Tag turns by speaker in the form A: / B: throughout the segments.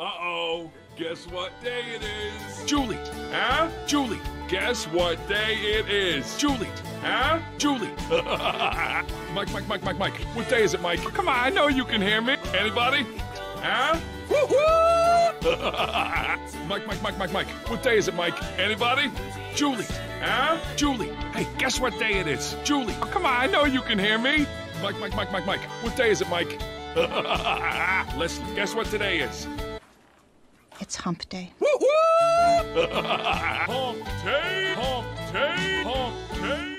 A: Uh-oh, guess what day it is? Julie, huh? Julie, guess what day it is? Julie, huh? Julie. Mike, what day is it, Mike? Come on, I know you can hear me. Anybody? Huh? Woo-hoo! Mike, what day is it, Mike? Anybody? Julie, huh? Julie, hey, guess what day it is? Julie, come on, I know you can hear me. Mike, what day is it, Mike? Leslie, guess what today is?
B: It's Hump Day.
A: Woo-hoo! Hump day, hump day, hump day.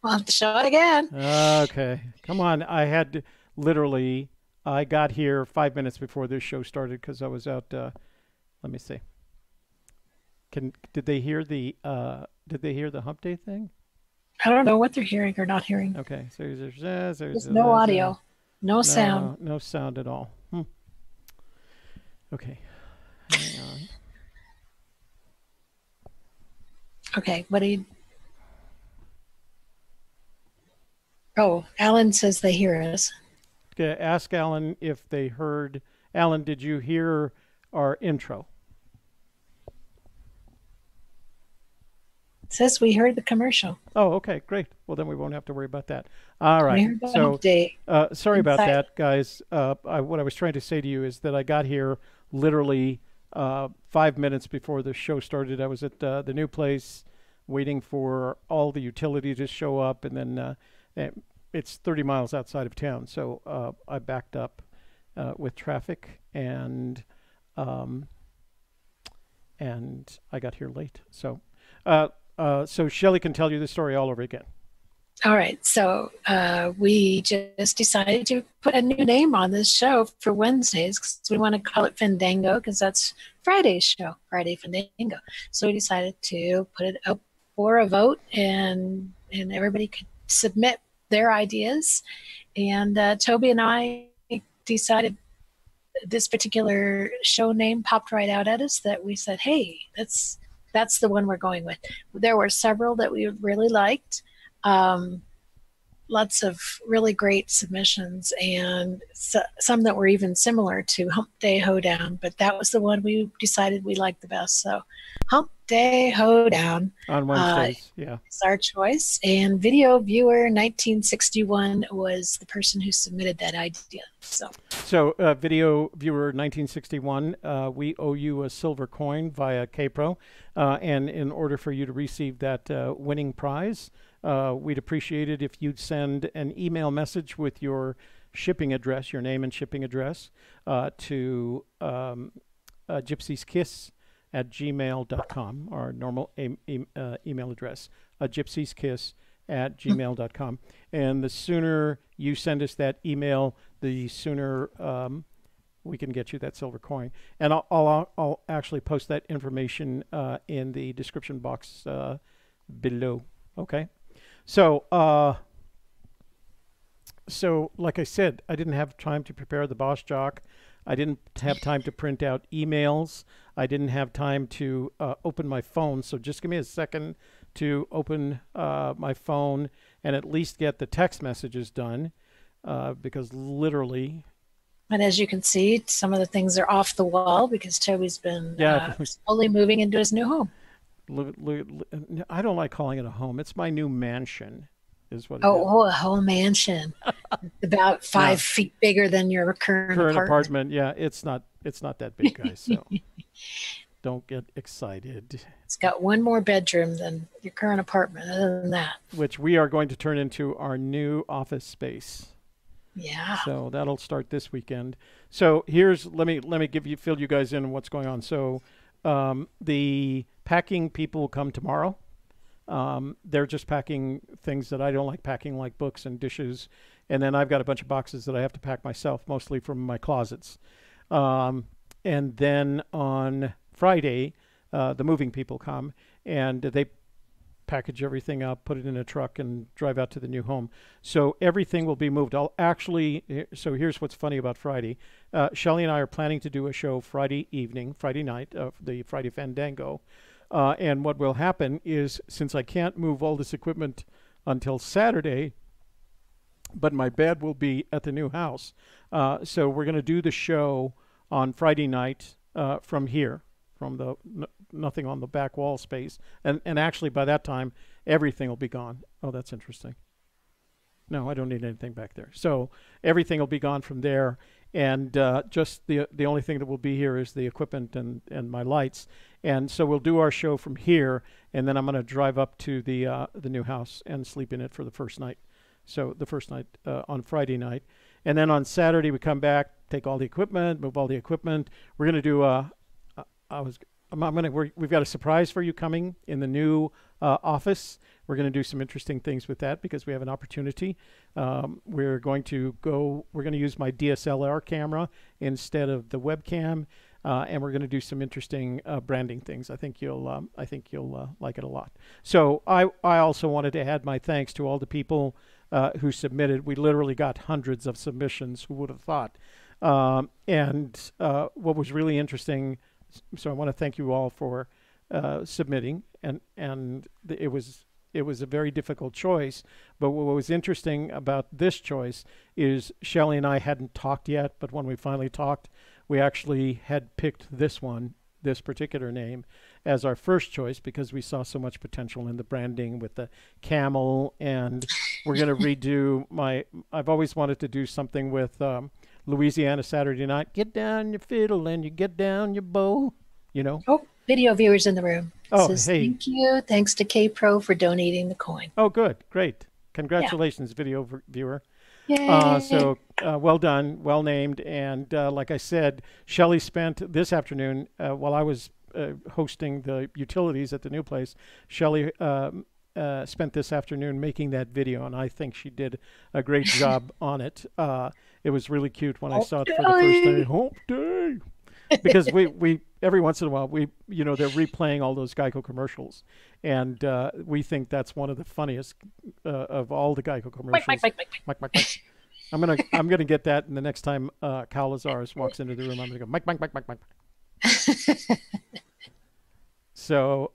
C: We'll have to show it again.
D: Okay. Come on. I got here 5 minutes before this show started because I was out. Let me see. Did they hear the Hump Day thing?
C: I don't know what they're hearing or not hearing.
D: Okay. So
C: there's no audio, no sound.
D: No sound at all. Okay. Hang on.
C: Okay. What do you... Oh, Alan says they hear us.
D: Okay, ask Alan if they heard. Alan, did you hear our intro?
C: It says we heard the commercial.
D: Oh, okay, great. Well, then we won't have to worry about that. All right. So, sorry about that, guys. What I was trying to say to you is that I got here literally 5 minutes before the show started. I was at the new place waiting for all the utilities to show up, and then it's 30 miles outside of town, so I backed up with traffic, and I got here late. So Shelley can tell you the story all over again.
C: All right, so we just decided to put a new name on this show for Wednesdays because we want to call it Fandango because that's Friday's show, Friday Fandango. So we decided to put it up for a vote, and everybody could submit their ideas, and Toby and I decided this particular show name popped right out at us that we said, hey, that's the one we're going with. There were several that we really liked, lots of really great submissions, and some that were even similar to Hump Day Hoedown, but that was the one we decided we liked the best. So Hump Day Hoedown
D: on Wednesdays, yeah,
C: is our choice. And Video Viewer 1961 was the person who submitted that idea. So
D: Video Viewer 1961, we owe you a silver coin via KPRO, and in order for you to receive that winning prize, we'd appreciate it if you'd send an email message with your shipping address, your name and shipping address, to Gypsy's Kiss at gmail.com, our normal email address, gypsyskiss at gmail.com. And the sooner you send us that email, the sooner we can get you that silver coin. And I'll actually post that information in the description box below. Okay. So like I said, I didn't have time to prepare the Boss Jock. I didn't have time to print out emails. I didn't have time to open my phone. So just give me a second to open my phone and at least get the text messages done, because literally...
C: And as you can see, some of the things are off the wall because Toby's been slowly moving into his new home.
D: I don't like calling it a home. It's my new mansion. Is what
C: a whole mansion. About 5 feet bigger than your current apartment.
D: Yeah, it's not that big, guys. So don't get excited.
C: It's got one more bedroom than your current apartment. Other than that,
D: which we are going to turn into our new office space.
C: Yeah.
D: So that'll start this weekend. So here's let me fill you guys in on what's going on. So the packing people come tomorrow. They're just packing things that I don't like packing, like books and dishes. And then I've got a bunch of boxes that I have to pack myself, mostly from my closets. And then on Friday, the moving people come and they package everything up, put it in a truck, and drive out to the new home. So everything will be moved. So here's what's funny about Friday. Shelley and I are planning to do a show Friday night, the Friday Fandango. And what will happen is, since I can't move all this equipment until Saturday, but my bed will be at the new house. So we're going to do the show on Friday night from here, from the nothing on the back wall space. And actually, by that time, everything will be gone. Oh, that's interesting. No, I don't need anything back there. So everything will be gone from there. And just the only thing that will be here is the equipment and my lights. And so we'll do our show from here, and then I'm going to drive up to the new house and sleep in it for the first night. So the first night on Friday night. And then on Saturday we come back, take all the equipment, move all the equipment. We're going to do we've got a surprise for you coming in the new office. We're going to do some interesting things with that because we have an opportunity. We're going to use my DSLR camera instead of the webcam, and we're going to do some interesting branding things. I think you'll like it a lot. So I also wanted to add my thanks to all the people who submitted. We literally got hundreds of submissions. Who would have thought? And what was really interesting. So I want to thank you all for submitting, and it was a very difficult choice. But what was interesting about this choice is Shelley and I hadn't talked yet, but when we finally talked, we actually had picked this particular name, as our first choice because we saw so much potential in the branding with the camel. And we're going to redo I've always wanted to do something with Louisiana Saturday Night. Get down your fiddle and you get down your bow,
C: Oh, video viewers in the room.
D: Oh,
C: Says,
D: hey.
C: Thank you. Thanks to K-Pro for donating the coin.
D: Oh, good. Great. Congratulations, video viewer.
C: Yay.
D: So well done, well named. And like I said, Shelley spent this afternoon, while I was hosting the utilities at the new place, Shelley spent this afternoon making that video, and I think she did a great job on it. It was really cute when I saw it for the first day. Hump Day! Because we every once in a while, they're replaying all those Geico commercials, and we think that's one of the funniest of all the Geico commercials. Mike. I'm gonna get that, and the next time Cal Lazaris walks into the room, I'm gonna go Mike. So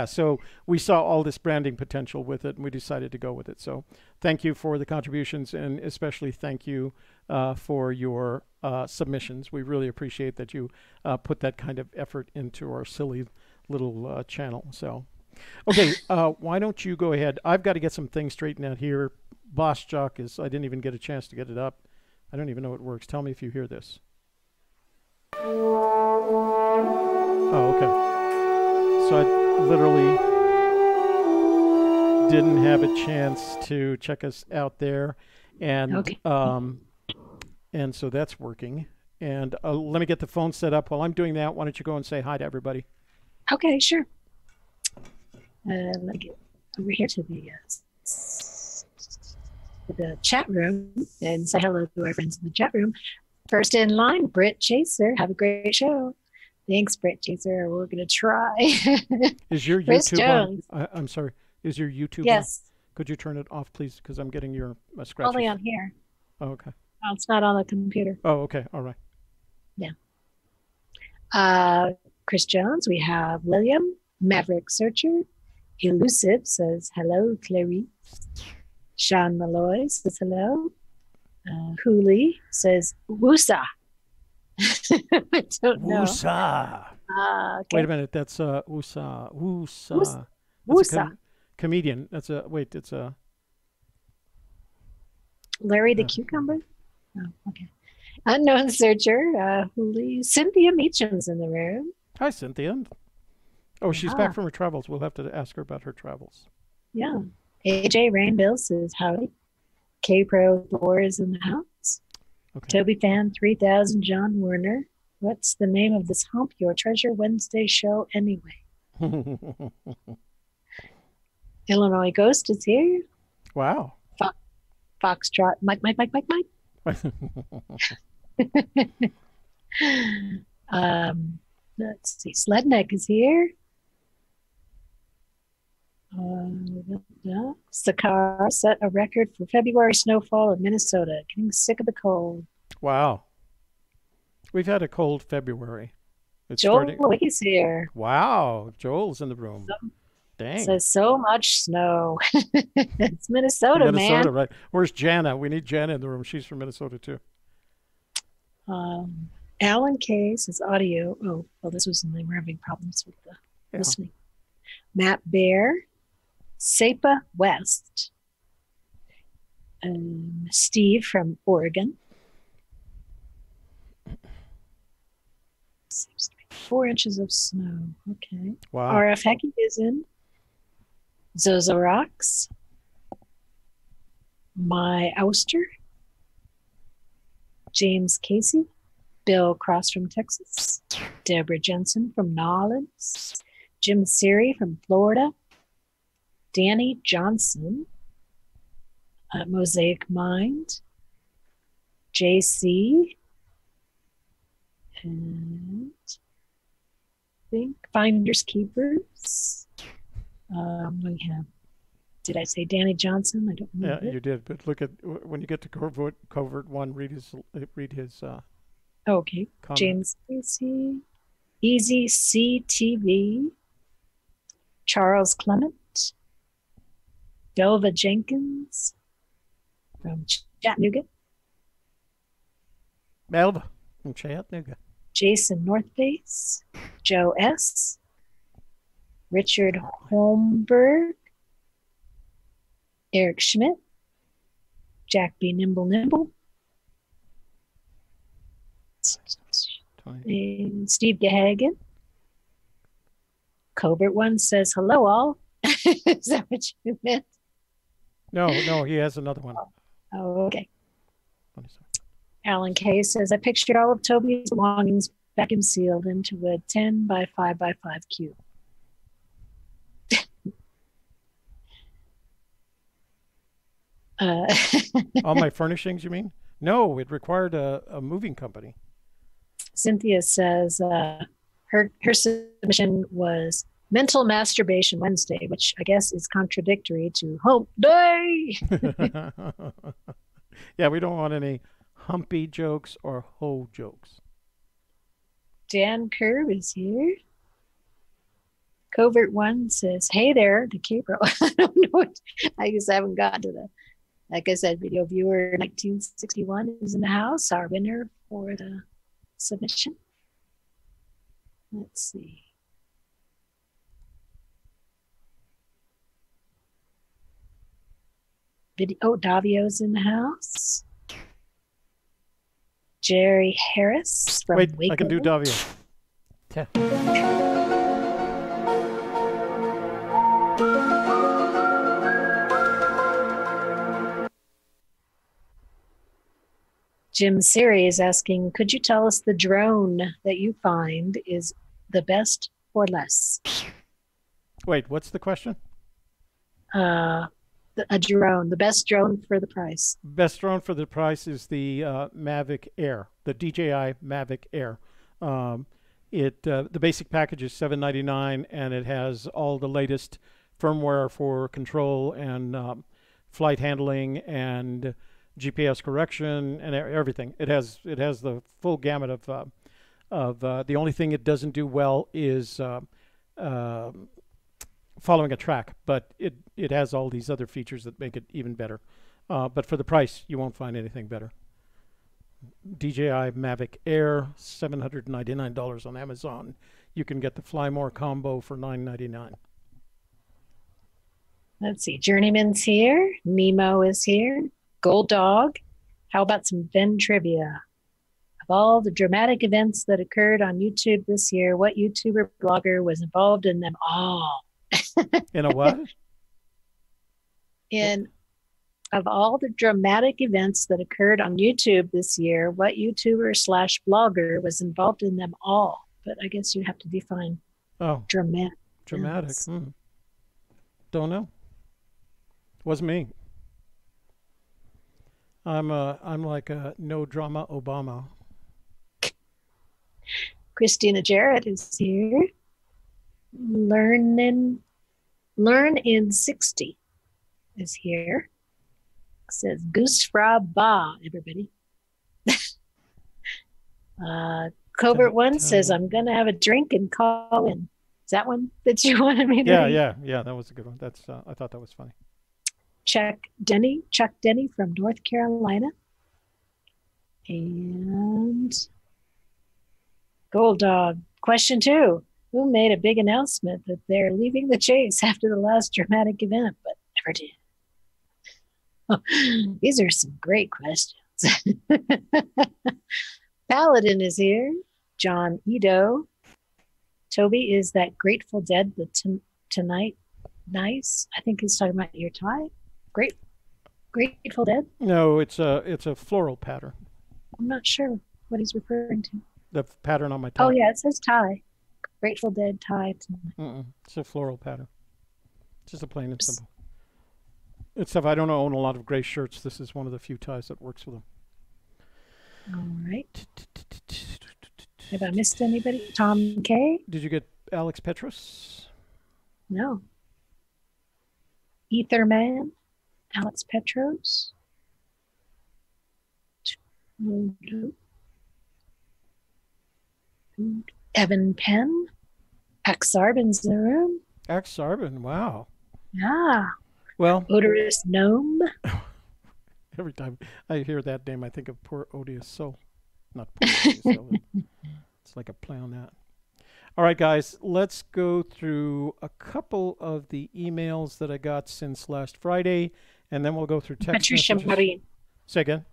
D: so we saw all this branding potential with it, and we decided to go with it. So thank you for the contributions, and especially thank you for your submissions. We really appreciate that you put that kind of effort into our silly little channel. So, okay, why don't you go ahead? I've got to get some things straightened out here. Boss Jock I didn't even get a chance to get it up. I don't even know it works. Tell me if you hear this. Oh, okay. So I literally didn't have a chance to check us out there, and
C: okay.
D: And so that's working. And let me get the phone set up. While I'm doing that, why don't you go and say hi to everybody?
C: Okay, sure. Let me get over here to the chat room and say hello to our friends in the chat room. First in line, Britt Chaser. Have a great show. Thanks, Britt Chaser. We're going to try.
D: Is your YouTube on? I'm sorry. Is your YouTube
C: Yes.
D: on? Could you turn it off, please? Because I'm getting your scratch.
C: Only on here.
D: Oh, okay.
C: Oh, it's not on the computer.
D: Oh, okay. All right.
C: Yeah. Chris Jones. We have William. Maverick Searcher. Elusive says hello, Clarice. Sean Malloy says hello. Hooli says woosa. I don't know.
D: Woosa.
C: Okay.
D: Wait a minute. That's woosa. Woosa. That's
C: Woosa.
D: Comedian. It's a
C: Larry the Cucumber. Oh, okay. Unknown Searcher. Hooli. Cynthia Meacham's in the room.
D: Hi, Cynthia. Oh, she's back from her travels. We'll have to ask her about her travels.
C: Yeah. AJ Rainbill says howdy. K-Pro 4 is in the house.
D: Okay.
C: Toby Fan 3000, John Werner. What's the name of this Hump Your Treasure Wednesday show anyway? Illinois Ghost is here.
D: Wow.
C: Foxtrot. Mike. Let's see. Sledneck is here. Sakar set a record for February snowfall in Minnesota. Getting sick of the cold.
D: Wow. We've had a cold February. It's
C: Joel
D: starting.
C: Wicky's here.
D: Wow. Joel's in the room. Dang.
C: Says so much snow. It's Minnesota,
D: Minnesota,
C: man.
D: right? Where's Jana? We need Jana in the room. She's from Minnesota too.
C: Alan K says audio. Oh, well, this was something we're having problems with the listening. Matt Bear, Sapa West, Steve from Oregon. Seems to be 4 inches of snow. Okay.
D: Wow.
C: RF Hecky is in. Zozo Rocks. My Ouster. James Casey. Bill Cross from Texas. Deborah Jensen from New Orleans. Jim Siri from Florida. Danny Johnson. Mosaic Mind. JC. And I think Finders Keepers. We have, did I say Danny Johnson? I don't know.
D: Yeah, you did. But look at when you get to covert one, read his
C: Okay.
D: comment.
C: James Casey, Easy CTV, Charles Clement, Belva Jenkins from Chattanooga,
D: Melba from Chattanooga.
C: Jason Northface, Joe S., Richard Holmberg, Eric Schmidt, Jack B. Nimble, and Steve Gahagan. Covert One says, hello all. Is that what you meant?
D: No, he has another one.
C: Oh, okay. Alan K says, I pictured all of Toby's belongings vacuum sealed into a 10 by 5 by 5 cube.
D: All my furnishings, you mean? No, it required a moving company.
C: Cynthia says her submission was Mental Masturbation Wednesday, which I guess is contradictory to Hump Day.
D: Yeah, we don't want any humpy jokes or hoe jokes.
C: Dan Curb is here. Covert One says, hey there, to Capro. I don't know. I guess I haven't gotten to that. Like I said, video viewer 1961 is in the house, our winner for the submission. Let's see. Davio's in the house. Jerry Harris from
D: Wait,
C: Waco.
D: I can do Davio.
C: Jim Siri is asking, could you tell us the drone that you find is the best or less?
D: Wait, what's the question?
C: A drone, the best drone for the price.
D: Best drone for the price is the Mavic Air, the DJI Mavic Air. The basic package is $799, and it has all the latest firmware for control and flight handling and GPS correction and everything. It has the full gamut of the only thing it doesn't do well is following a track, but it has all these other features that make it even better. But for the price, you won't find anything better. DJI Mavic Air, $799 on Amazon. You can get the Fly More combo for $999.
C: Let's see. Journeyman's here. Nemo is here. Gold Dog. How about some Venn trivia? Of all the dramatic events that occurred on YouTube this year, what YouTuber blogger was involved in them all?
D: In a what?
C: In Of all the dramatic events that occurred on YouTube this year, what YouTuber/blogger was involved in them all? But I guess you have to define dramatic.
D: Dramatic. Don't know. Wasn't me. I'm like a no drama Obama.
C: Christina Jarrett is here. Learn in 60 is here. Says Goose Fra Ba, everybody. Covert One says, I'm going to have a drink and call in. Is that one that you wanted me to read?
D: Yeah, that was a good one. That's I thought that was funny.
C: Chuck Denny from North Carolina. And Gold Dog, question 2. Who made a big announcement that they're leaving the chase after the last dramatic event, but never did? These are some great questions. Paladin is here. John Edo. Toby, is that Grateful Dead the Tonight Nice? I think he's talking about your tie. Grateful Dead?
D: No, it's a floral pattern.
C: I'm not sure what he's referring to.
D: The pattern on my tie.
C: Oh yeah, it says tie. Grateful Dead tie.
D: It's a floral pattern. It's just a plain and simple. It's if I don't own a lot of gray shirts, this is one of the few ties that works with them.
C: All right. Have I missed anybody? Tom K?
D: Did you get Alex Petros?
C: No. Etherman? Alex Petros? Evan Penn? Axarbin's in the room?
D: Axarbin, wow.
C: Yeah.
D: Well,
C: Odorous Gnome.
D: Every time I hear that name, I think of poor odious soul. Not poor odious soul. It's like a play on that. All right, guys, let's go through a couple of the emails that I got since last Friday, and then we'll go through text
C: Patricia
D: messages.
C: Marin.
D: Say again.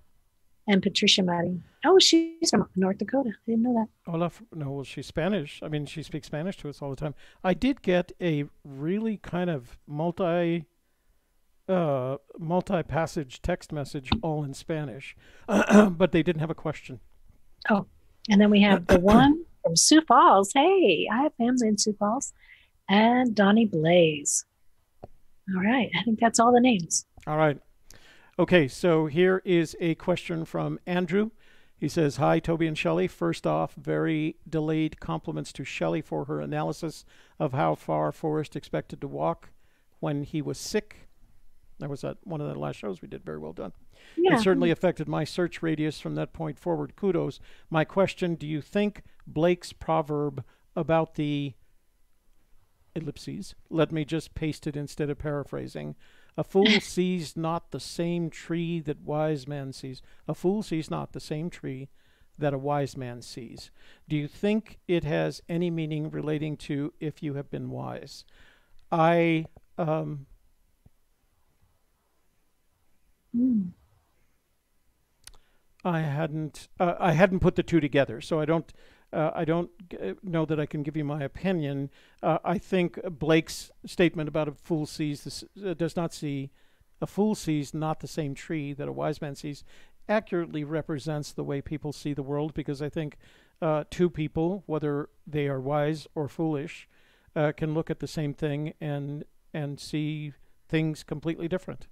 C: And Patricia Marin. Oh, she's from North Dakota. I didn't know that.
D: No, well, she's Spanish. I mean, she speaks Spanish to us all the time. I did get a really kind of multi-passage text message all in Spanish, but they didn't have a question.
C: Oh, and then we have the one from Sioux Falls. Hey, I have family in Sioux Falls. And Donnie Blaze. All right, I think that's all the names.
D: All right. Okay, so here is a question from Andrew. He says, hi, Toby and Shelley. First off, very delayed compliments to Shelley for her analysis of how far Forrest expected to walk when he was sick. That was at one of the last shows we did. Very well done. Yeah. It certainly affected my search radius from that point forward. Kudos. My question, do you think Blake's proverb about the ellipses, let me just paste it instead of paraphrasing, a fool sees not the same tree that wise man sees. A fool sees not the same tree that a wise man sees. Do you think it has any meaning relating to if you have been wise? I hadn't put the two together, so I don't know that I can give you my opinion. I think Blake's statement about a fool sees a fool sees not the same tree that a wise man sees accurately represents the way people see the world, because I think two people, whether they are wise or foolish, can look at the same thing and see things completely different.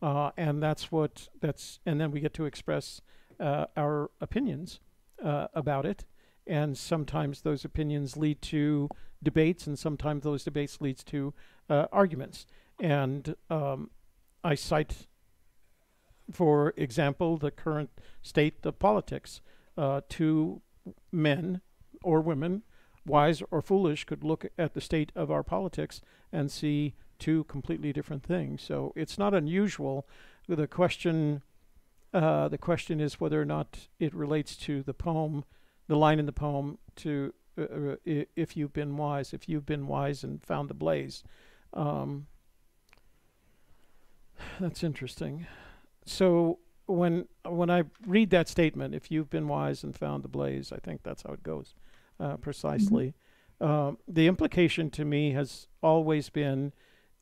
D: And then we get to express our opinions about it. And sometimes those opinions lead to debates, and sometimes those debates leads to arguments. And I cite, for example, the current state of politics. Two men or women, wise or foolish, could look at the state of our politics and see two completely different things. So it's not unusual. The question is whether or not it relates to the poem, the line in the poem, to if you've been wise and found the blaze. That's interesting. So when I read that statement, if you've been wise and found the blaze, I think that's how it goes, precisely. Mm-hmm. The implication to me has always been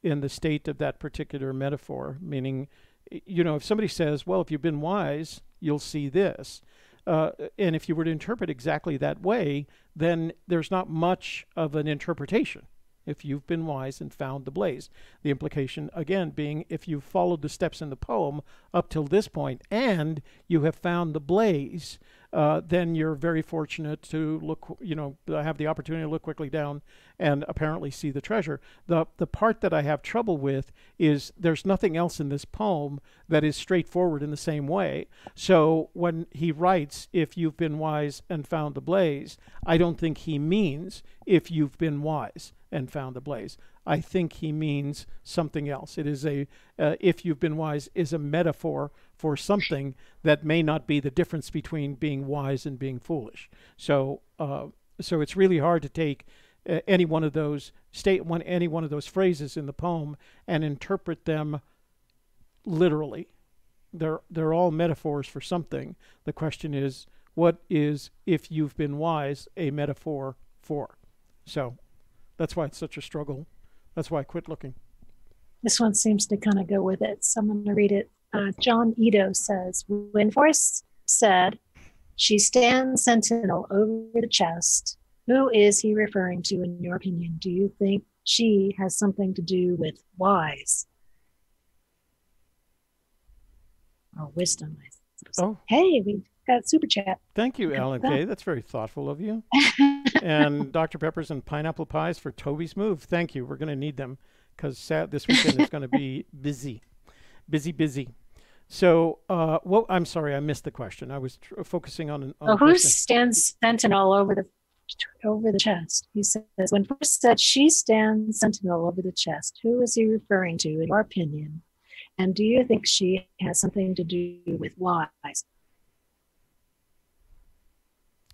D: in the state of that particular metaphor, meaning if somebody says, well, if you've been wise, you'll see this. And if you were to interpret exactly that way, then there's not much of an interpretation. If you've been wise and found the blaze. The implication, again, being if you've followed the steps in the poem up till this point and you have found the blaze, then you're very fortunate to look, have the opportunity to look quickly down and apparently see the treasure. The part that I have trouble with is there's nothing else in this poem that is straightforward in the same way. So when he writes, if you've been wise and found the blaze, I don't think he means if you've been wise and found the blaze. I think he means something else. It is if you've been wise is a metaphor for something that may not be the difference between being wise and being foolish. So it's really hard to take any one of those phrases in the poem and interpret them literally. They're all metaphors for something. The question is, what is if you've been wise a metaphor for? So that's why it's such a struggle. That's why I quit looking.
C: This one seems to kind of go with it. So I'm going to read it. John Ito says, when Forrest said, she stands sentinel over the chest, who is he referring to in your opinion? Do you think she has something to do with wise? Or wisdom, I suppose.
D: Oh.
C: Hey, we got super chat.
D: Thank you, Alan Kay. That's very thoughtful of you. And Dr. Peppers and pineapple pies for Toby's move. Thank you. We're going to need them because this weekend is going to be busy. So, I'm sorry, I missed the question. I was focusing on
C: who stands sentinel over the chest? He says, when Forrest said she stands sentinel over the chest, who is he referring to in your opinion? And do you think she has something to do with wise?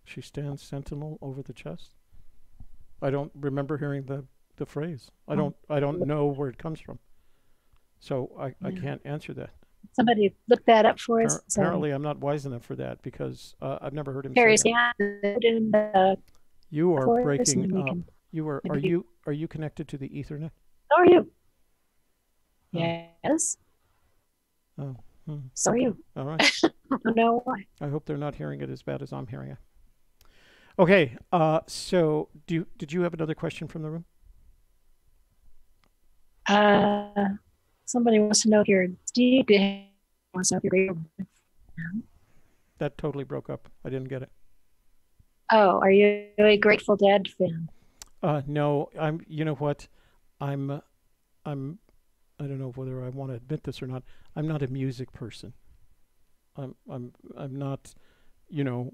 D: She stands sentinel over the chest. I don't remember hearing the phrase. I don't know where it comes from. So I can't answer that.
C: Somebody look that up for us.
D: Apparently, I'm not wise enough for that because I've never heard him say that. You are breaking up. Are you connected to the Ethernet?
C: So are you? Yes.
D: Oh.
C: So are you.
D: All right.
C: I don't know why.
D: I hope they're not hearing it as bad as I'm hearing it. Okay. So did you have another question from the room?
C: Somebody wants to know here. Steve wants to know if you're
D: That totally broke up. I didn't get it.
C: Oh, are you a Grateful Dead fan?
D: No, I'm. You know what? I'm. I don't know whether I want to admit this or not. I'm not a music person. I'm not.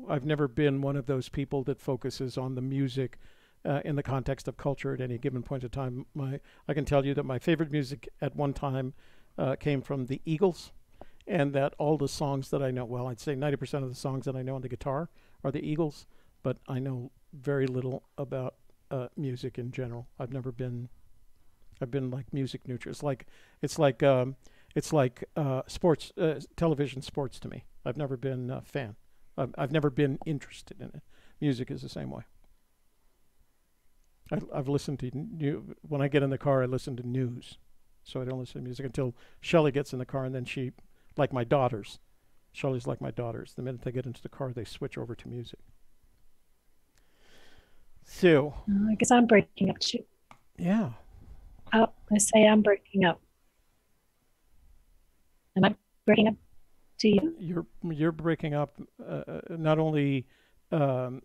D: I've never been one of those people that focuses on the music in the context of culture at any given point of time. I can tell you that my favorite music at one time came from the Eagles, and that all the songs that I know, well, I'd say 90% of the songs that I know on the guitar are the Eagles, but I know very little about music in general. I've been like music neutral. It's like sports, television sports to me. I've never been a fan. I've never been interested in it. Music is the same way. I've listened to when I get in the car, I listen to news, so I don't listen to music until Shelley gets in the car, and then like my daughters. Shelley's like my daughters. The minute they get into the car, they switch over to music. So
C: I guess I'm breaking up too.
D: Yeah.
C: Oh, I say I'm breaking up. Am I breaking up to you?
D: You're breaking up not only via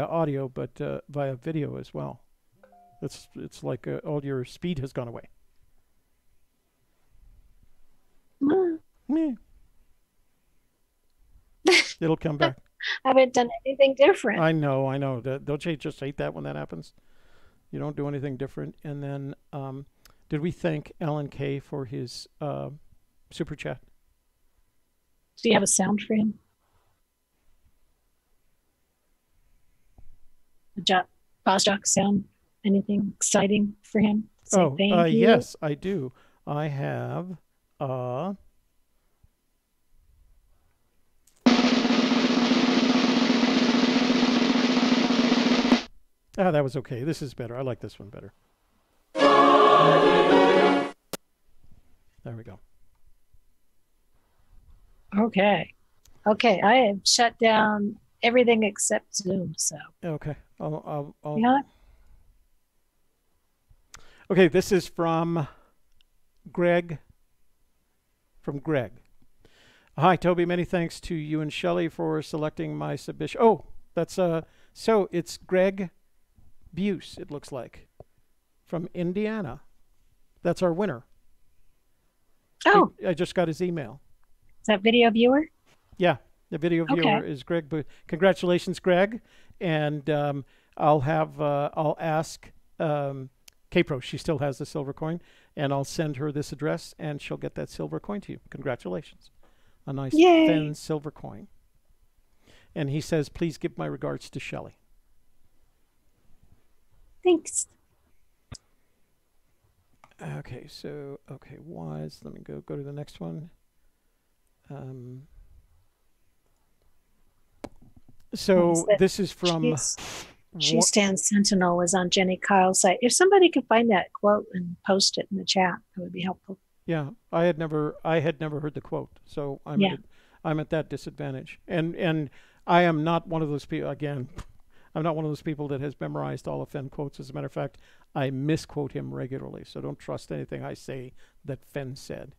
D: audio but via video as well. It's like all your speed has gone away. It'll come back.
C: I haven't done anything different.
D: I know. Don't you just hate that when that happens? You don't do anything different. And then, did we thank Alan Kay for his super chat?
C: Do you have a sound for him? A Boss Jock sound? Anything exciting for him?
D: Yes, I do. I have. That was okay. This is better. I like this one better. There we go.
C: Okay. I have shut down everything except Zoom. So.
D: Okay. I'll
C: Yeah.
D: Okay, this is from Greg. Hi, Toby. Many thanks to you and Shelley for selecting my submission. Oh, that's so it's Greg Buse, it looks like, from Indiana. That's our winner.
C: Oh,
D: I just got his email.
C: is that video viewer?
D: Yeah, the video viewer is Greg. But congratulations, Greg. And I'll ask Kpro. She still has the silver coin, and I'll send her this address, and she'll get that silver coin to you. Congratulations, a nice Fenn silver coin. And he says, please give my regards to Shelley.
C: Thanks.
D: Okay, so wise. Let me go to the next one. So this is from
C: She Stands Sentinel was on Jenny Kyle's site. If somebody could find that quote and post it in the chat, that would be helpful.
D: Yeah, I had never heard the quote, so I'm at that disadvantage. And I am not one of those people. Again, I'm not one of those people that has memorized all of Fenn quotes. As a matter of fact, I misquote him regularly, so don't trust anything I say that Fenn said,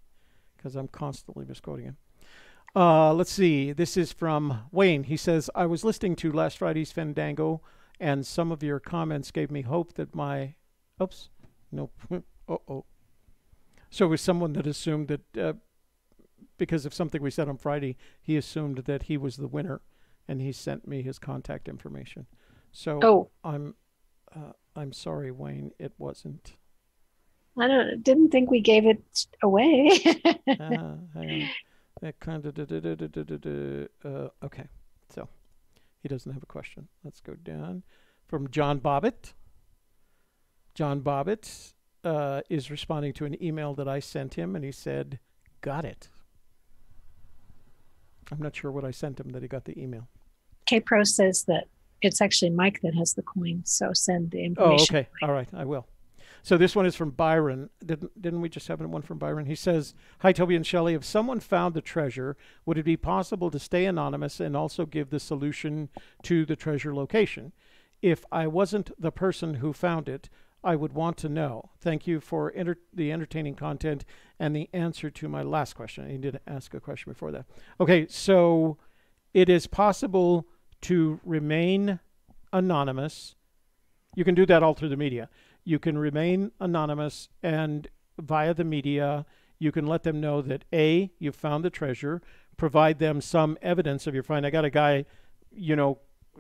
D: because I'm constantly misquoting him. Let's see. This is from Wayne. He says, I was listening to last Friday's Fandango, and some of your comments gave me hope that my... Oops. Nope. So it was someone that assumed that because of something we said on Friday, he assumed that he was the winner, and he sent me his contact information. So I'm sorry, Wayne. It wasn't.
C: I didn't think we gave it away.
D: That kind of okay. So he doesn't have a question. Let's go down from John Bobbitt. John Bobbitt is responding to an email that I sent him, and he said, "Got it." I'm not sure what I sent him that he got the email.
C: Kpro says that it's actually Mike that has the coin, so send the information.
D: Oh, okay. All right, I will. So this one is from Byron. Didn't we just have one from Byron? He says, hi, Toby and Shelley. If someone found the treasure, would it be possible to stay anonymous and also give the solution to the treasure location? If I wasn't the person who found it, I would want to know. Thank you for the entertaining content and the answer to my last question. He did ask a question before that. Okay, so it is possible to remain anonymous. You can do that all through the media. You can remain anonymous, and via the media, you can let them know that A, you found the treasure, provide them some evidence of your find. I got a guy,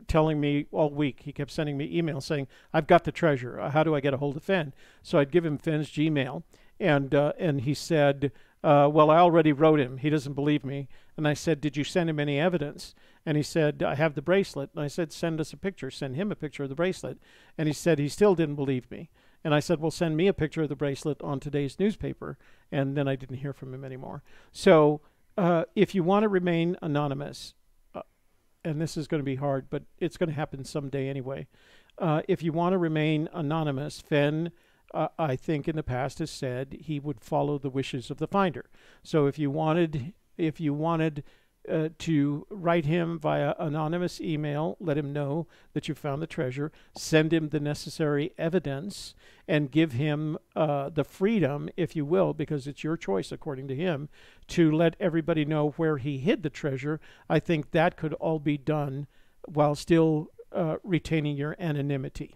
D: telling me all week, he kept sending me emails saying, I've got the treasure. How do I get a hold of Fenn? So I'd give him Fenn's Gmail, and he said, well, I already wrote him. He doesn't believe me. And I said, did you send him any evidence? And he said, I have the bracelet. And I said, send us a picture. Send him a picture of the bracelet. And he said he still didn't believe me. And I said, well, send me a picture of the bracelet on today's newspaper. And then I didn't hear from him anymore. So if you want to remain anonymous, and this is going to be hard, but it's going to happen someday anyway. If you want to remain anonymous, Fenn, I think in the past has said he would follow the wishes of the finder. So if you wanted to write him via anonymous email, let him know that you found the treasure, send him the necessary evidence, and give him the freedom, if you will, because it's your choice according to him, to let everybody know where he hid the treasure. I think that could all be done while still retaining your anonymity.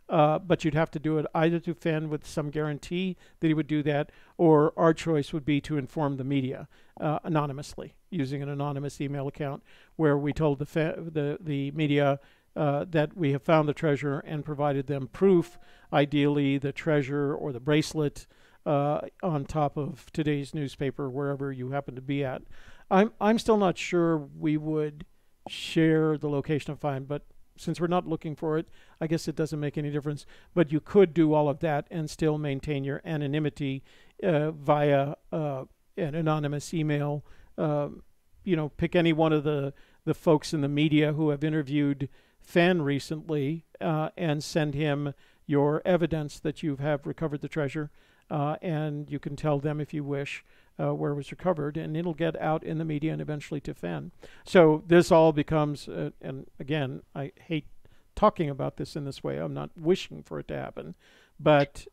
D: But you'd have to do it either to Fenn with some guarantee that he would do that, or our choice would be to inform the media anonymously using an anonymous email account where we told the media that we have found the treasure and provided them proof, ideally the treasure or the bracelet on top of today's newspaper, wherever you happen to be at. I'm still not sure we would share the location of find, but since we're not looking for it, I guess it doesn't make any difference. But you could do all of that and still maintain your anonymity via an anonymous email. Pick any one of the folks in the media who have interviewed Fenn recently and send him your evidence that you have recovered the treasure. and you can tell them if you wish where it was recovered, and it'll get out in the media and eventually to Fenn. So this all becomes, and again, I hate talking about this in this way. I'm not wishing for it to happen, but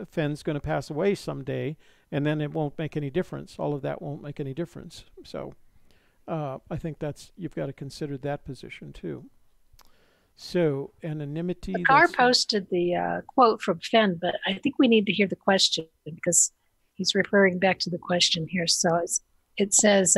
D: Fenn's going to pass away someday, and then it won't make any difference. All of that won't make any difference. So I think you've got to consider that position too. So anonymity.
C: The car posted the quote from Fenn, but I think we need to hear the question because he's referring back to the question here. So it says,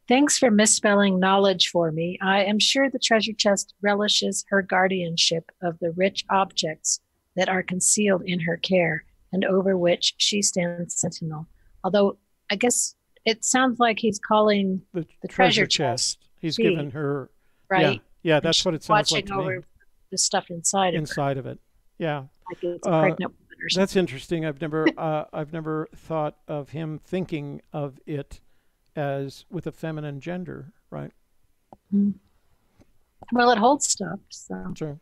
C: thanks for misspelling knowledge for me. I am sure the treasure chest relishes her guardianship of the rich objects that are concealed in her care and over which she stands sentinel. Although I guess it sounds like he's calling the treasure chest.
D: He's given her,
C: right?
D: Yeah, that's what it sounds like to me.
C: Watching over the stuff inside of
D: it. Yeah.
C: Like it's a pregnant woman or something.
D: That's interesting. I've never thought of him thinking of it as with a feminine gender, right?
C: Mm-hmm. Well, it holds stuff, so
D: sure.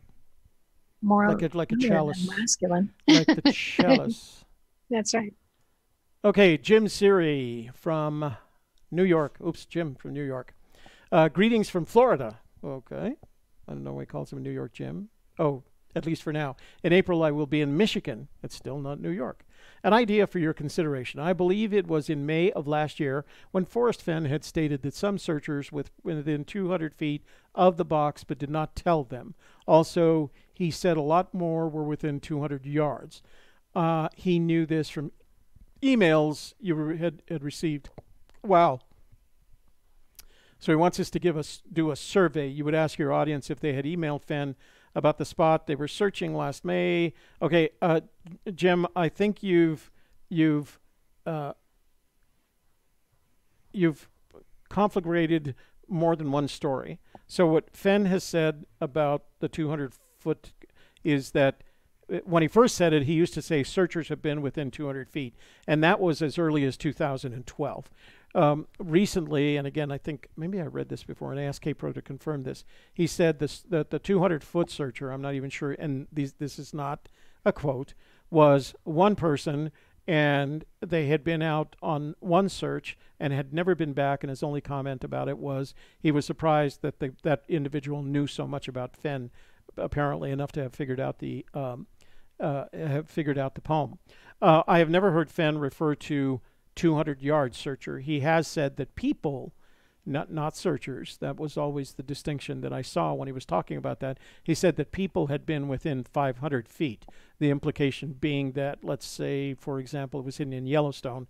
C: More
D: like a chalice,
C: masculine,
D: like the chalice.
C: That's right.
D: Okay, Jim Siri from New York. Oops, Jim from New York. Greetings from Florida. Okay. I don't know why he calls him New York Jim. Oh, at least for now. In April, I will be in Michigan. It's still not New York. An idea for your consideration. I believe it was in May of last year when Forrest Fenn had stated that some searchers within 200 feet of the box but did not tell them. Also, he said a lot more were within 200 yards. He knew this from emails you had received. Wow. So he wants us to do a survey. You would ask your audience if they had emailed Fenn about the spot they were searching last May. Okay, Jim, I think you've conflagrated more than one story. So what Fenn has said about the 200-foot is that when he first said it, he used to say searchers have been within 200 feet, and that was as early as 2012. Recently, and again, I think maybe I read this before, and I asked K-Pro to confirm this. He said that the 200-foot searcher, I'm not even sure, and this is not a quote, was one person, and they had been out on one search and had never been back, and his only comment about it was he was surprised that that individual knew so much about Fenn, apparently enough to have figured out the poem. I have never heard Fenn refer to 200-yard searcher. He has said that people, not searchers, that was always the distinction that I saw when he was talking about that. He said that people had been within 500 feet. The implication being that, let's say, for example, it was hidden in Yellowstone,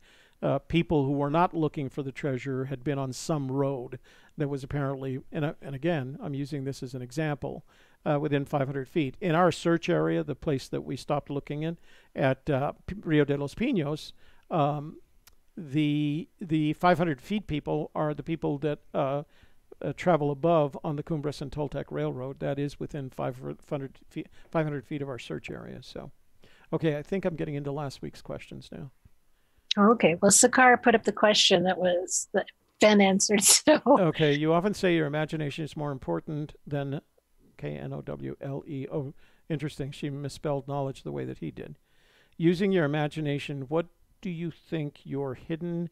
D: people who were not looking for the treasure had been on some road that was apparently, and again, I'm using this as an example, within 500 feet. In our search area, the place that we stopped looking in at Rio de los Pinos, the 500 feet people are the people that travel above on the Cumbres and Toltec Railroad. That is within 500 feet of our search area. So, okay, I think I'm getting into last week's questions now.
C: Okay, well, Sakara put up the question that Fenn answered. So
D: okay, you often say your imagination is more important than Knowle. Oh, interesting. She misspelled knowledge the way that he did. Using your imagination, what do you think your hidden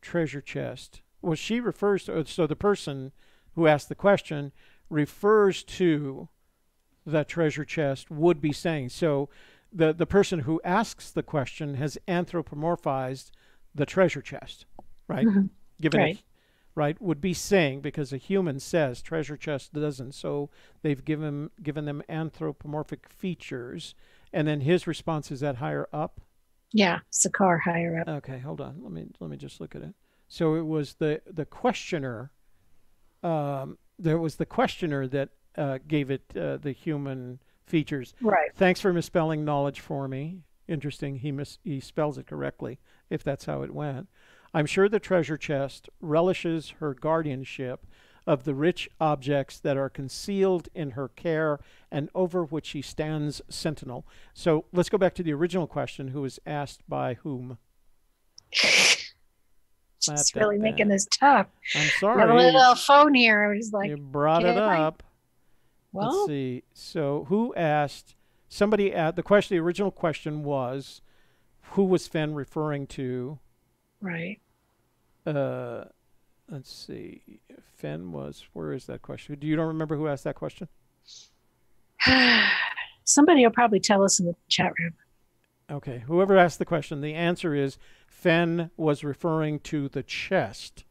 D: treasure chest? Well, she refers to, so the person who asked the question refers to that treasure chest would be saying. So the person who asks the question has anthropomorphized the treasure chest, right?
C: Mm-hmm.
D: Given
C: right.
D: it, right, would be saying, because a human says treasure chest doesn't, so they've given them anthropomorphic features, and then his response is that higher up.
C: Yeah, Sakar higher up.
D: Okay, hold on. Let me just look at it. So it was the questioner. There was the questioner that gave it the human features.
C: Right.
D: Thanks for misspelling knowledge for me. Interesting. He spells it correctly, if that's how it went. I'm sure the treasure chest relishes her guardianship of the rich objects that are concealed in her care and over which she stands sentinel. So let's go back to the original question, who was asked by whom?
C: She's really making this tough.
D: I'm sorry.
C: I have a little phone here. I was like,
D: you brought it up.
C: Well,
D: let's see. So who asked? Somebody at the question. The original question was, who was Fenn referring to?
C: Right.
D: Let's see. Fenn was, where is that question? You don't remember who asked that question?
C: Somebody will probably tell us in the chat room.
D: Okay. Whoever asked the question, the answer is Fenn was referring to the chest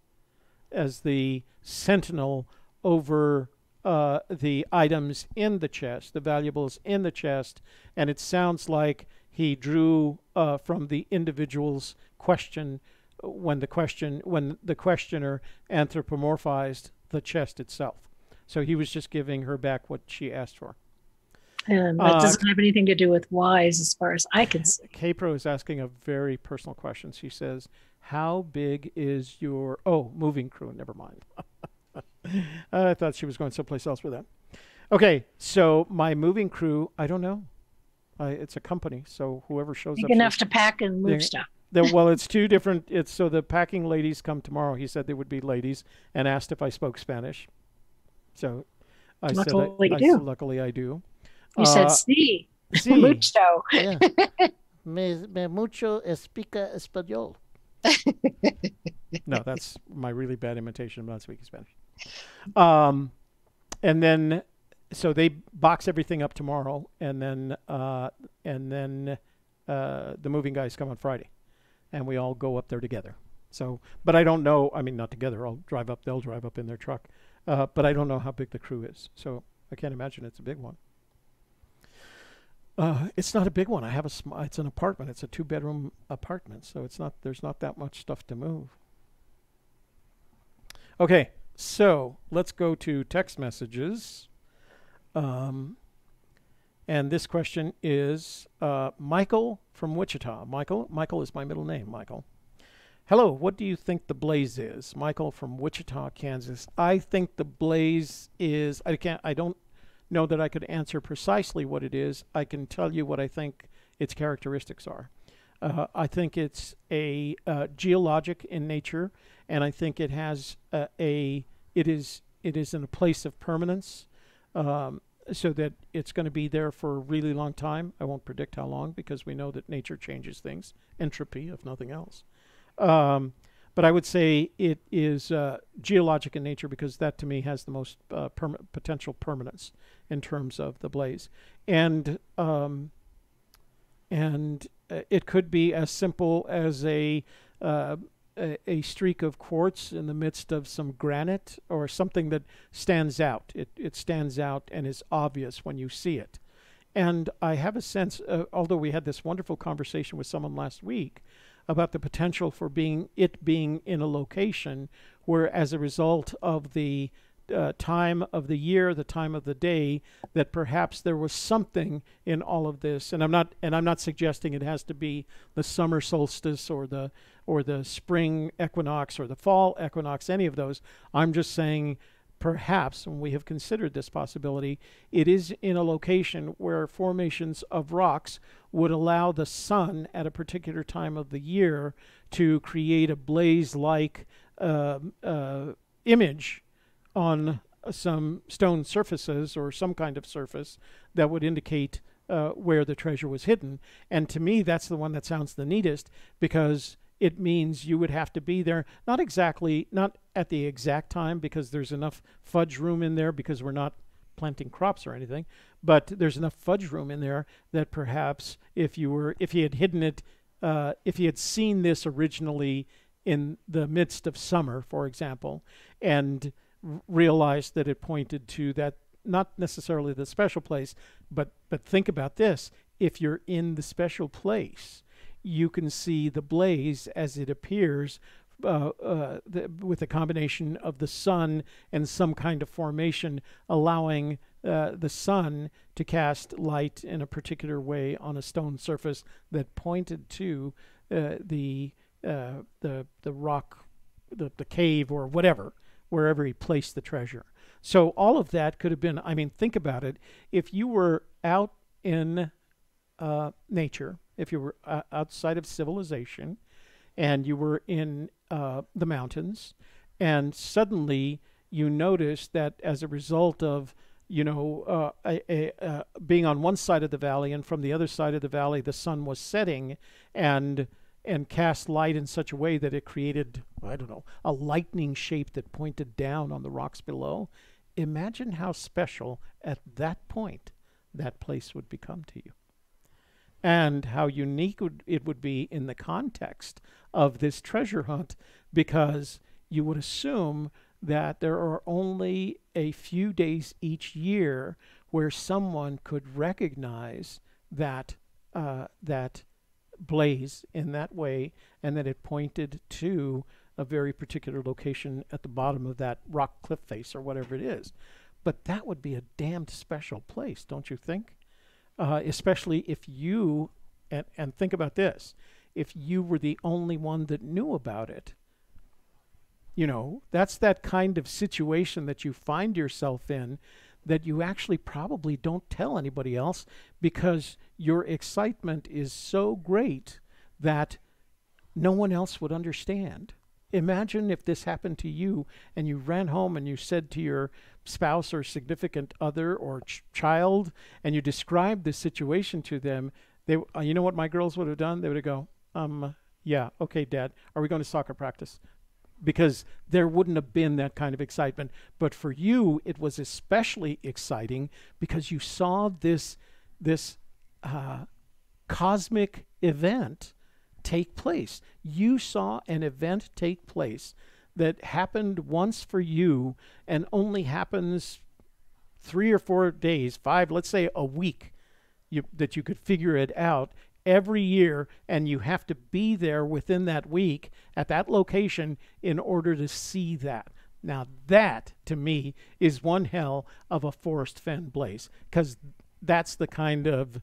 D: as the sentinel over the items in the chest, the valuables in the chest, and it sounds like he drew from the individual's question when the questioner anthropomorphized the chest itself. So he was just giving her back what she asked for.
C: And that doesn't have anything to do with wise as far as I can see.
D: Kpro is asking a very personal question. She says, how big is your... Oh, moving crew. Never mind. I thought she was going someplace else with that. Okay, so my moving crew, I don't know. It's a company, so whoever shows up...
C: Big enough to pack and move stuff.
D: Well, it's two different... So the packing ladies come tomorrow. He said they would be ladies and asked if I spoke Spanish. So I said, luckily I do.
C: You said sí. Mucho.
D: Yeah. Me mucho explica español. No, that's my really bad imitation of not speaking Spanish. And then, so they box everything up tomorrow, and then the moving guys come on Friday, and we all go up there together. So, but I don't know. I mean, not together. They'll drive up in their truck. But I don't know how big the crew is. So I can't imagine it's a big one. It's not a big one. It's an apartment. It's a 2-bedroom apartment. So there's not that much stuff to move. Okay. So let's go to text messages. And this question is, Michael from Wichita. Michael is my middle name, Michael. Hello, what do you think the blaze is? Michael from Wichita, Kansas. I think the blaze is, I don't know that I could answer precisely what it is. I can tell you what I think its characteristics are. I think it's a geologic in nature, and I think it has it is in a place of permanence, so that it's going to be there for a really long time. I won't predict how long, because we know that nature changes things, entropy if nothing else. But I would say it is geologic in nature, because that to me has the most potential permanence in terms of the blaze. And it could be as simple as a streak of quartz in the midst of some granite, or something that stands out. It stands out and is obvious when you see it. And I have a sense, although we had this wonderful conversation with someone last week about the potential for it being in a location where, as a result of the time of the year, the time of the day, that perhaps there was something in all of this. And I'm not suggesting it has to be the summer solstice or the spring equinox or the fall equinox, any of those. I'm just saying, perhaps, when we have considered this possibility, it is in a location where formations of rocks would allow the sun at a particular time of the year to create a blaze-like image on some stone surfaces or some kind of surface that would indicate where the treasure was hidden. And to me, that's the one that sounds the neatest, because it means you would have to be there, not at the exact time, because there's enough fudge room in there, because we're not planting crops or anything, but there's enough fudge room in there that perhaps if he had hidden it, if he had seen this originally in the midst of summer, for example, and realized that it pointed to that, not necessarily the special place, but think about this: if you're in the special place, you can see the blaze as it appears with a combination of the sun and some kind of formation, allowing the sun to cast light in a particular way on a stone surface that pointed to the rock, the cave, or whatever, wherever he placed the treasure. So all of that could have been, I mean, think about it. If you were out in nature, if you were outside of civilization, and you were in the mountains, and suddenly you noticed that as a result of being on one side of the valley, and from the other side of the valley the sun was setting and cast light in such a way that it created, I don't know, a lightning shape that pointed down on the rocks below. Imagine how special at that point that place would become to you, and how unique it would be in the context of this treasure hunt, because you would assume that there are only a few days each year where someone could recognize that blaze in that way, and that it pointed to a very particular location at the bottom of that rock cliff face or whatever it is. But that would be a damned special place, don't you think? Especially if you, and think about this, if you were the only one that knew about it. That's that kind of situation that you find yourself in, that you actually probably don't tell anybody else, because your excitement is so great that no one else would understand. Imagine if this happened to you and you ran home and you said to your spouse or significant other or child, and you described this situation to them. You know what my girls would have done? They would go, yeah, okay, Dad, are we going to soccer practice? Because there wouldn't have been that kind of excitement. But for you, it was especially exciting because you saw this cosmic event take place. You saw an event take place that happened once for you and only happens 3 or 4 days, 5, let's say a week, that you could figure it out every year, and you have to be there within that week at that location in order to see that. Now that, to me, is one hell of a Forrest Fenn blaze, because that's the kind of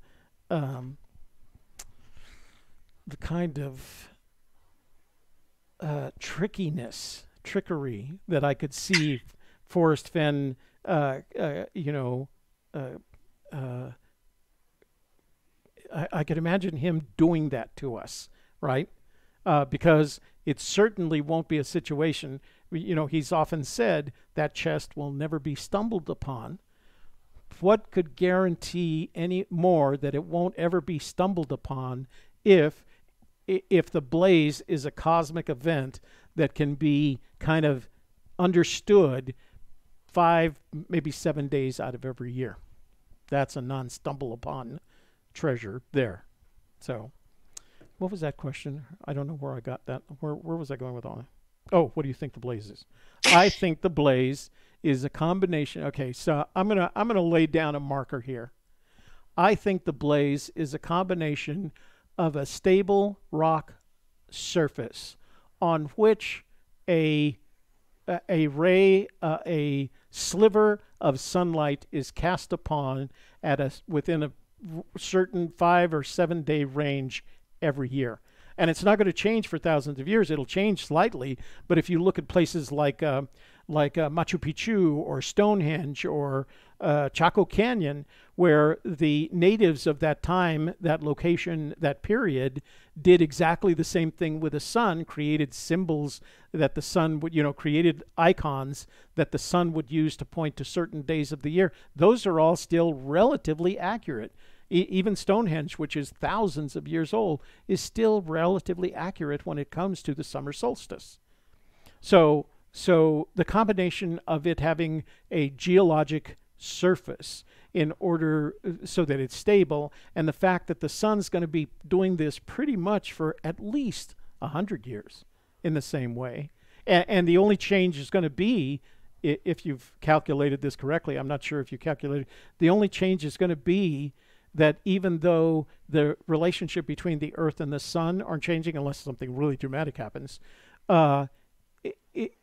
D: trickery that I could see Forrest Fenn, I could imagine him doing that to us, right? Because it certainly won't be a situation, he's often said that chest will never be stumbled upon. What could guarantee any more that it won't ever be stumbled upon if the blaze is a cosmic event that can be kind of understood 5, maybe 7 days out of every year? That's a non-stumble upon treasure there. So what was that question? I don't know where I got that. Where was I going with all that? Oh, what do you think the blaze is? I think the blaze is a combination. Okay, so I'm gonna lay down a marker here. I think the blaze is a combination of a stable rock surface on which a sliver of sunlight is cast upon within a certain 5 or 7 day range every year. And it's not going to change for thousands of years. It'll change slightly, but if you look at places like Machu Picchu or Stonehenge or Chaco Canyon, where the natives of that time, that location, that period, did exactly the same thing with the sun, created symbols that the sun would, created icons that the sun would use to point to certain days of the year. Those are all still relatively accurate. Even Stonehenge, which is thousands of years old, is still relatively accurate when it comes to the summer solstice. So the combination of it having a geologic surface in order so that it's stable, and the fact that the sun's going to be doing this pretty much for at least 100 years in the same way. And the only change is going to be, if you've calculated this correctly, I'm not sure if you calculated, the only change is going to be that even though the relationship between the Earth and the sun aren't changing, unless something really dramatic happens,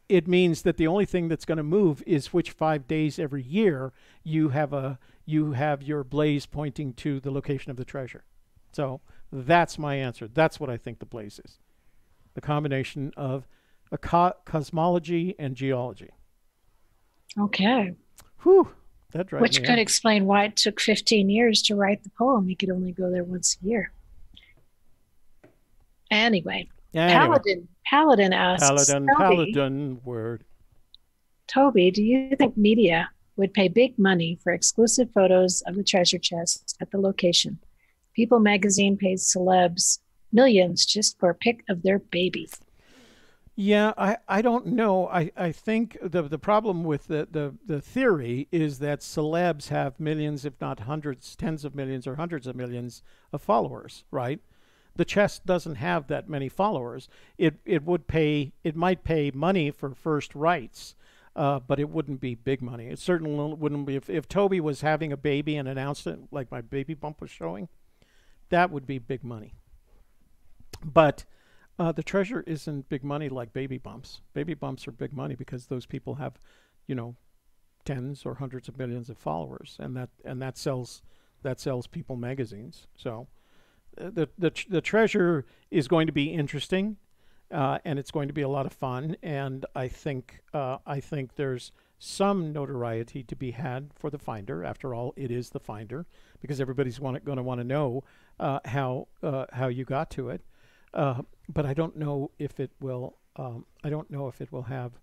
D: it means that the only thing that's going to move is which 5 days every year you have your blaze pointing to the location of the treasure. So that's my answer. That's what I think the blaze is. The combination of a cosmology and geology.
C: Okay.
D: Whew. That drives
C: Which
D: me
C: could
D: out.
C: explain why it took 15 years to write the poem. He could only go there once a year. Anyway. Paladin asks,
D: Paladin word.
C: Toby, do you think media would pay big money for exclusive photos of the treasure chest at the location. People magazine pays celebs millions just for a pic of their baby.
D: Yeah, I don't know. I think the problem with the theory is that celebs have millions, if not hundreds, tens of millions or hundreds of millions of followers, right? The chest doesn't have that many followers. It might pay money for first rights, but it wouldn't be big money. It certainly wouldn't be if Toby was having a baby and announced it, like my baby bump was showing, that would be big money. But the treasure isn't big money like baby bumps. Baby bumps are big money because those people have, tens or hundreds of millions of followers, and that sells people magazines. So the treasure is going to be interesting, and it's going to be a lot of fun. And I think there's some notoriety to be had for the finder. After all, it is the finder, because everybody's going to want to know how you got to it. But I don't know if it will. I don't know if it will have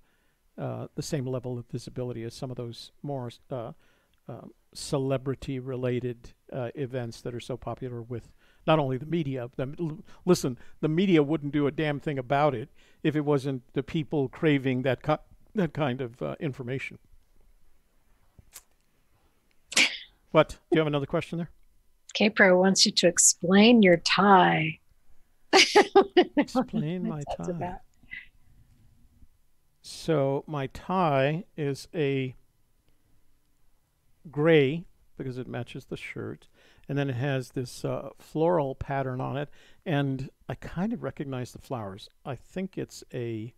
D: the same level of visibility as some of those more celebrity-related events that are so popular with not only the media. Listen, the media wouldn't do a damn thing about it if it wasn't the people craving that kind of information. What? Do you have another question there?
C: K-Pro wants you to explain your tie.
D: Explain my tie. About. So my tie is a gray because it matches the shirt, and then it has this floral pattern on it, and I kind of recognize the flowers. I think it's I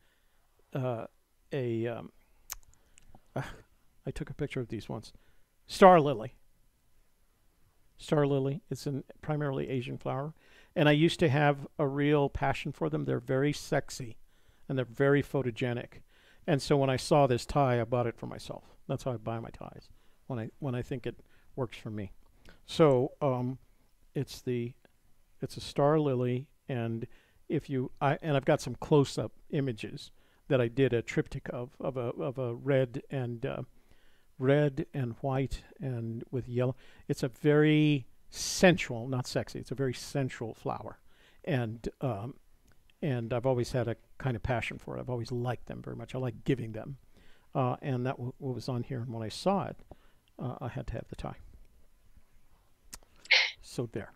D: took a picture of these once. Star lily. Star lily. It's a primarily Asian flower. And I used to have a real passion for them. They're very sexy, and they're very photogenic. And so when I saw this tie, I bought it for myself. That's how I buy my ties, when I think it works for me. So it's a star lily, and I've got some close-up images that I did a triptych of a red and white and with yellow. It's a very sensual, not sexy. It's a very sensual flower, and I've always had a kind of passion for it. I've always liked them very much. I like giving them, and that what was on here. And when I saw it, I had to have the tie. So there.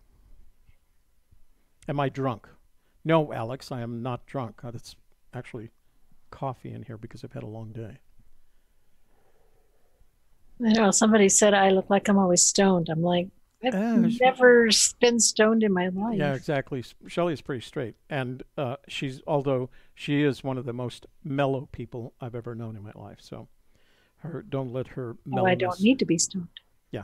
D: Am I drunk? No, Alex, I am not drunk. That's actually coffee in here because I've had a long day.
C: I know somebody said I look like I'm always stoned. I'm like, I've never been stoned in my life.
D: Yeah, exactly. Shelley is pretty straight, and although she is one of the most mellow people I've ever known in my life. So, don't let her.
C: Oh, I don't need to be stoned.
D: Yeah,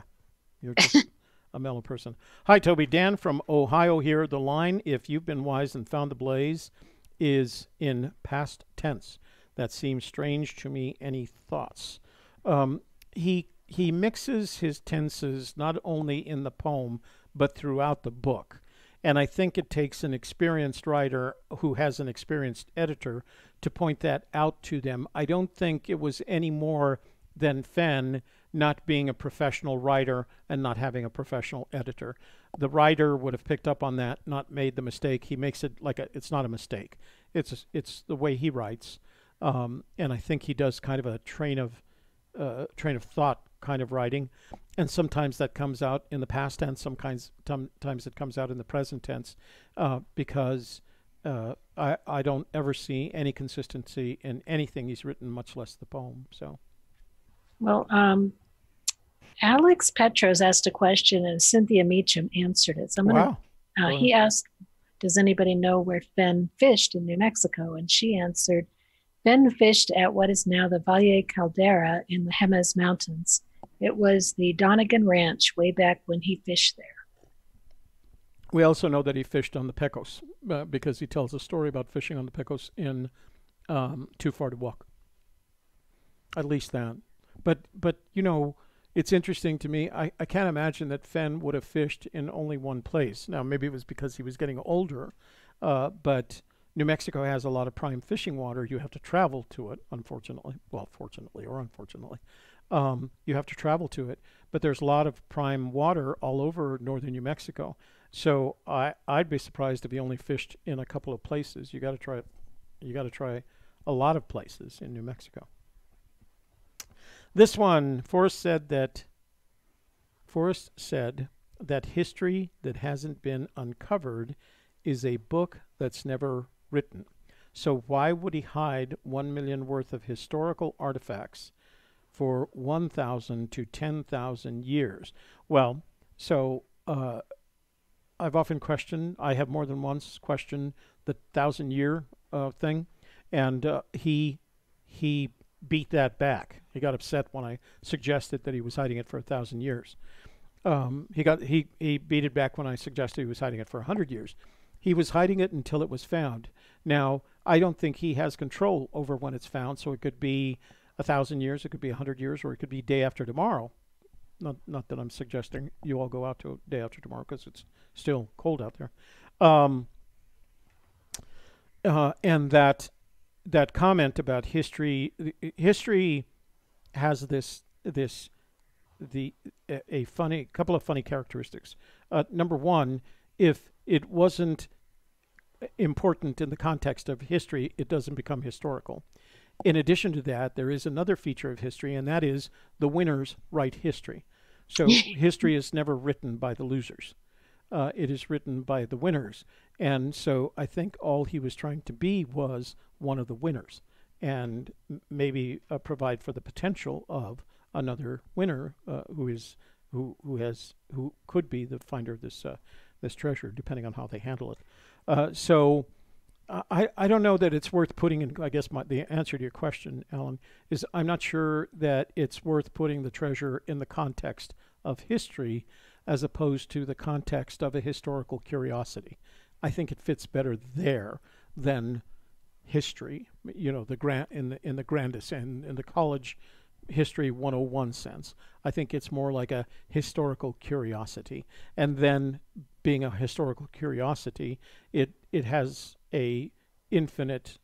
D: you're just a mellow person. Hi, Toby. Dan from Ohio here. The line, "If you've been wise and found the blaze," is in past tense. That seems strange to me. Any thoughts? He mixes his tenses not only in the poem, but throughout the book. And I think it takes an experienced writer who has an experienced editor to point that out to them. I don't think it was any more than Fenn not being a professional writer and not having a professional editor. The writer would have picked up on that, not made the mistake. He makes it like it's not a mistake. It's the way he writes. And I think he does kind of a train of thought kind of writing, and sometimes that comes out in the past tense, sometimes it comes out in the present tense, because I don't ever see any consistency in anything he's written, much less the poem. So,
C: well, Alex Petros asked a question and Cynthia Meacham answered it. So he asked, "Does anybody know where Fenn fished in New Mexico?" And she answered, "Fenn fished at what is now the Valle Caldera in the Jemez Mountains. It was the Donegan Ranch way back when he fished there."
D: We also know that he fished on the Pecos because he tells a story about fishing on the Pecos in Too Far to Walk. At least that. But it's interesting to me. I can't imagine that Fenn would have fished in only one place. Now, maybe it was because he was getting older, but New Mexico has a lot of prime fishing water. You have to travel to it, unfortunately. Well, fortunately or unfortunately. You have to travel to it, but there's a lot of prime water all over northern New Mexico. So I'd be surprised if he only fished in a couple of places. You got to try it. You got to try a lot of places in New Mexico. This one, Forrest said that history that hasn't been uncovered is a book that's never written. So why would he hide 1 million worth of historical artifacts for 1,000 to 10,000 years? Well, so I've often questioned, I have more than once questioned the 1,000-year thing, and he beat that back. He got upset when I suggested that he was hiding it for 1,000 years. He beat it back when I suggested he was hiding it for 100 years. He was hiding it until it was found. Now, I don't think he has control over when it's found, so it could be 1,000 years, it could be 100 years, or it could be day after tomorrow. Not that I'm suggesting you all go out to day after tomorrow, because it's still cold out there. And that comment about history has a couple of funny characteristics. Number one, if it wasn't important in the context of history, it doesn't become historical. In addition to that, there is another feature of history, and that is the winners write history. So history is never written by the losers. It is written by the winners. And so I think all he was trying to be was one of the winners, and maybe provide for the potential of another winner who could be the finder of this treasure, depending on how they handle it. So I don't know that it's worth putting in. I guess the answer to your question, Alan, is I'm not sure that it's worth putting the treasure in the context of history as opposed to the context of a historical curiosity. I think it fits better there than history, in the grandest and in the college history 101 sense. I think it's more like a historical curiosity. And then being a historical curiosity, it has a infinite,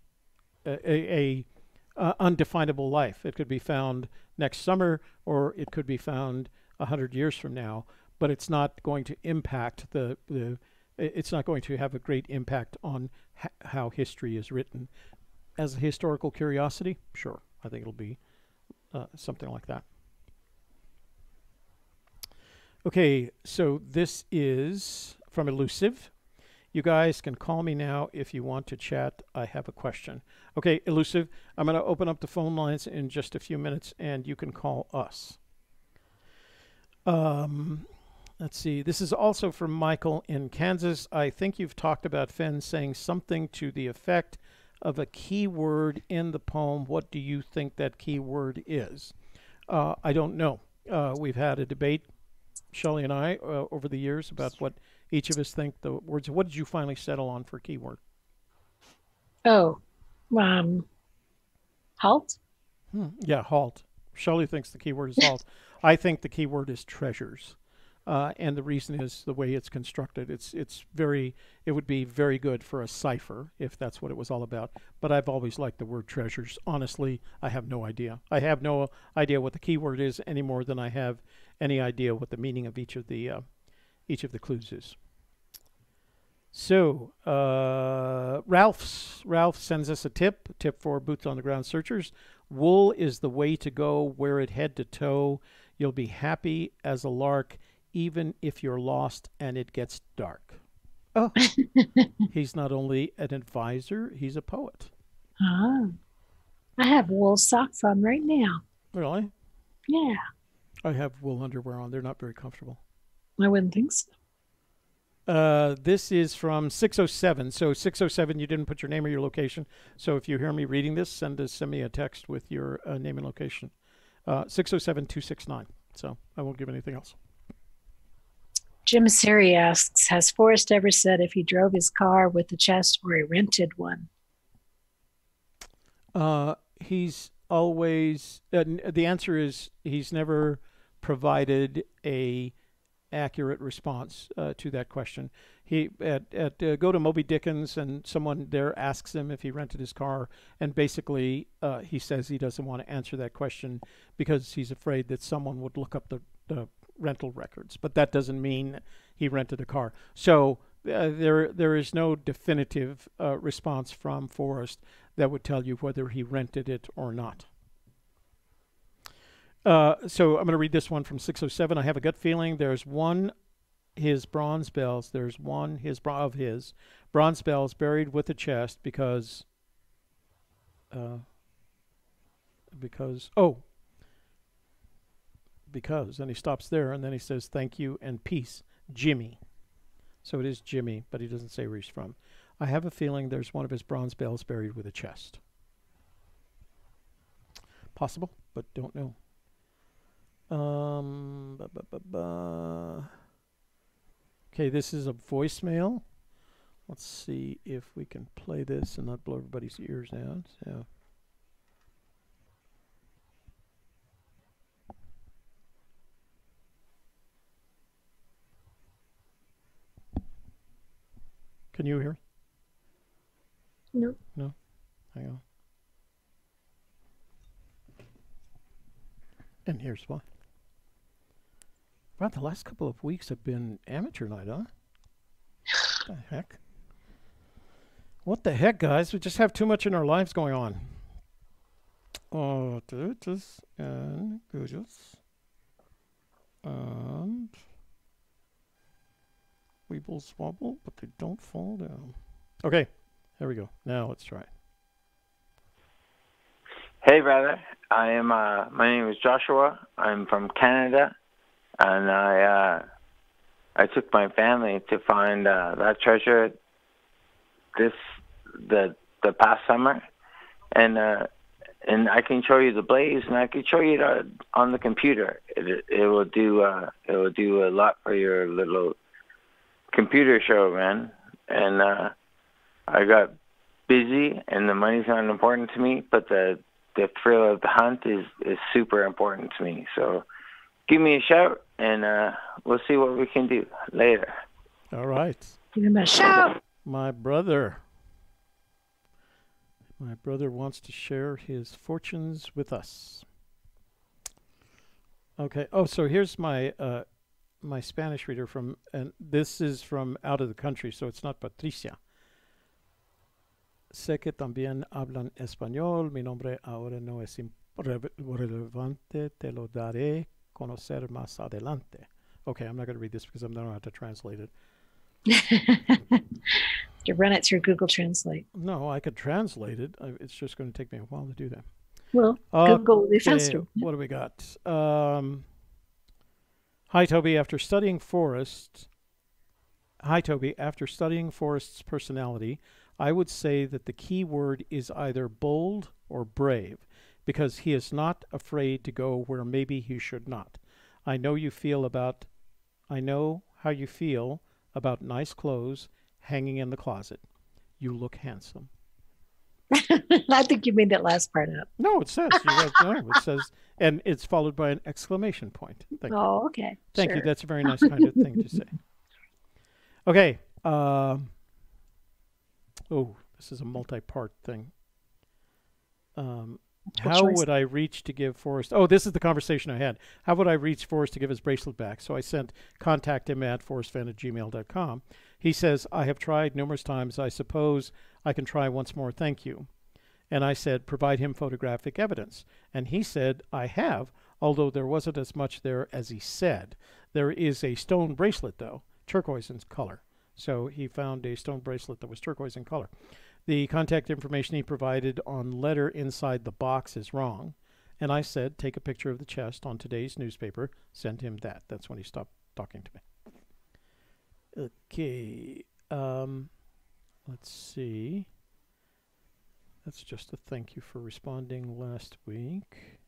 D: undefinable life. It could be found next summer, or it could be found 100 years from now, but it's not going to impact it's not going to have a great impact on how history is written. As a historical curiosity, sure, I think it'll be something like that. Okay, so this is from Elusive. You guys can call me now if you want to chat. I have a question. Okay, Elusive, I'm going to open up the phone lines in just a few minutes, and you can call us. Let's see. This is also from Michael in Kansas. I think you've talked about Fenn saying something to the effect of a key word in the poem. What do you think that key word is? I don't know. We've had a debate, Shelley and I, over the years about what each of us think the words. What did you finally settle on for keyword?
C: Oh, halt?
D: Yeah, halt. Shelley thinks the keyword is halt. I think the keyword is treasures. And the reason is the way it's constructed. It would be very good for a cipher if that's what it was all about. But I've always liked the word treasures. Honestly, I have no idea. I have no idea what the keyword is any more than I have any idea what the meaning of each of the clues is. So Ralph sends us a tip for boots on the ground searchers. Wool is the way to go. Wear it head to toe. You'll be happy as a lark, even if you're lost and it gets dark. Oh, he's not only an advisor, he's a poet.
C: Oh, I have wool socks on right now.
D: Really?
C: Yeah.
D: I have wool underwear on. They're not very comfortable.
C: I wouldn't think so.
D: This is from 607. So 607, you didn't put your name or your location. So if you hear me reading this, send me a text with your name and location. 607-269. So I won't give anything else.
C: Jim Siri asks, has Forrest ever said if he drove his car with the chest or he rented one?
D: He's always, the answer is he's never provided a accurate response to that question. He go to Moby Dickens, and someone there asks him if he rented his car, and basically he says he doesn't want to answer that question because he's afraid that someone would look up the rental records. But that doesn't mean he rented a car. So there is no definitive response from Forrest that would tell you whether he rented it or not. So I'm going to read this one from 607. I have a gut feeling there's one his bronze bells. There's one his bronze bells buried with a chest because and he stops there and then he says thank you and peace, Jimmy. So it is Jimmy, but he doesn't say where he's from. I have a feeling there's one of his bronze bells buried with a chest. Possible, but don't know. Okay, this is a voicemail. Let's see if we can play this and not blow everybody's ears out. So. Can you hear?
C: No.
D: No? Hang on. And here's why. Wow, the last couple of weeks have been amateur night, huh? What the heck? What the heck, guys? We just have too much in our lives going on. Oh, this and gorgeous. And weeble swabble, but they don't fall down. Okay, there we go. Now let's try it.
E: Hey, brother. My name is Joshua. I'm from Canada, and I took my family to find that treasure the past summer, and I can show you the blaze, and I can show you it on the computer. It will do a lot for your little computer show, man. And I got busy, and the money's not important to me, but the thrill of the hunt is super important to me. So give me a shout, and we'll see what we can do later.
D: All right.
C: Give him a shout.
D: My brother wants to share his fortunes with us. Okay. Oh, so here's my my Spanish reader from, and this is from out of the country, so it's not Patricia. Sé que también hablan español. Mi nombre ahora no es relevante. Te lo daré conocer más adelante. Okay, I'm not going to read this because I don't know how to translate it.
C: You run it through Google Translate.
D: No, I could translate it. It's just going to take me a while to do that.
C: Well, Google will be faster.
D: What do we got? Hi, Toby. After studying Forrest's personality, I would say that the key word is either bold or brave, because he is not afraid to go where maybe he should not. I know how you feel about nice clothes hanging in the closet. You look handsome.
C: I think you made that last part up.
D: No, it says. It says, and it's followed by an exclamation point. Thank you.
C: Okay.
D: Thank you. That's a very nice kind of thing to say. Okay. This is a multi-part thing. How would I reach to give Forrest... Oh, this is the conversation I had. How would I reach Forrest to give his bracelet back? So I contact him at forrestfenn@gmail.com. He says, I have tried numerous times. I suppose I can try once more. Thank you. And I said, provide him photographic evidence. And he said, I have, although there wasn't as much there as he said. There is a stone bracelet, though, turquoise in color. So he found a stone bracelet that was turquoise in color. The contact information he provided on letter inside the box is wrong. And I said, take a picture of the chest on today's newspaper. Send him that. That's when he stopped talking to me. Okay. Let's see. That's just a thank you for responding last week.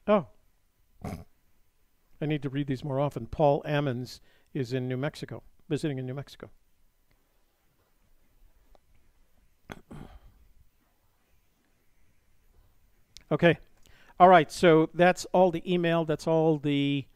D: Oh. I need to read these more often. Paul Ammons is in New Mexico, visiting in New Mexico. Okay. All right, so that's all the email. That's all the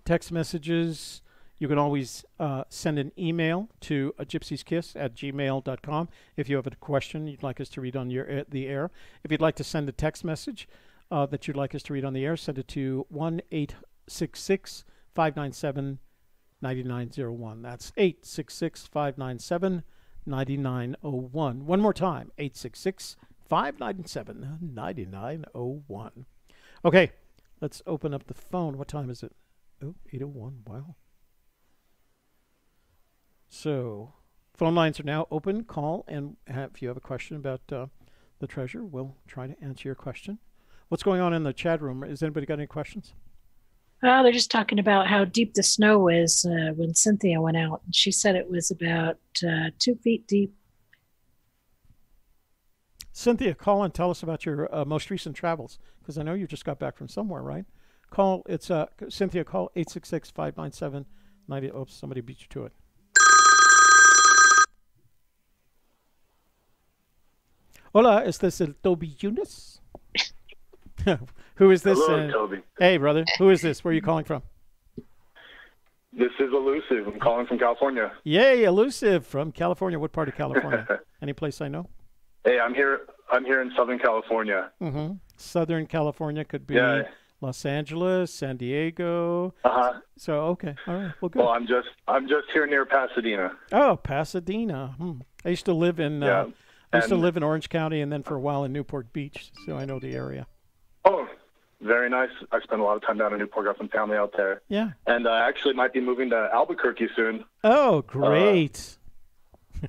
D: text messages. You can always send an email to gypsieskiss@gmail.com if you have a question you'd like us to read on the air. If you'd like to send a text message that you'd like us to read on the air, send it to 1-866-597-9901. That's 866-597-9901. One more time, 866-597-9901. Okay, let's open up the phone. What time is it? Oh, 8:01. Wow. So, phone lines are now open. Call, and if you have a question about the treasure, we'll try to answer your question. What's going on in the chat room? Has anybody got any questions?
C: They're just talking about how deep the snow is when Cynthia went out. She said it was about 2 feet deep.
D: Cynthia, call and tell us about your most recent travels, because I know you just got back from somewhere, right? Call. It's Cynthia. Call 866-597-90. Oh, somebody beat you to it. Hola, ¿es this el Toby Eunice? Who is this?
F: Hello, Toby.
D: Hey, brother. Who is this? Where are you calling from?
F: This is Elusive. I'm calling from California.
D: Yay, Elusive from California. What part of California? Any place I know?
F: Hey, I'm here in Southern California.
D: Mm-hmm. Southern California could be Los Angeles, San Diego. So okay, all right. Well, good.
F: Well, I'm just here near Pasadena.
D: Oh, Pasadena. I used to live in Orange County, and then for a while in Newport Beach, so I know the area.
F: Oh, very nice. I spent a lot of time down in Newport. Got some family out there.
D: Yeah.
F: And I actually might be moving to Albuquerque soon.
D: Oh, great.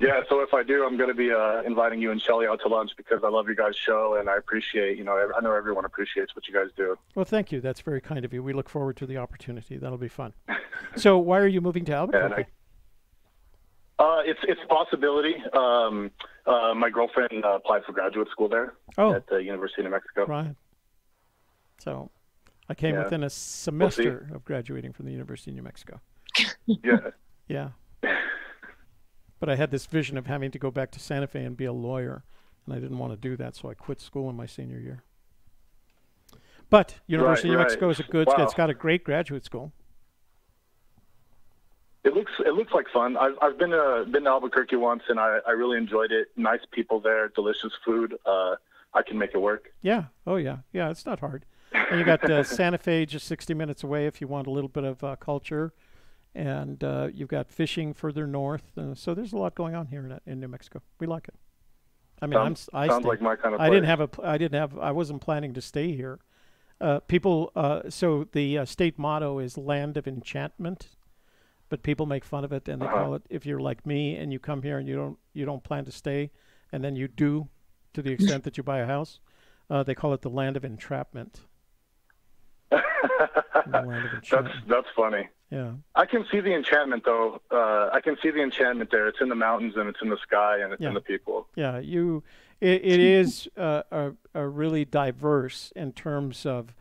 F: Yeah, so if I do, I'm going to be inviting you and Shelly out to lunch because I love your guys' show, and I appreciate, I know everyone appreciates what you guys do.
D: Well, thank you. That's very kind of you. We look forward to the opportunity. That'll be fun. So why are you moving to Albuquerque?
F: It's a possibility. My girlfriend applied for graduate school there at the University of New Mexico.
D: Right. So I came within a semester of graduating from the University of New Mexico.
F: Yeah.
D: Yeah. But I had this vision of having to go back to Santa Fe and be a lawyer, and I didn't want to do that, so I quit school in my senior year. But University of New Mexico is it's got a great graduate school.
F: It looks like fun. I've been to Albuquerque once, and I really enjoyed it. Nice people there, delicious food. I can make it work.
D: Yeah. Oh yeah. Yeah. It's not hard. And you got Santa Fe just 60 minutes away if you want a little bit of culture, and you've got fishing further north. So there's a lot going on here in New Mexico. We like it. I mean,
F: sounds like my kind of place.
D: I wasn't planning to stay here. So the state motto is Land of Enchantment. But people make fun of it, and they call it, if you're like me and you come here and you don't plan to stay, and then you do, to the extent that you buy a house, they call it the Land of Entrapment.
F: That's funny.
D: Yeah.
F: I can see the enchantment, though. I can see the enchantment there. It's in the mountains, and it's in the sky, and it's in the people.
D: Yeah. It is a really diverse in terms of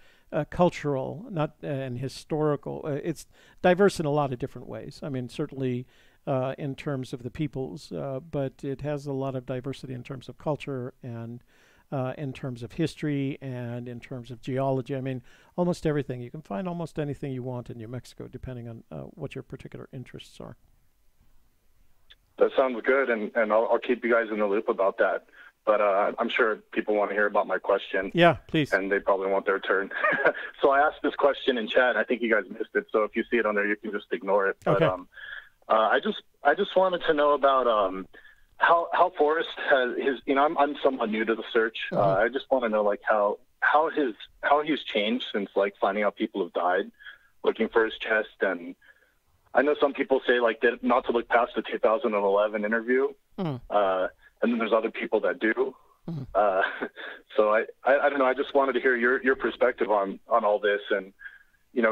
D: cultural, and historical. It's diverse in a lot of different ways. I mean, certainly in terms of the peoples, but it has a lot of diversity in terms of culture and in terms of history and in terms of geology. I mean, almost everything. You can find almost anything you want in New Mexico, depending on what your particular interests are.
F: That sounds good, and I'll keep you guys in the loop about that. But I'm sure people want to hear about my question.
D: Yeah, please.
F: And they probably want their turn. So I asked this question in chat. I think you guys missed it. So if you see it on there, you can just ignore it.
D: Okay.
F: But I just wanted to know about how Forrest has his. I'm somewhat new to the search. I just want to know how he's changed since finding out people have died, looking for his chest. And I know some people say that not to look past the 2011 interview. And then there's other people that do. So I don't know. I just wanted to hear your perspective on all this, and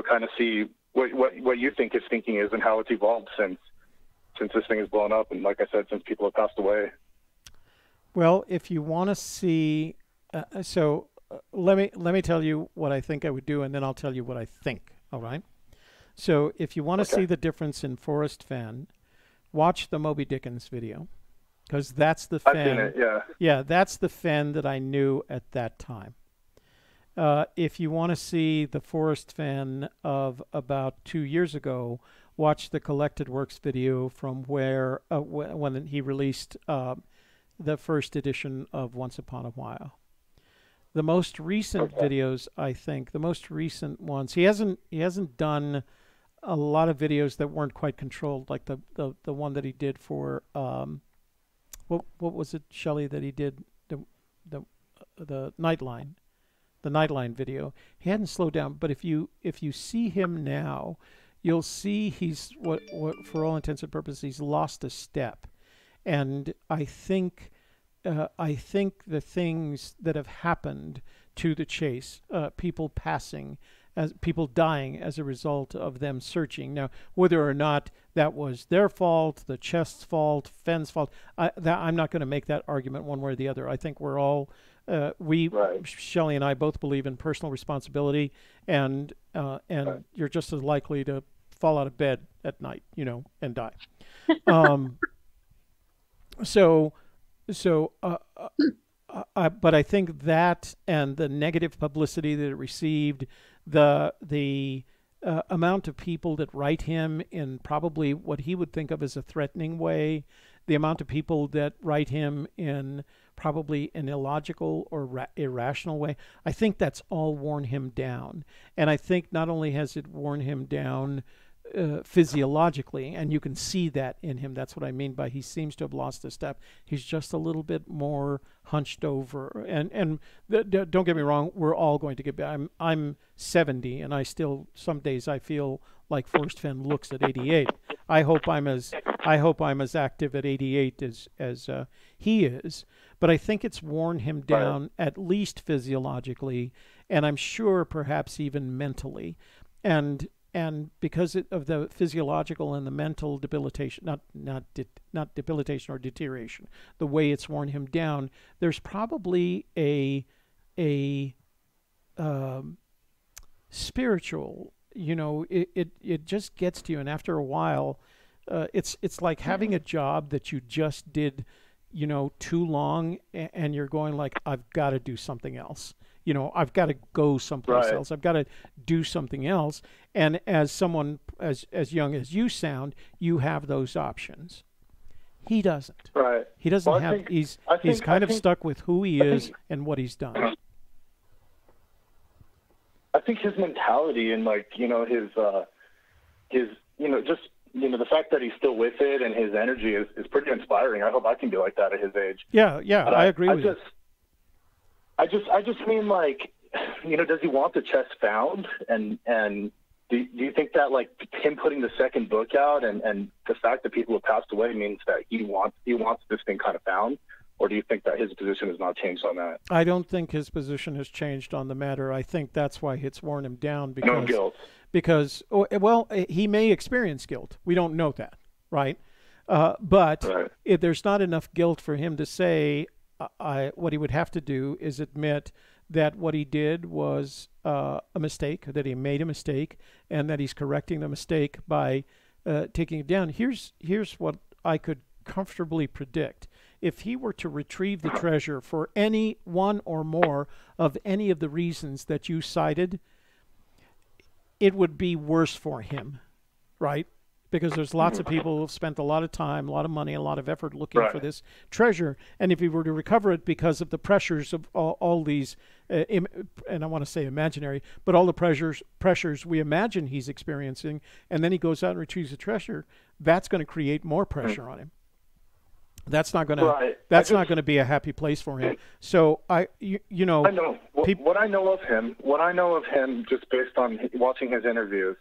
F: kind of see what you think his thinking is and how it's evolved since this thing has blown up, and like I said, since people have passed away.
D: Well, if you want to see, let me tell you what I think I would do, and then I'll tell you what I think. All right. So if you want to see the difference in Forrest Fenn, watch the Moby Dickens video. Because that's the Fenn.
F: I've seen it, yeah.
D: Yeah, that's the Fenn that I knew at that time. If you want to see the Forrest Fenn of about 2 years ago, watch the Collected Works video from where when he released the first edition of Once Upon a While. The most recent videos, I think, the most recent ones, he hasn't done a lot of videos that weren't quite controlled, like the one that he did for what was it, Shelley, that he did the Nightline. The Nightline video. He hadn't slowed down, but if you see him now, you'll see he's what for all intents and purposes he's lost a step, and I think the things that have happened to the chase, people passing, as people dying as a result of them searching. Now, whether or not that was their fault, the chest's fault, Fenn's fault, I'm not going to make that argument one way or the other. I think we're all Shelley and I both believe in personal responsibility, and you're just as likely to fall out of bed at night, and die. But I think that and the negative publicity that it received, the amount of people that write him in probably what he would think of as a threatening way, the amount of people that write him in probably an illogical or irrational way, I think that's all worn him down. And I think not only has it worn him down physiologically, and you can see that in him. That's what I mean by he seems to have lost a step. He's just a little bit more hunched over. And don't get me wrong, we're all going to get back. I'm 70, and I still some days I feel like Forrest Fenn looks at 88. I hope I'm as active at 88 as he is. But I think it's worn him down at least physiologically, and I'm sure perhaps even mentally. And because of the physiological and the mental debilitation, not debilitation or deterioration, the way it's worn him down, there's probably a spiritual, it just gets to you, and after a while, it's like having a job that you just did, too long, and you're going like, I've got to do something else. I've got to go someplace else. I've got to do something else. And as someone as young as you sound, you have those options. He doesn't.
F: Right.
D: He doesn't have. He's kind of stuck with who he is and what he's done.
F: I think his mentality and his just the fact that he's still with it and his energy is pretty inspiring. I hope I can be like that at his age.
D: Yeah, I agree with you.
F: I just mean, does he want the chest found? And do you think that him putting the second book out and the fact that people have passed away means that he wants this thing kind of found? Or do you think that his position has not changed on that?
D: I don't think his position has changed on the matter. I think that's why it's worn him down.
F: No guilt.
D: Because, he may experience guilt. We don't know that, right? But if there's not enough guilt for him to say, what he would have to do is admit that what he did was a mistake, that he made a mistake, and that he's correcting the mistake by taking it down. Here's what I could comfortably predict. If he were to retrieve the treasure for any one or more of any of the reasons that you cited, it would be worse for him, right? Because there's lots of people who have spent a lot of time, a lot of money, a lot of effort looking for this treasure. And if he were to recover it because of the pressures of all these, and I want to say imaginary, but all the pressures we imagine he's experiencing, and then he goes out and retrieves the treasure, that's going to create more pressure on him. That's not going to. That's not going to be a happy place for him. So I know.
F: What I know of him, just based on watching his interviews,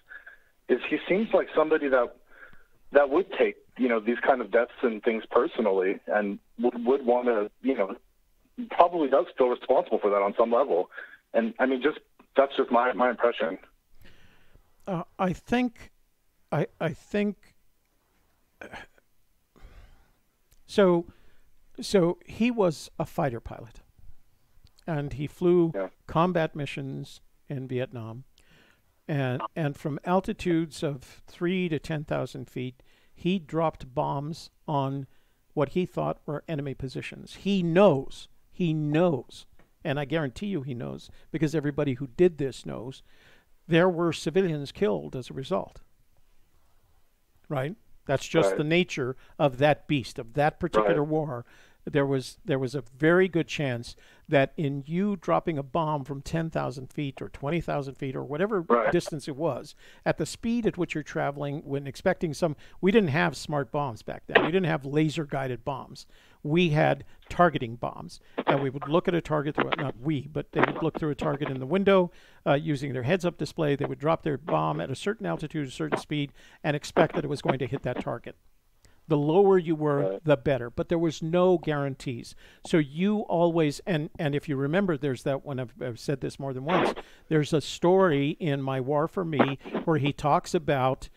F: is he seems like somebody that would take these kind of deaths and things personally, and would want to probably does feel responsible for that on some level. And I mean, that's just my impression.
D: I think. So he was a fighter pilot, and he flew combat missions in Vietnam, and from altitudes of 3,000 to 10,000 feet, he dropped bombs on what he thought were enemy positions. He knows and I guarantee you he knows, because everybody who did this knows, there were civilians killed as a result. Right? That's just the nature of that beast, of that particular war. There was a very good chance that in you dropping a bomb from 10,000 feet or 20,000 feet or whatever distance it was, at the speed at which you're traveling, when expecting we didn't have smart bombs back then. We didn't have laser-guided bombs. We had targeting bombs. And we would look at a target, not we, but they would look through a target in the window using their heads-up display. They would drop their bomb at a certain altitude, a certain speed, and expect that it was going to hit that target. The lower you were, the better. But there was no guarantees. So you always, and if you remember, there's that one, I've said this more than once, there's a story in My War for Me where he talks about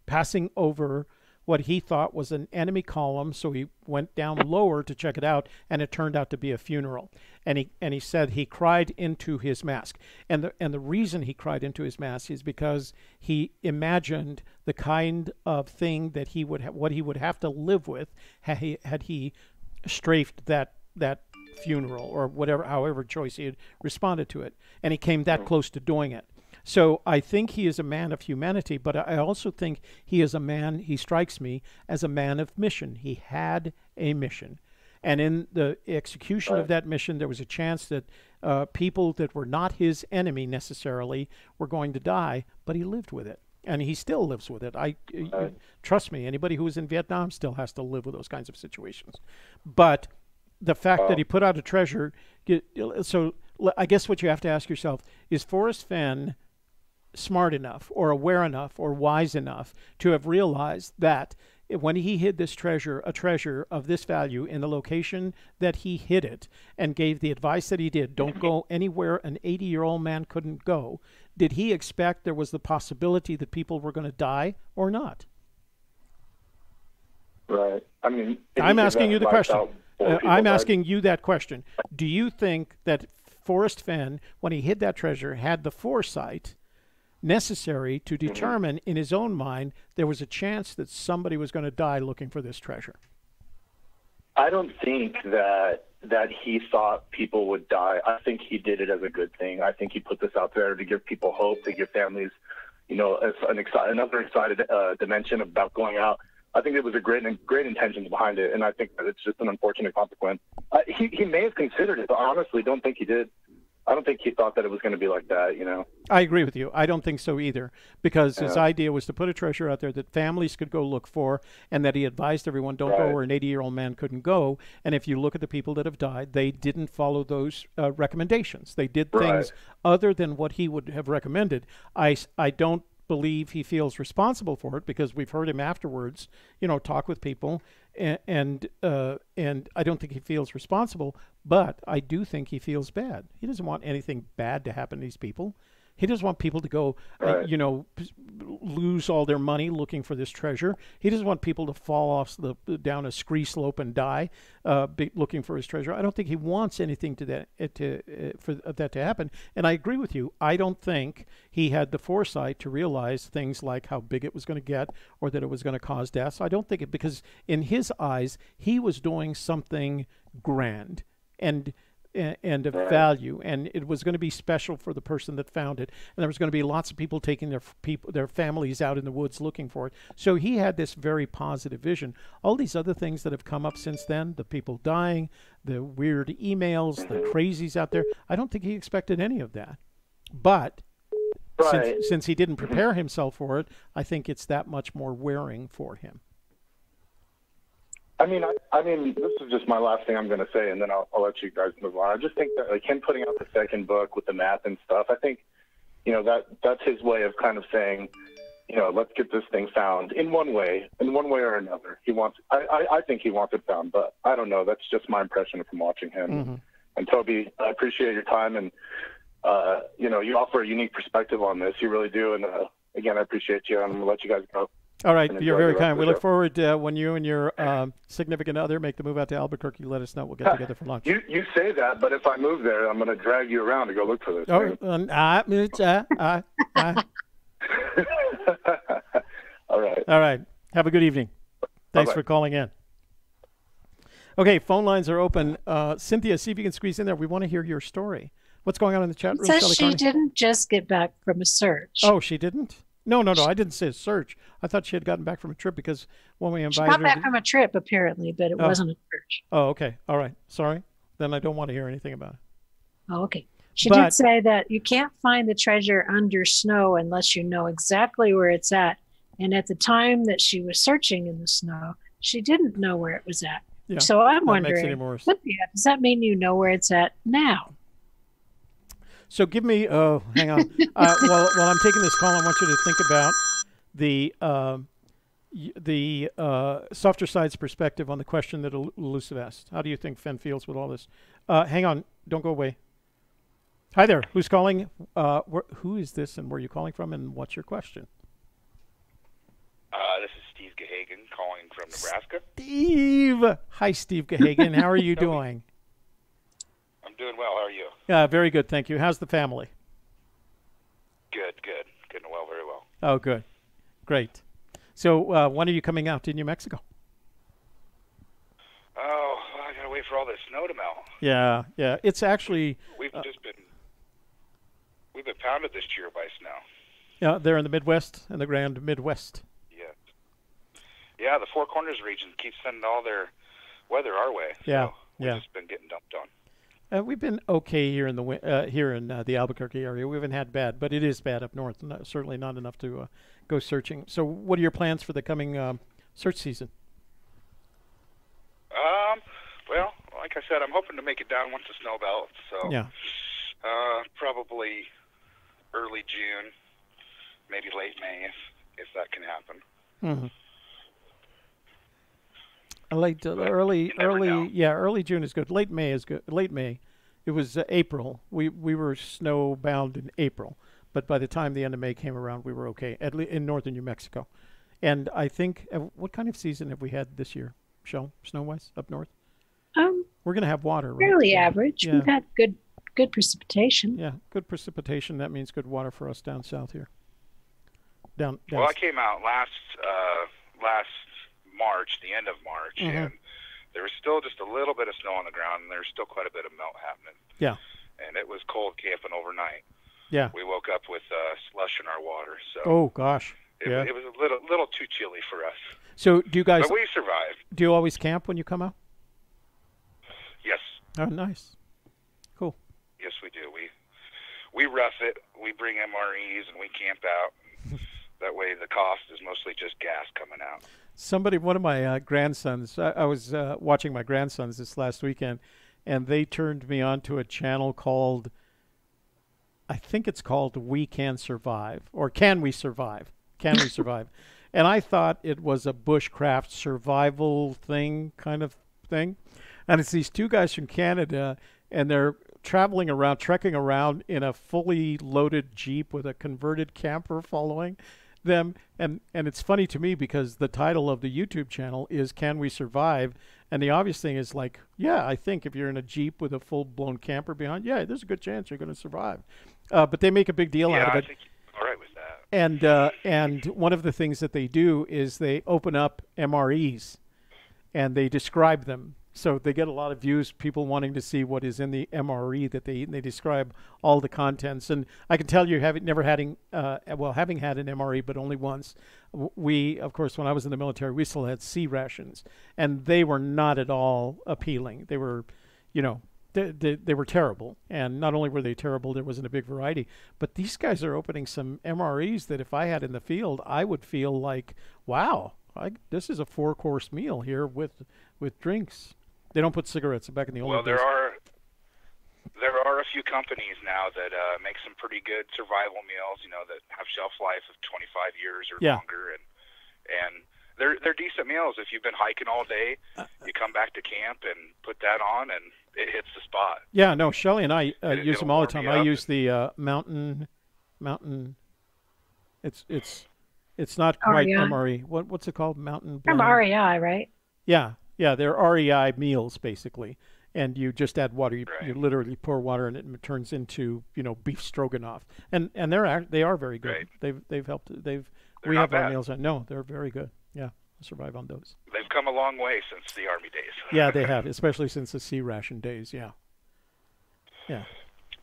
D: passing over what he thought was an enemy column, so he went down lower to check it out, and it turned out to be a funeral. And he said he cried into his mask, and the reason he cried into his mask is because he imagined the kind of thing that what he would have to live with had he strafed that funeral or whatever, however choice he had responded to it, and he came that close to doing it. So I think he is a man of humanity, but I also think he strikes me as a man of mission. He had a mission. And in the execution of that mission, there was a chance that people that were not his enemy necessarily were going to die, but he lived with it. And he still lives with it. Trust me, anybody who was in Vietnam still has to live with those kinds of situations. But the fact that he put out a treasure, so I guess what you have to ask yourself is Forrest Fenn smart enough or aware enough or wise enough to have realized that when he hid this treasure, a treasure of this value in the location that he hid it, and gave the advice that he did, don't go anywhere an 80-year-old man couldn't go, did he expect there was the possibility that people were going to die or not?
F: Right. I mean,
D: I'm asking you the question. I'm asking you that question. Do you think that Forrest Fenn, when he hid that treasure, had the foresight necessary to determine in his own mind there was a chance that somebody was going to die looking for this treasure?
F: I don't think that he thought people would die. I think he did it as a good thing. I think he put this out there to give people hope, to give families, another excited dimension about going out. I think it was a great intentions behind it, and I think that it's just an unfortunate consequence. He may have considered it, but honestly, don't think he did. I don't think he thought that it was going to be like that,
D: I agree with you. I don't think so either, because his idea was to put a treasure out there that families could go look for, and that he advised everyone, don't go where an 80-year-old man couldn't go. And if you look at the people that have died, they didn't follow those recommendations. They did things other than what he would have recommended. I don't believe he feels responsible for it, because we've heard him afterwards, talk with people, and I don't think he feels responsible, but I do think he feels bad. He doesn't want anything bad to happen to these people. He doesn't want people to go, lose all their money looking for this treasure. He doesn't want people to fall off down a scree slope and die looking for his treasure. I don't think he wants anything for that to happen. And I agree with you. I don't think he had the foresight to realize things like how big it was going to get or that it was going to cause deaths. I don't think it, because in his eyes, he was doing something grand and of value, and it was going to be special for the person that found it, and there was going to be lots of people taking their families out in the woods looking for it. So he had this very positive vision. All these other things that have come up since then, the people dying, the weird emails, the crazies out there, I don't think he expected any of that. But since he didn't prepare himself for it, I think it's that much more wearing for him.
F: I mean, this is just my last thing I'm going to say, and then I'll let you guys move on. I just think that, like, him putting out the second book with the math and stuff, I think, that's his way of kind of saying, let's get this thing found in one way or another. I think he wants it found, but I don't know. That's just my impression from watching him. Mm-hmm. And Toby, I appreciate your time, and you offer a unique perspective on this. You really do, and again, I appreciate you. I'm going to let you guys go.
D: All right, you're very kind. We look forward to when you and your significant other make the move out to Albuquerque. Let us know. We'll get together for lunch.
F: You say that, but if I move there, I'm going to drag you around to go look for this. All right.
D: All right. Have a good evening. Thanks for calling in. Okay, phone lines are open. Cynthia, see if you can squeeze in there. We want to hear your story. What's going on in the chat room?
C: It says
D: Shelley
C: she
D: Carney?
C: didn't just get back from a search.
D: Oh, she didn't? No. I didn't say a search. I thought she had gotten back from a trip because when we
C: She
D: invited
C: got
D: her.
C: back from a trip, apparently, but it wasn't a search.
D: Oh, okay. All right. Sorry. Then I don't want to hear anything about it.
C: Oh, okay. She did say that you can't find the treasure under snow unless you know exactly where it's at. And at the time that she was searching in the snow, she didn't know where it was at.
D: Yeah,
C: so I'm
D: that makes it
C: wondering,
D: even worse.
C: Cynthia, does that mean you know where it's at now?
D: So give me, hang on. While I'm taking this call, I want you to think about the softer side's perspective on the question that Elusive asked. How do you think Fenn feels with all this? Hang on. Don't go away. Hi there. Who's calling? Who is this and where are you calling from and what's your question?
G: This is Steve Gahagan calling from Nebraska.
D: Steve! Hi, Steve Gahagan. How are you doing?
G: I'm doing well. How are you?
D: Very good, thank you. How's the family?
G: Good. Getting well, very well.
D: Oh, good. Great. So when are you coming out to New Mexico?
G: Oh, I got to wait for all this snow to melt.
D: Yeah. It's actually...
G: We've been pounded this year by snow.
D: Yeah, they're in the Midwest, in the Grand Midwest.
G: Yeah, the Four Corners region keeps sending all their weather our way. So we've just been getting dumped on.
D: We've been okay here in the Albuquerque area. We haven't had bad, but it is bad up north. Certainly not enough to go searching. So, what are your plans for the coming search season?
G: Well, like I said, I'm hoping to make it down once the snow melts. So, probably early June, maybe late May, if that can happen.
D: Mm-hmm. Early June is good. Late May is good. Late May, it was April. We were snowbound in April, but by the time the end of May came around, we were okay. At least in northern New Mexico, and I think what kind of season have we had this year, Shell, snow-wise up north? We're going to have water. Right?
C: Fairly average. Yeah. We've had good precipitation.
D: Yeah, good precipitation. That means good water for us down south here. Down.
G: Well, I came out last March, the end of March, and there was still just a little bit of snow on the ground, and there's still quite a bit of melt happening.
D: Yeah.
G: And it was cold camping overnight.
D: Yeah.
G: We woke up with slush in our water. So.
D: Oh gosh.
G: It was a little too chilly for us.
D: So do you guys?
G: But we survived.
D: Do you always camp when you come out?
G: Yes.
D: Oh, nice. Cool.
G: Yes, we do. We rough it. We bring MREs and we camp out. That way, the cost is mostly just gas coming out.
D: One of my grandsons, I was watching my grandsons this last weekend, and they turned me on to a channel called, I think it's called We Can Survive, or Can We Survive? Can We Survive? And I thought it was a bushcraft survival kind of thing. And it's these two guys from Canada, and they're trekking around in a fully loaded Jeep with a converted camper following them, and it's funny to me because the title of the YouTube channel is Can We Survive? And the obvious thing is like, yeah, I think if you're in a Jeep with a full-blown camper behind, there's a good chance you're going to survive. But they make a big deal out of it.
G: I think you're all right with that.
D: And one of the things that they do is they open up MREs and they describe them. So they get a lot of views, people wanting to see what is in the MRE that they eat, and they describe all the contents. And I can tell you, having had an MRE, but only once, we, of course, when I was in the military, we still had C rations, and they were not at all appealing. They were, they were terrible. And not only were they terrible, there wasn't a big variety. But these guys are opening some MREs that if I had in the field, I would feel like, wow, this is a 4-course meal here with drinks. They don't put cigarettes back in the old days.
G: Well, there are a few companies now that make some pretty good survival meals, that have shelf life of 25 years or longer, and they're decent meals. If you've been hiking all day, you come back to camp and put that on, and it hits the spot.
D: Yeah, no, Shelley and I use them all the time. I use the Mountain. It's not quite MRE. What's it called? Mountain.
C: From REI, right?
D: Yeah, they're REI meals basically, and you just add water. You literally pour water, and it turns into beef stroganoff. And they are very good.
G: Right.
D: They've helped. We
G: not
D: have our
G: bad.
D: meals. No, they're very good. Yeah, I survive on those.
G: They've come a long way since the Army days.
D: Yeah, they have, especially since the sea ration days. Yeah. Yeah.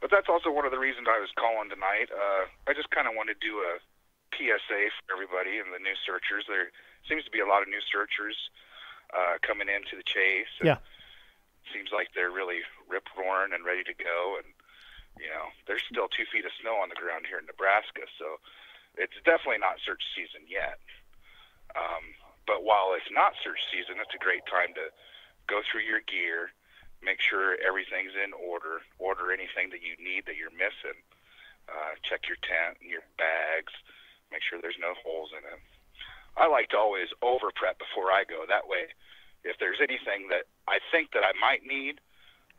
G: But that's also one of the reasons I was calling tonight. I just kind of want to do a PSA for everybody and the new searchers. There seems to be a lot of new searchers coming into the chase. And
D: yeah.
G: Seems like they're really rip-roaring and ready to go. And, there's still 2 feet of snow on the ground here in Nebraska, so it's definitely not search season yet. But while it's not search season, it's a great time to go through your gear, make sure everything's in order anything that you need that you're missing. Check your tent and your bags, make sure there's no holes in it. I like to always over-prep before I go. That way, if there's anything that I think that I might need,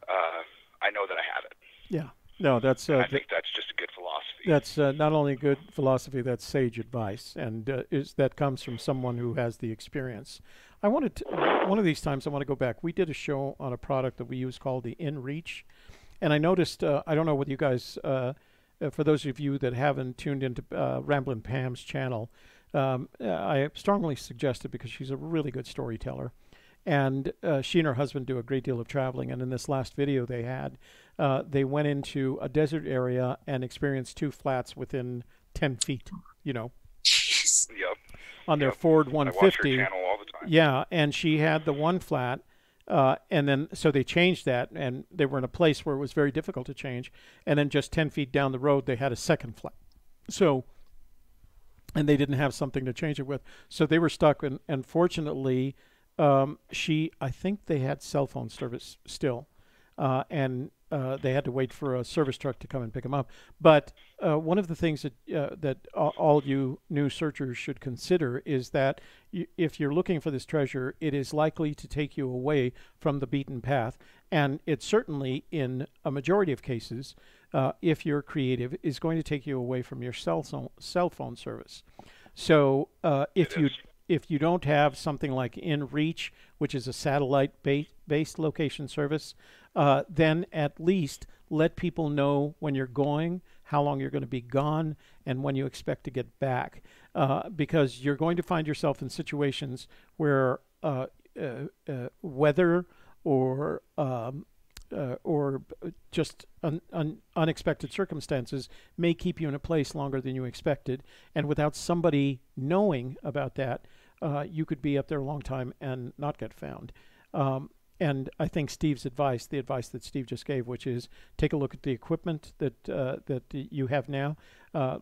G: I know that I have it.
D: Yeah. No, that's.
G: I think that's just a good philosophy.
D: That's not only good philosophy, that's sage advice, and that comes from someone who has the experience. I wanted to, one of these times I want to go back. We did a show on a product that we use called the InReach, and I noticed. I don't know whether you guys, for those of you that haven't tuned into Ramblin' Pam's channel, I strongly suggest it because she's a really good storyteller. And she and her husband do a great deal of traveling. And in this last video they had, they went into a desert area and experienced 2 flats within 10 feet,
C: Jeez.
G: Yep.
D: on their Ford 150.
G: I watch her channel all the time.
D: Yeah, and she had the 1 flat, and then so they changed that, and they were in a place where it was very difficult to change. And then just 10 feet down the road, they had a 2nd flat. So, and they didn't have something to change it with. So they were stuck, and fortunately, I think they had cell phone service still, and they had to wait for a service truck to come and pick them up. But one of the things that all you new searchers should consider is that if you're looking for this treasure, it is likely to take you away from the beaten path, and it certainly, in a majority of cases, if you're creative, is going to take you away from your cell phone service. So if you don't have something like InReach, which is a satellite-based location service, then at least let people know when you're going, how long you're going to be gone, and when you expect to get back. Because you're going to find yourself in situations where weather or just unexpected circumstances may keep you in a place longer than you expected. And without somebody knowing about that, you could be up there a long time and not get found. And I think Steve's advice, the advice that Steve just gave, which is take a look at the equipment that you have now.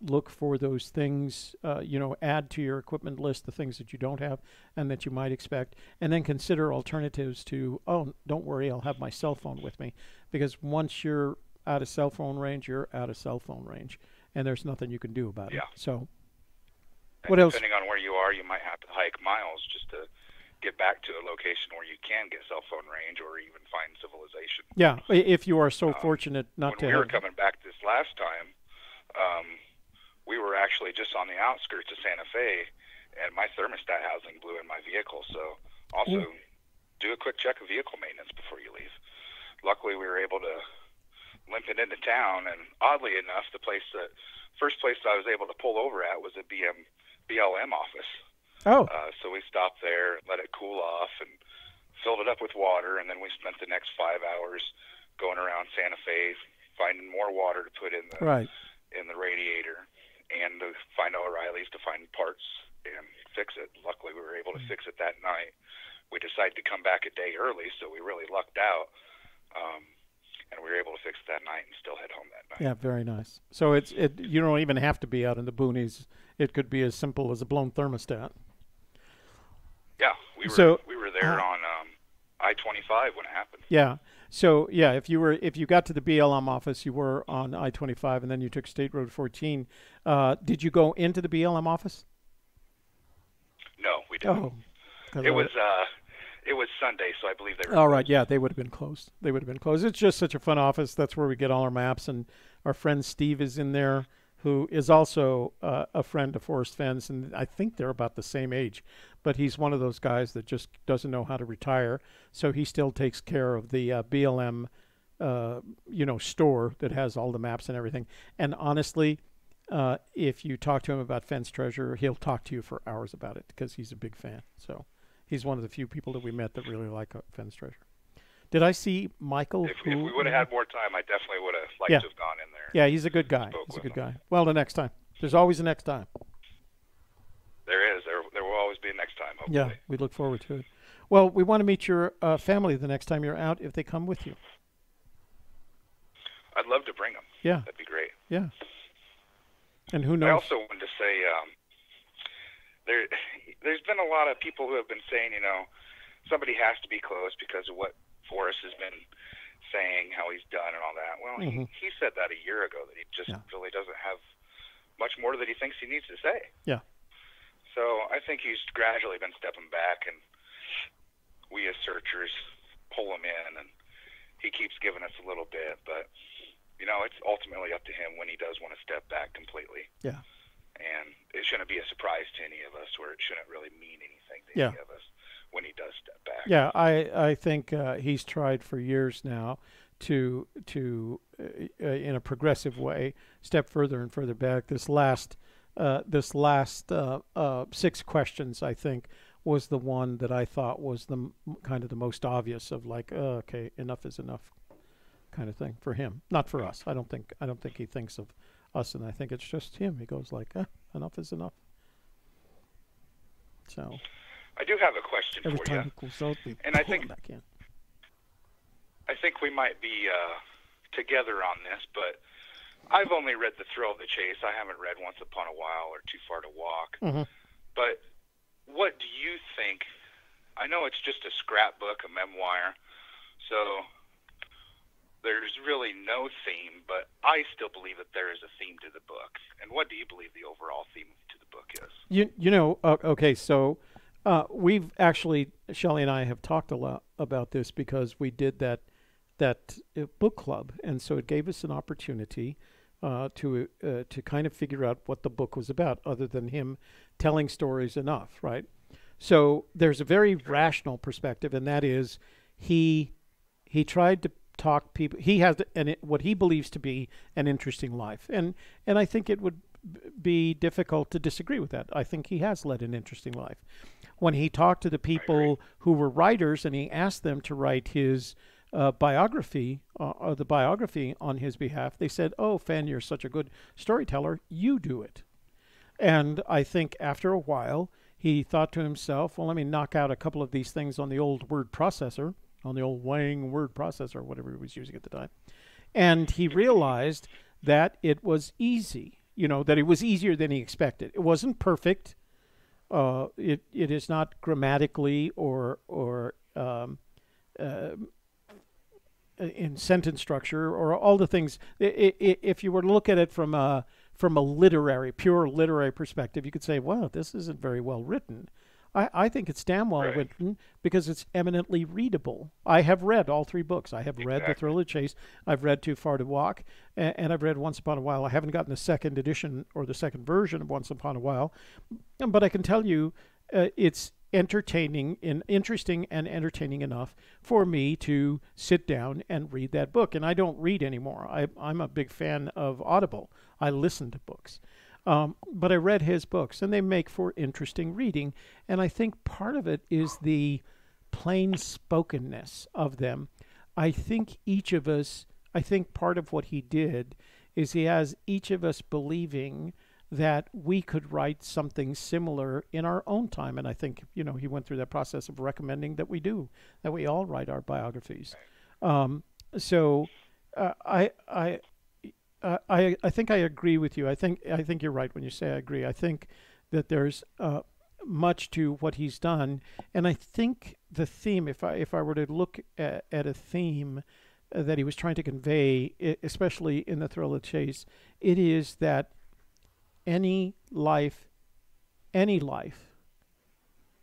D: Look for those things, add to your equipment list the things that you don't have and that you might expect. And then consider alternatives to, oh, don't worry, I'll have my cell phone with me. Because once you're out of cell phone range, you're out of cell phone range. And there's nothing you can do about it. So, what else?
G: Depending on where you are, you might have to hike miles just to get back to a location where you can get cell phone range or even find civilization.
D: Yeah, if you are so fortunate not to.
G: When we were coming back this last time, we were actually just on the outskirts of Santa Fe, and my thermostat housing blew in my vehicle. So also do a quick check of vehicle maintenance before you leave. Luckily, we were able to limp it into town, and oddly enough, the first place I was able to pull over at was a BLM office.
D: Oh.
G: So we stopped there and let it cool off and filled it up with water, and then we spent the next 5 hours going around Santa Fe, finding more water to put in the radiator, and to find O'Reilly's to find parts and fix it. Luckily, we were able to fix it that night. We decided to come back a day early, so we really lucked out, and we were able to fix it that night and still head home that night.
D: Yeah, very nice. So you don't even have to be out in the boonies. It could be as simple as a blown thermostat.
G: Yeah, we were there on I-25 when it happened.
D: Yeah. So yeah, if you got to the BLM office, you were on I-25, and then you took State Road 14. Did you go into the BLM office?
G: No, we didn't.
D: Oh,
G: it was Sunday, so I believe they were.
D: All right, yeah, they would have been closed. It's just such a fun office. That's where we get all our maps, and our friend Steve is in there, who is also a friend of Forrest Fenn's, and I think they're about the same age. But he's one of those guys that just doesn't know how to retire, so he still takes care of the BLM, store that has all the maps and everything. And honestly, if you talk to him about Fenn's treasure, he'll talk to you for hours about it because he's a big fan. So he's one of the few people that we met that really like Fenn's Treasure. Did I see Michael?
G: If we would have had more time, I definitely would have liked to have gone in there.
D: Yeah, he's a good guy. He's a good guy. Well, the next time. There's always a next time.
G: There is. There will always be a next time, hopefully.
D: Yeah, we look forward to it. Well, we want to meet your family the next time you're out, if they come with you.
G: I'd love to bring them.
D: Yeah.
G: That'd be great.
D: Yeah. And who knows?
G: I also wanted to say there's been a lot of people who have been saying, somebody has to be close because of what Forrest has been saying, how he's done and all that. Well, he said that a year ago, that he just really doesn't have much more that he thinks he needs to say.
D: Yeah.
G: So I think he's gradually been stepping back, and we as searchers pull him in, and he keeps giving us a little bit, but it's ultimately up to him when he does want to step back completely.
D: Yeah.
G: And it shouldn't be a surprise to any of us, or it shouldn't really mean anything to any of us when he does step back.
D: Yeah, I think he's tried for years now to in a progressive way step further and further back. This last 6 questions, I think, was the one that I thought was the kind of the most obvious of like, okay, enough is enough, kind of thing for him, not for us. I don't think he thinks of us, and I think it's just him. He goes like, enough is enough. So.
G: I do have a question
D: Every
G: for
D: time
G: you.
D: he goes out,
G: and I think we might be together on this, but I've only read The Thrill of the Chase. I haven't read Once Upon a While or Too Far to Walk. But what do you think? I know it's just a scrapbook, a memoir, so there's really no theme, but I still believe that there is a theme to the book. And what do you believe the overall theme to the book is?
D: Okay, so we've actually, Shelley and I have talked a lot about this because we did that book club, and so it gave us an opportunity to kind of figure out what the book was about, other than him telling stories enough, right? So there's a very rational perspective, and that is he tried to talk people. He has what he believes to be an interesting life, and I think it would be difficult to disagree with that. I think he has led an interesting life. When he talked to the people who were writers and he asked them to write his biography, or the biography on his behalf, they said, "Oh, Fenn, you're such a good storyteller. You do it." And I think after a while, he thought to himself, well, let me knock out a couple of these things on the old word processor, on the old Wang word processor, whatever he was using at the time. And he realized that it was easy, that it was easier than he expected. It wasn't perfect. It is not grammatically or in sentence structure or all the things. If you were to look at it from a pure literary perspective, you could say, well, this isn't very well written. I think it's damn well written because it's eminently readable. I have read all 3 books. I have read The Thrill of the Chase. I've read Too Far to Walk, and I've read Once Upon a While. I haven't gotten the second edition or the second version of Once Upon a While, but I can tell you it's entertaining and interesting and entertaining enough for me to sit down and read that book. And I don't read anymore. I'm a big fan of Audible. I listen to books. But I read his books, and they make for interesting reading. And I think part of it is the plain spokenness of them. I think part of what he did is he has each of us believing that we could write something similar in our own time. And I think, he went through that process of recommending that we all write our biographies. I think I agree with you. I think you're right when you say I agree. I think that there's much to what he's done, and I think the theme, if I were to look at a theme that he was trying to convey, especially in The Thrill of the Chase, it is that any life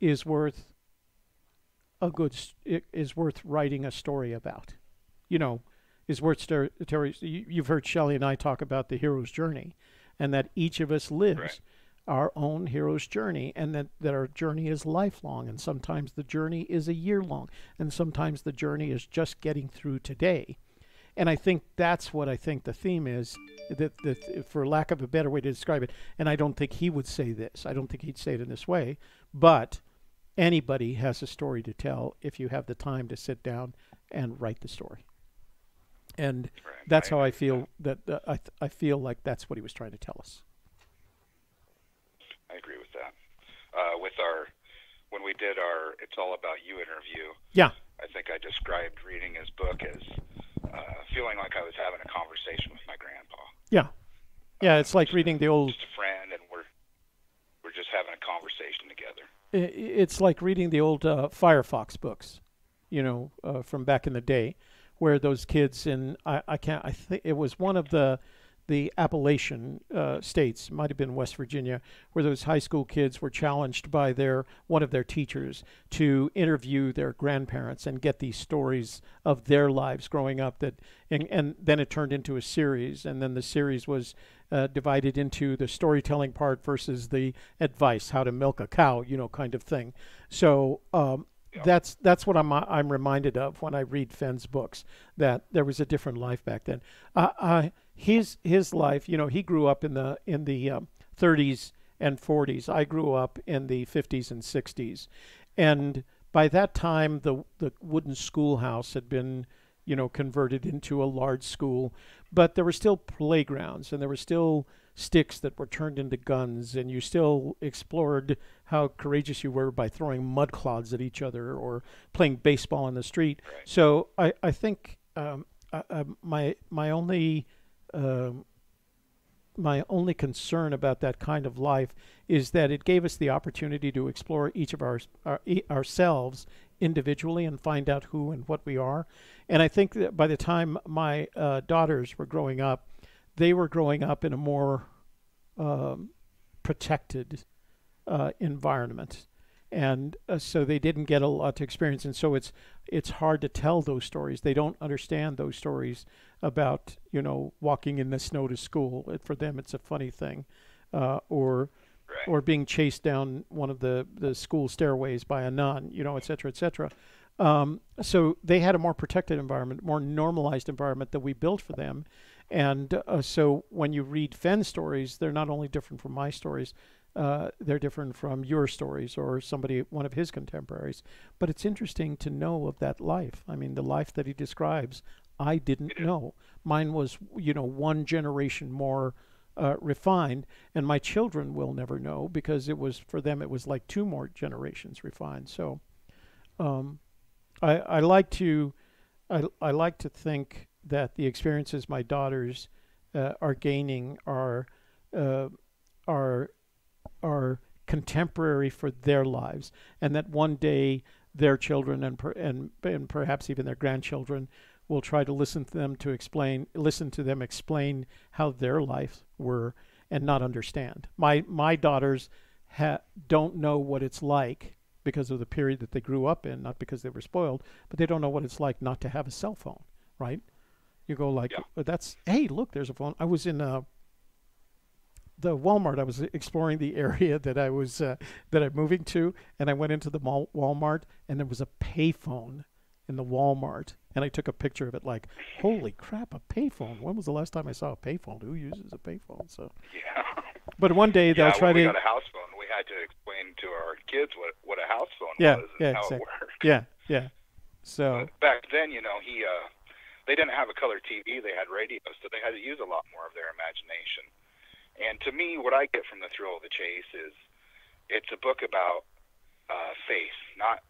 D: is worth writing a story about. Is worth stories. You've heard Shelley and I talk about the hero's journey, and that each of us lives our own hero's journey, and that our journey is lifelong, and sometimes the journey is a year long, and sometimes the journey is just getting through today. And I think that's what I think the theme is, that for lack of a better way to describe it, and I don't think he would say this. I don't think he'd say it in this way, but anybody has a story to tell if you have the time to sit down and write the story. And that's how I feel that I feel like that's what he was trying to tell us.
G: I agree with that. When we did our It's All About You interview, I think I described reading his book as feeling like I was having a conversation with my grandpa.
D: Yeah, it's like reading the old...
G: Just a friend, and we're just having a conversation together.
D: It's like reading the old Firefox books, from back in the day, where those kids I think it was one of the Appalachian states, might have been West Virginia, where those high school kids were challenged by one of their teachers to interview their grandparents and get these stories of their lives growing up. And then it turned into a series, and then the series was divided into the storytelling part versus the advice, how to milk a cow, kind of thing. So that's what I'm reminded of when I read Fenn's books, that there was a different life back then. His life, he grew up in the 30s and 40s. I grew up in the 50s and 60s, and by that time the wooden schoolhouse had been converted into a large school, but there were still playgrounds and there were still sticks that were turned into guns, and you still explored how courageous you were by throwing mud clods at each other or playing baseball in the street. So I think my only concern about that kind of life is that it gave us the opportunity to explore each of ourselves individually and find out who and what we are. And I think that by the time my daughters were growing up, they were growing up in a more protected environment. And so they didn't get a lot to experience. And so it's hard to tell those stories. They don't understand those stories about, walking in the snow to school. For them, it's a funny thing. Or being chased down one of the school stairways by a nun, et cetera, et cetera. So they had a more protected environment, more normalized environment that we built for them. And so when you read Fenn's stories, they're not only different from my stories, they're different from your stories or one of his contemporaries. But it's interesting to know of that life. I mean, the life that he describes, I didn't know. Mine was, one generation more refined, and my children will never know because for them it was like 2 more generations refined. So I like to think that the experiences my daughters are gaining are contemporary for their lives, and that one day their children and perhaps even their grandchildren will try to listen to them explain how their lives were and not understand. My daughters don't know what it's like because of the period that they grew up in, not because they were spoiled, but they don't know what it's like not to have a cell phone, right? You go like, hey, look, there's a phone. I was in the Walmart. I was exploring the area that I'm moving to, and I went into the Walmart, and there was a payphone in the Walmart, and I took a picture of it. Like, holy crap, a payphone! When was the last time I saw a payphone? Who uses a payphone? So, but one day they'll try to.
G: When we got a house phone, we had to explain to our kids what a house phone was and how it worked.
D: Yeah. So
G: but back then, they didn't have a color TV. They had radio, so they had to use a lot more of their imagination. And to me, what I get from The Thrill of the Chase is it's a book about faith, not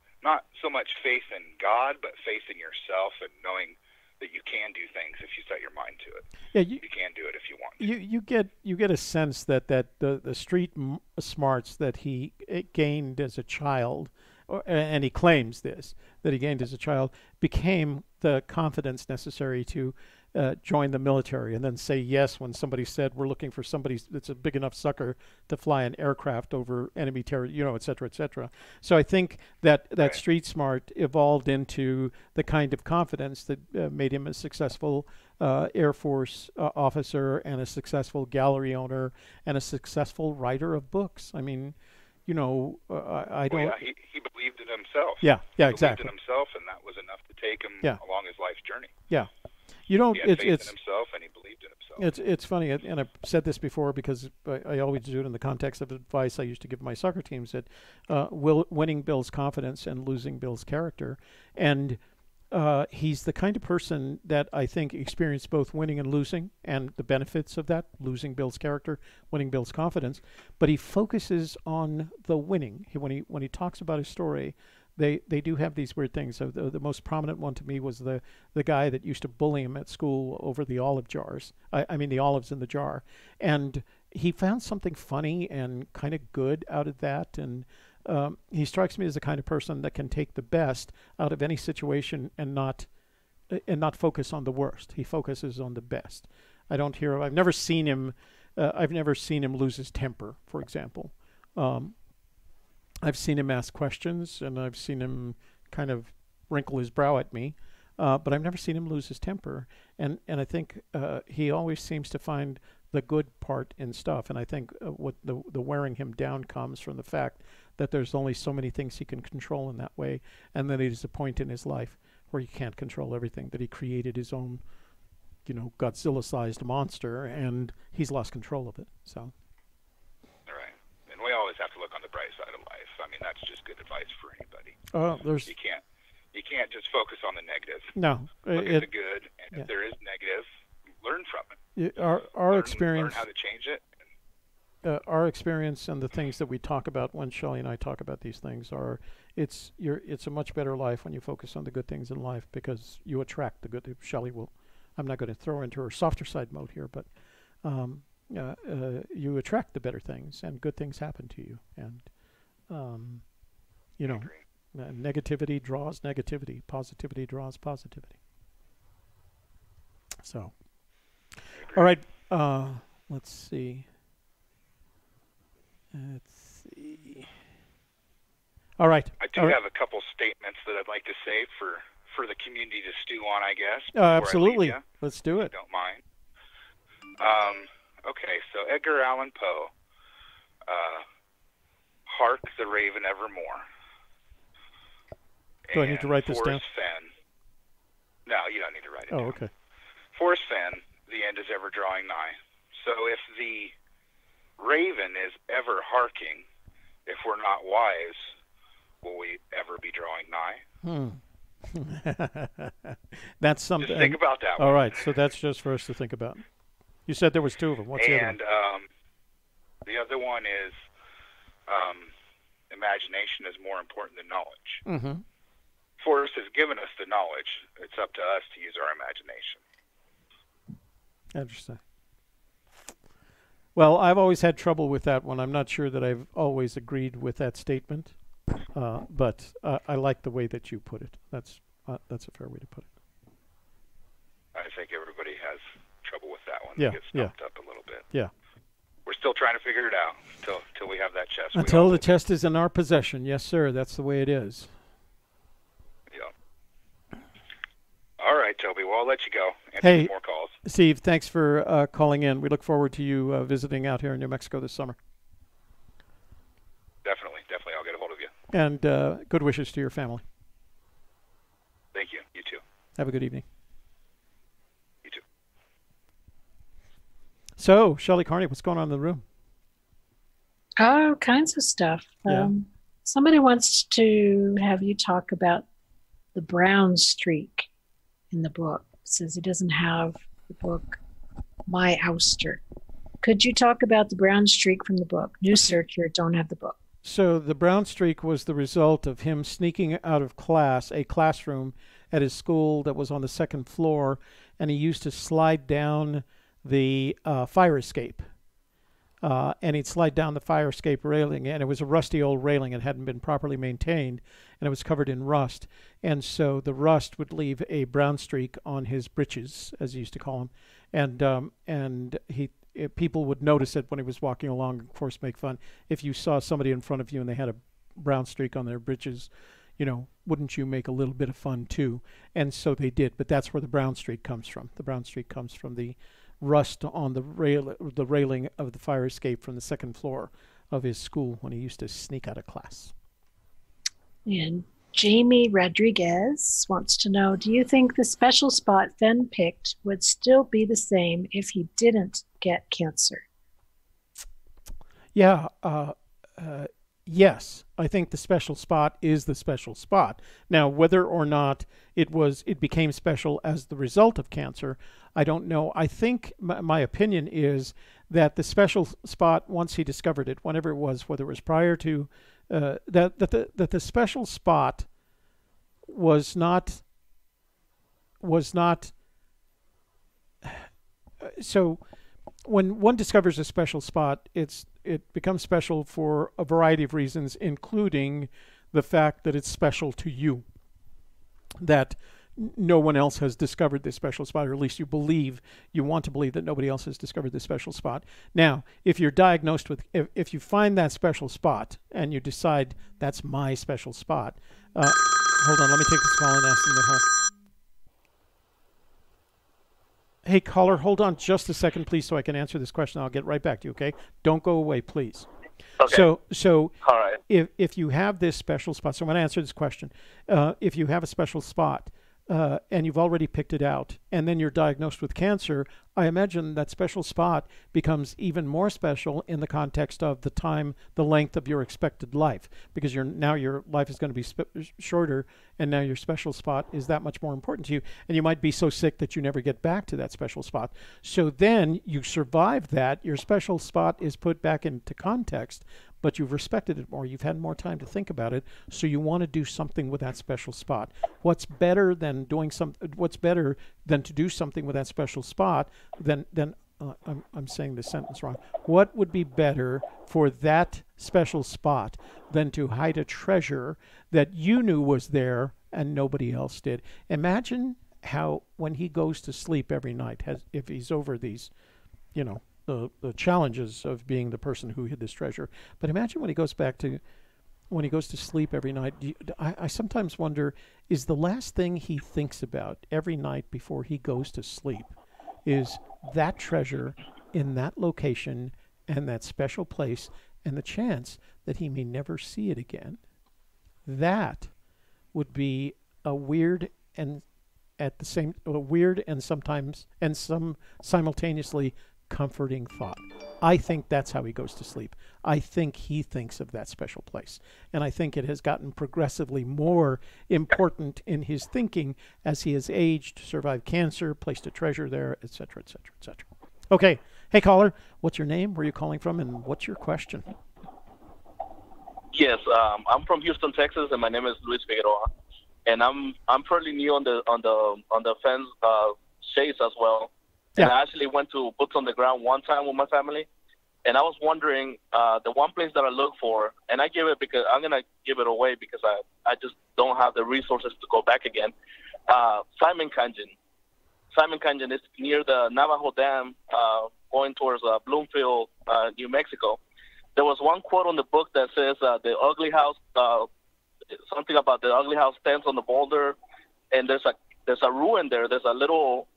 G: so much faith in God, but faith in yourself and knowing that you can do things if you set your mind to it.
D: Yeah,
G: you can do it if you want to.
D: You get a sense that the street smarts that he gained as a child, and he claims that he gained as a child, became the confidence necessary to join the military and then say yes when somebody said, we're looking for somebody that's a big enough sucker to fly an aircraft over enemy territory, et cetera, et cetera. So I think that street smart evolved into the kind of confidence that made him a successful Air Force officer and a successful gallery owner and a successful writer of books. I mean, I don't...
G: he believed in himself.
D: Yeah, exactly.
G: He believed in himself, and that was enough to take him along his life's journey.
D: Yeah.
G: He had faith in himself, and he believed in himself. So
D: it's funny, and I've said this before because I always do it in the context of advice I used to give my soccer teams, that winning builds confidence and losing builds character. And he's the kind of person that I think experienced both winning and losing and the benefits of that. Losing builds character, winning builds confidence. But he focuses on the winning. When he talks about his story, they do have these weird things. So the most prominent one to me was the guy that used to bully him at school over the olive jars. I mean the olives in the jar. And he found something funny and kind of good out of that. And he strikes me as the kind of person that can take the best out of any situation and not focus on the worst. He focuses on the best. I've never seen him lose his temper, for example. I've seen him ask questions, and I've seen him kind of wrinkle his brow at me, but I've never seen him lose his temper. And I think he always seems to find the good part in stuff. And I think what the wearing him down comes from the fact that there's only so many things he can control in that way, and that he's a point in his life where he can't control everything, that he created his own, Godzilla-sized monster, and he's lost control of it. So.
G: Right. And we always have to look on the bright side of life. I mean, that's just good advice for anybody. You can't just focus on the negative.
D: No.
G: Look at the good, and if there is negative, learn from it.
D: Our experience.
G: Learn how to change it.
D: Our experience and the things that we talk about when Shelley and I talk about these things it's a much better life when you focus on the good things in life, because you attract the good. Shelley will. I'm not going to throw her into her softer side mode here, but you attract the better things, and good things happen to you. And negativity draws negativity. Positivity draws positivity. So, all right. Let's see. All right.
G: I do have a couple statements that I'd like to say for the community to stew on, I guess.
D: Absolutely. Let's do it.
G: If you don't mind. Okay, so Edgar Allan Poe, Hark the Raven Evermore.
D: Do I need to write this down?
G: Forrest Fenn. No, you don't need to write it down.
D: Oh, okay.
G: Forrest Fenn, the end is ever drawing nigh. So if the raven is ever harking, if we're not wise, will we ever be drawing nigh?
D: That's something.
G: Just think about that one.
D: All right, so that's just for us to think about. You said there was two of them. What's the other one?
G: And the other one is imagination is more important than knowledge.
D: Mm-hmm.
G: Forrest has given us the knowledge. It's up to us to use our imagination.
D: Interesting. Well, I've always had trouble with that one. I'm not sure that I've always agreed with that statement, but I like the way that you put it. That's a fair way to put it.
G: I think everybody has trouble with that one.
D: Yeah,
G: They get stumped up a little bit.
D: Yeah.
G: We're still trying to figure it out until we have that chest.
D: Until the chest is in our possession. Yes, sir. That's the way it is.
G: Yeah. All right, Toby. Well, I'll let you go.
D: Hey,
G: some more calls.
D: Steve, thanks for calling in. We look forward to you visiting out here in New Mexico this summer.
G: Definitely. I'll get a hold of you.
D: And good wishes to your family.
G: Thank you. You too.
D: Have a good evening.
G: You too.
D: So, Shelley Carney, what's going on in the room?
C: All kinds of stuff.
D: Yeah.
C: Somebody wants to have you talk about the brown streak in the book. It says he doesn't have the book, My Ouster. Could you talk about the brown streak from the book? New searcher, don't have the book.
D: So the brown streak was the result of him sneaking out of a classroom at his school that was on the second floor, and he used to slide down the fire escape. And he'd slide down the fire escape railing, and it was a rusty old railing. It hadn't been properly maintained, and it was covered in rust. And so the rust would leave a brown streak on his breeches, as he used to call them. And people would notice it when he was walking along, of course, make fun. If you saw somebody in front of you and they had a brown streak on their breeches, wouldn't you make a little bit of fun too? And so they did, but that's where the brown streak comes from. The brown streak comes from the rust on the railing of the fire escape from the second floor of his school when he used to sneak out of class.
C: And Jamie Rodriguez wants to know, do you think the special spot Fenn picked would still be the same if he didn't get cancer?
D: Yeah, yes. I think the special spot is the special spot. Now, whether or not it became special as the result of cancer, I don't know. I think my opinion is that the special spot, once he discovered it, whenever it was, whether it was prior to that the special spot was not so when one discovers a special spot, it becomes special for a variety of reasons, including the fact that it's special to you, that no one else has discovered this special spot, or at least you want to believe that nobody else has discovered this special spot. Now, if you're diagnosed with, if you find that special spot and you decide that's my special spot, hold on, let me take this call and ask them to hold. Hey, caller, hold on just a second, please, so I can answer this question. I'll get right back to you, okay? Don't go away, please.
H: Okay.
D: So
H: all right.
D: If you have this special spot, so I'm going to answer this question. If you have a special spot, and you've already picked it out, and then you're diagnosed with cancer, I imagine that special spot becomes even more special in the context of the length of your expected life, because now your life is going to be shorter, and now your special spot is that much more important to you, and you might be so sick that you never get back to that special spot. So then you survive that, your special spot is put back into context, but you've respected it more. You've had more time to think about it, so you want to do something with that special spot. What's better than to do something with that special spot than I'm saying this sentence wrong. What would be better for that special spot than to hide a treasure that you knew was there and nobody else did? Imagine how when he goes to sleep every night, if he's over these, the challenges of being the person who hid this treasure. But imagine when he goes to sleep every night. I sometimes wonder, is the last thing he thinks about every night before he goes to sleep is that treasure in that location and that special place and the chance that he may never see it again? That would be a weird and simultaneously comforting thought. I think that's how he goes to sleep. I think he thinks of that special place. And I think it has gotten progressively more important in his thinking as he has aged, survived cancer, placed a treasure there, etc., etc., etc. Okay. Hey, caller, what's your name? Where are you calling from? And what's your question?
H: Yes, I'm from Houston, Texas, and my name is Luis Figueroa. And I'm fairly new on the fence chase as well. And I actually went to boots on the ground one time with my family, and I was wondering the one place that I look for, and I give it because I'm gonna give it away because I just don't have the resources to go back again. Simon Canyon. Simon Canyon is near the Navajo Dam, going towards Bloomfield, New Mexico. There was one quote on the book that says the ugly house, something about the ugly house stands on the boulder, and there's a ruin there. There's a little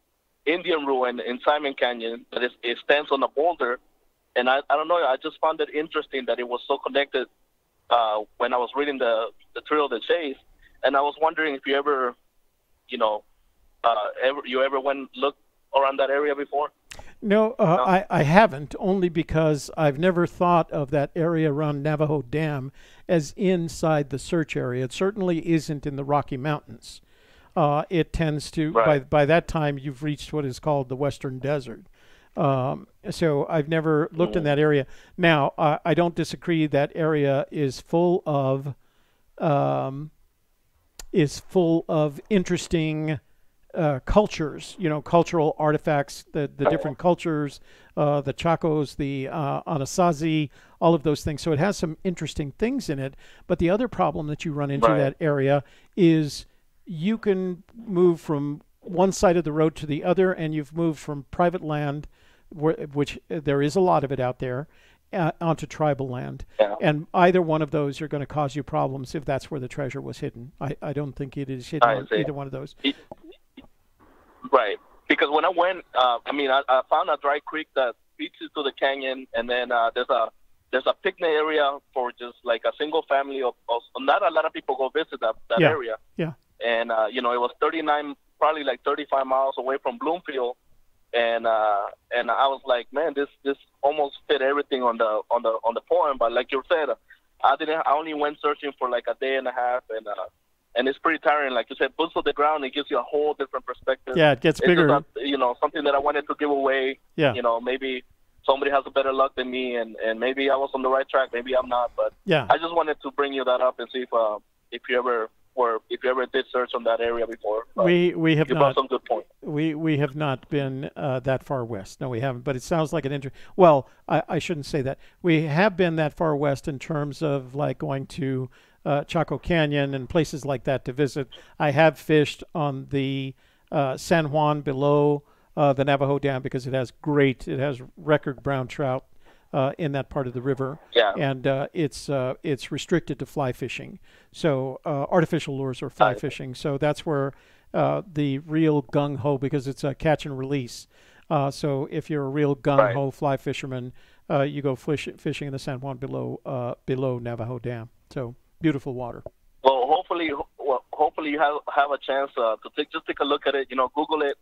H: Indian ruin in Simon Canyon that it stands on a boulder, and I don't know. I just found it interesting that it was so connected when I was reading the Thrill of the Chase, and I was wondering if you ever, ever went look around that area before.
D: No, I haven't, only because I've never thought of that area around Navajo Dam as inside the search area. It certainly isn't in the Rocky Mountains. It tends to, by that time, you've reached what is called the Western Desert. So I've never looked in that area. Now, I don't disagree that area is full of interesting cultures, cultural artifacts, the different cultures, the Chacos, the Anasazi, all of those things. So it has some interesting things in it. But the other problem that you run into that area is you can move from one side of the road to the other, and you've moved from private land, which there is a lot of it out there, onto tribal land. Yeah. And either one of those are going to cause you problems if that's where the treasure was hidden. I don't think it is hidden on either one of those.
H: Right. Because when I went, I found a dry creek that feeds into the canyon, and then there's there's a picnic area for just like a single family of not a lot of people go visit that area.
D: Yeah.
H: And it was 39, probably like 35 miles away from Bloomfield. And I was like, man, this almost fit everything on the poem. But like you said, I only went searching for like a day and a half, and it's pretty tiring. Like you said, boots on the ground, it gives you a whole different perspective.
D: Yeah, it gets bigger.
H: Just, something that I wanted to give away.
D: Yeah.
H: Maybe somebody has a better luck than me, and maybe I was on the right track, maybe I'm not. But
D: yeah,
H: I just wanted to bring you that up and see if you ever did search on that area before.
D: We have
H: you
D: not.
H: brought some good points.
D: We have not been that far west. No, we haven't. But it sounds like an Well, I shouldn't say that. We have been that far west in terms of like going to Chaco Canyon and places like that to visit. I have fished on the San Juan below the Navajo Dam because it has record brown trout in that part of the river.
H: Yeah.
D: And it's restricted to fly fishing. So artificial lures or fly fishing. So that's where the real gung-ho, because it's a catch and release. So if you're a real gung-ho fly fisherman, you go fishing in the San Juan below Navajo Dam. So beautiful water.
H: Well, hopefully you have a chance to take a look at it. Google it,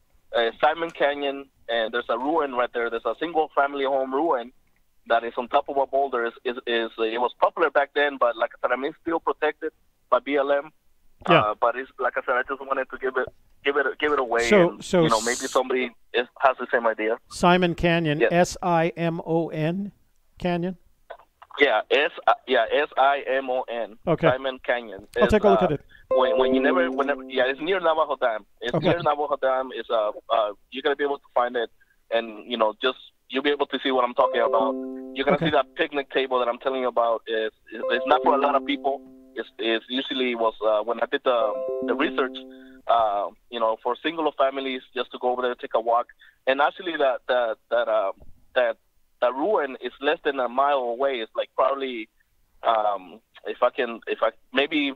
H: Simon Canyon, and there's a ruin right there. There's a single family home ruin that is on top of a boulder. It was popular back then, but like I said, it's still protected by BLM.
D: Yeah.
H: But it's like I said, I just wanted to give it away.
D: So
H: maybe somebody has the same idea.
D: Simon Canyon,
H: yes.
D: Simon Canyon.
H: Yeah, Simon.
D: Okay.
H: Simon Canyon.
D: I'll take a look at it.
H: It's near Navajo Dam. Near Navajo Dam. You're gonna be able to find it, and you'll be able to see what I'm talking about. You're gonna see that picnic table that I'm telling you about. It's not for a lot of people. It usually was when I did the research. For single families, just to go over there, take a walk, and actually that ruin is less than a mile away. It's like probably maybe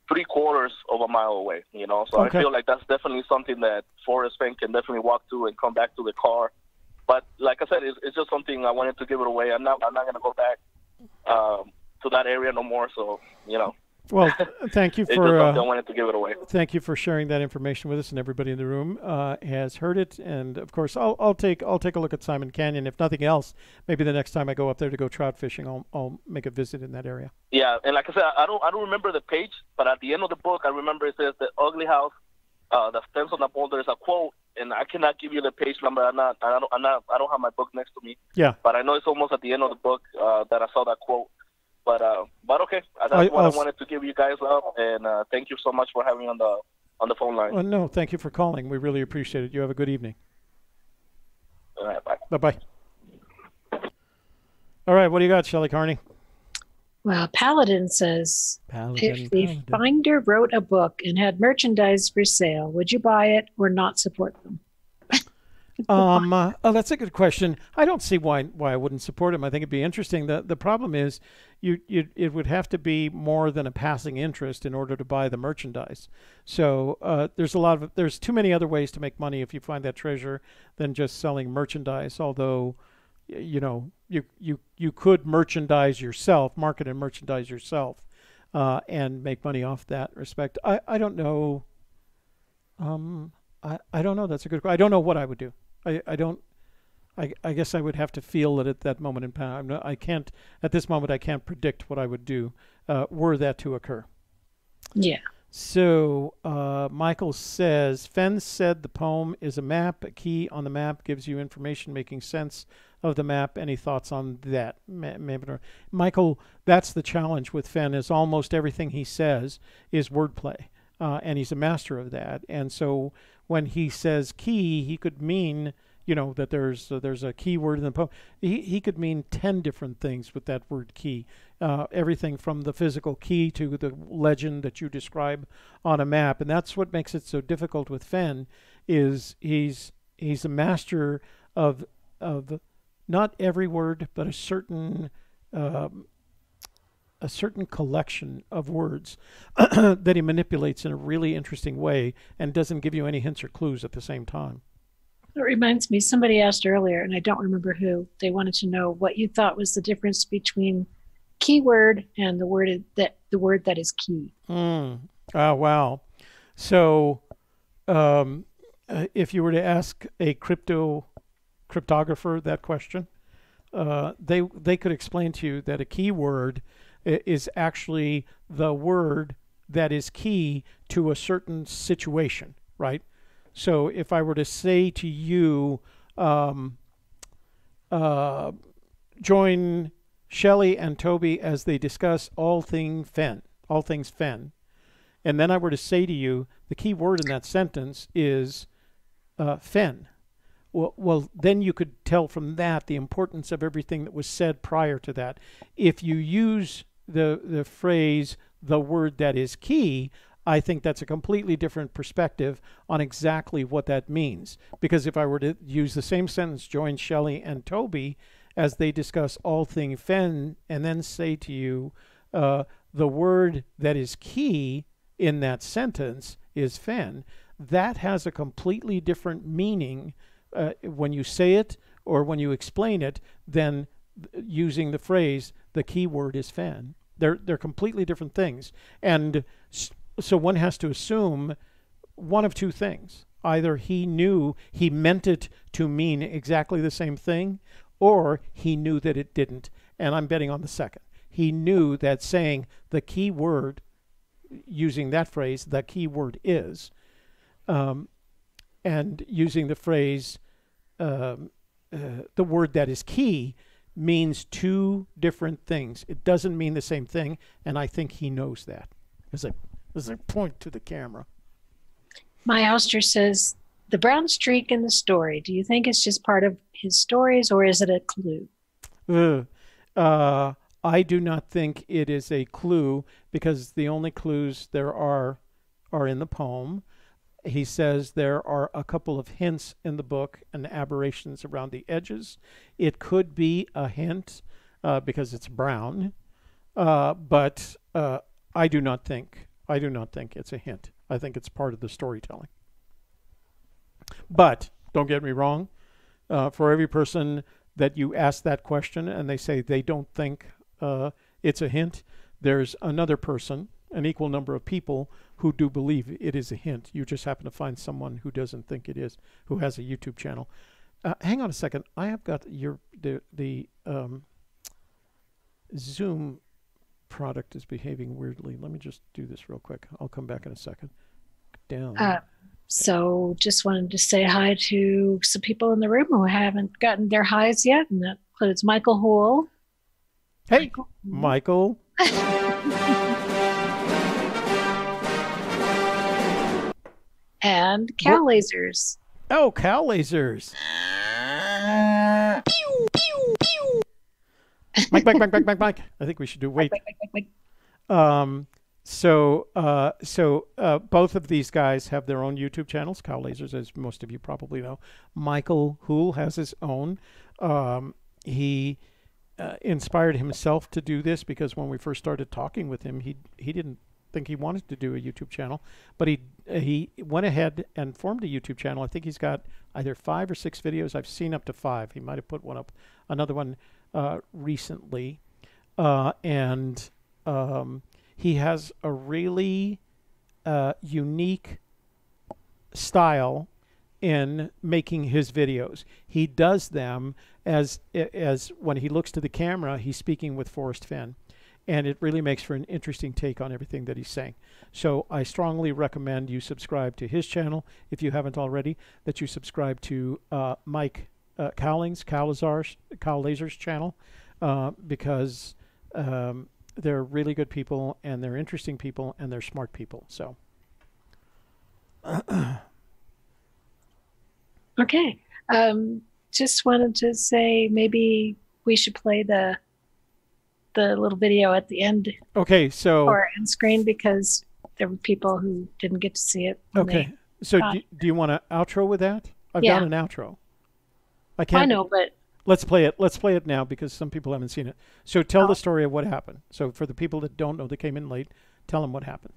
H: 3/4 of a mile away. So
D: okay.
H: I feel like that's definitely something that Forrest Fenn can definitely walk to and come back to the car. But like I said, it's just something I wanted to give it away. I'm not going to go back to that area no more. So
D: Well, thank you for.
H: I wanted to give it away.
D: Thank you for sharing that information with us, and everybody in the room has heard it. And of course, I'll take a look at Simon Canyon. If nothing else, maybe the next time I go up there to go trout fishing, I'll make a visit in that area.
H: Yeah, and like I said, I don't remember the page, but at the end of the book, I remember it says the ugly house that stands on the boulder is a quote, and I cannot give you the page number. I don't have my book next to me.
D: Yeah.
H: But I know it's almost at the end of the book that I saw that quote. But okay, that's what I wanted to give you guys up, and thank you so much for having me on the phone line.
D: Well, no, thank you for calling. We really appreciate it. You have a good evening.
H: All right, bye.
D: Bye-bye. All right, what do you got, Shelley Carney?
C: Well, Paladin says, if the finder wrote a book and had merchandise for sale, would you buy it or not support them?
D: That's a good question. I don't see why I wouldn't support him. I think it'd be interesting. The problem is it would have to be more than a passing interest in order to buy the merchandise. So there's too many other ways to make money if you find that treasure than just selling merchandise. Although, you could merchandise yourself, market and merchandise yourself, and make money off that respect. I don't know. I don't know. That's a good question. I don't know what I would do. I guess I would have to feel it at that moment in time. At this moment, I can't predict what I would do were that to occur.
C: Yeah.
D: So Michael says, Fenn said the poem is a map. A key on the map gives you information making sense of the map. Any thoughts on that? Michael, that's the challenge with Fenn, is almost everything he says is wordplay. And he's a master of that. And so when he says key, he could mean, that there's a key word in the poem. He could mean 10 different things with that word key. Everything from the physical key to the legend that you describe on a map. And that's what makes it so difficult with Fenn, is he's a master of not every word, but a certain collection of words that he manipulates in a really interesting way and doesn't give you any hints or clues at the same time.
C: It reminds me, somebody asked earlier, and I don't remember who, they wanted to know what you thought was the difference between keyword and the word that is key.
D: Oh, wow. So if you were to ask a cryptographer that question, they could explain to you that a keyword is actually the word that is key to a certain situation, right? So if I were to say to you, join Shelley and Toby as they discuss all things Fenn, and then I were to say to you, the key word in that sentence is Fenn. Well, then you could tell from that the importance of everything that was said prior to that. If you use the phrase, the word that is key, I think that's a completely different perspective on exactly what that means. Because if I were to use the same sentence, join Shelley and Toby as they discuss all things Fenn, and then say to you, the word that is key in that sentence is Fenn, that has a completely different meaning when you say it or when you explain it than using the phrase, the key word is Fenn. They're completely different things. And so one has to assume one of two things. Either he knew he meant it to mean exactly the same thing, or he knew that it didn't. And I'm betting on the second. He knew that saying the key word, using that phrase, the key word is, and using the phrase, the word that is key, means two different things. It doesn't mean the same thing, and I think he knows that. As I point to the camera.
C: My Ouster says, the brown streak in the story, do you think it's just part of his stories, or is it a clue?
D: I do not think it is a clue, because the only clues there are in the poem. He says there are a couple of hints in the book and aberrations around the edges. It could be a hint because it's brown, but I do not think it's a hint. I think it's part of the storytelling. But don't get me wrong. For every person that you ask that question and they say they don't think it's a hint, there's another person, an equal number of people, who do believe it is a hint. You just happen to find someone who doesn't think it is, who has a YouTube channel. Hang on a second. I have got the Zoom product is behaving weirdly. Let me just do this real quick. I'll come back in a second. Down.
C: So just wanted to say hi to some people in the room who haven't gotten their highs yet, and that includes Michael Hoole.
D: Hey, Michael.
C: And Cow Lasers.
D: Oh, Cow Lasers. Mike. I think we should do wait.
C: Mike.
D: So both of these guys have their own YouTube channels, Cow Lasers, as most of you probably know. Michael Hoole has his own. He inspired himself to do this because when we first started talking with him, he didn't think he wanted to do a YouTube channel, but he went ahead and formed a YouTube channel. I think he's got either 5 or 6 videos. I've seen up to 5. He might have put one up, another one recently, and he has a really unique style in making his videos. He does them as when he looks to the camera, he's speaking with Forrest Fenn. And it really makes for an interesting take on everything that he's saying. So I strongly recommend you subscribe to his channel, if you haven't already, that you subscribe to Mike Cowling's, Cow Lasers channel, because they're really good people, and they're interesting people, and they're smart people. So.
C: Okay. Just wanted to say maybe we should play the little video at the end.
D: Okay, so
C: or end screen, because there were people who didn't get to see it.
D: Okay, so do you want to outro with that? I've got an outro. I
C: know, but
D: let's play it. Let's play it now because some people haven't seen it. So tell the story of what happened. So for the people that don't know, that came in late, tell them what happened.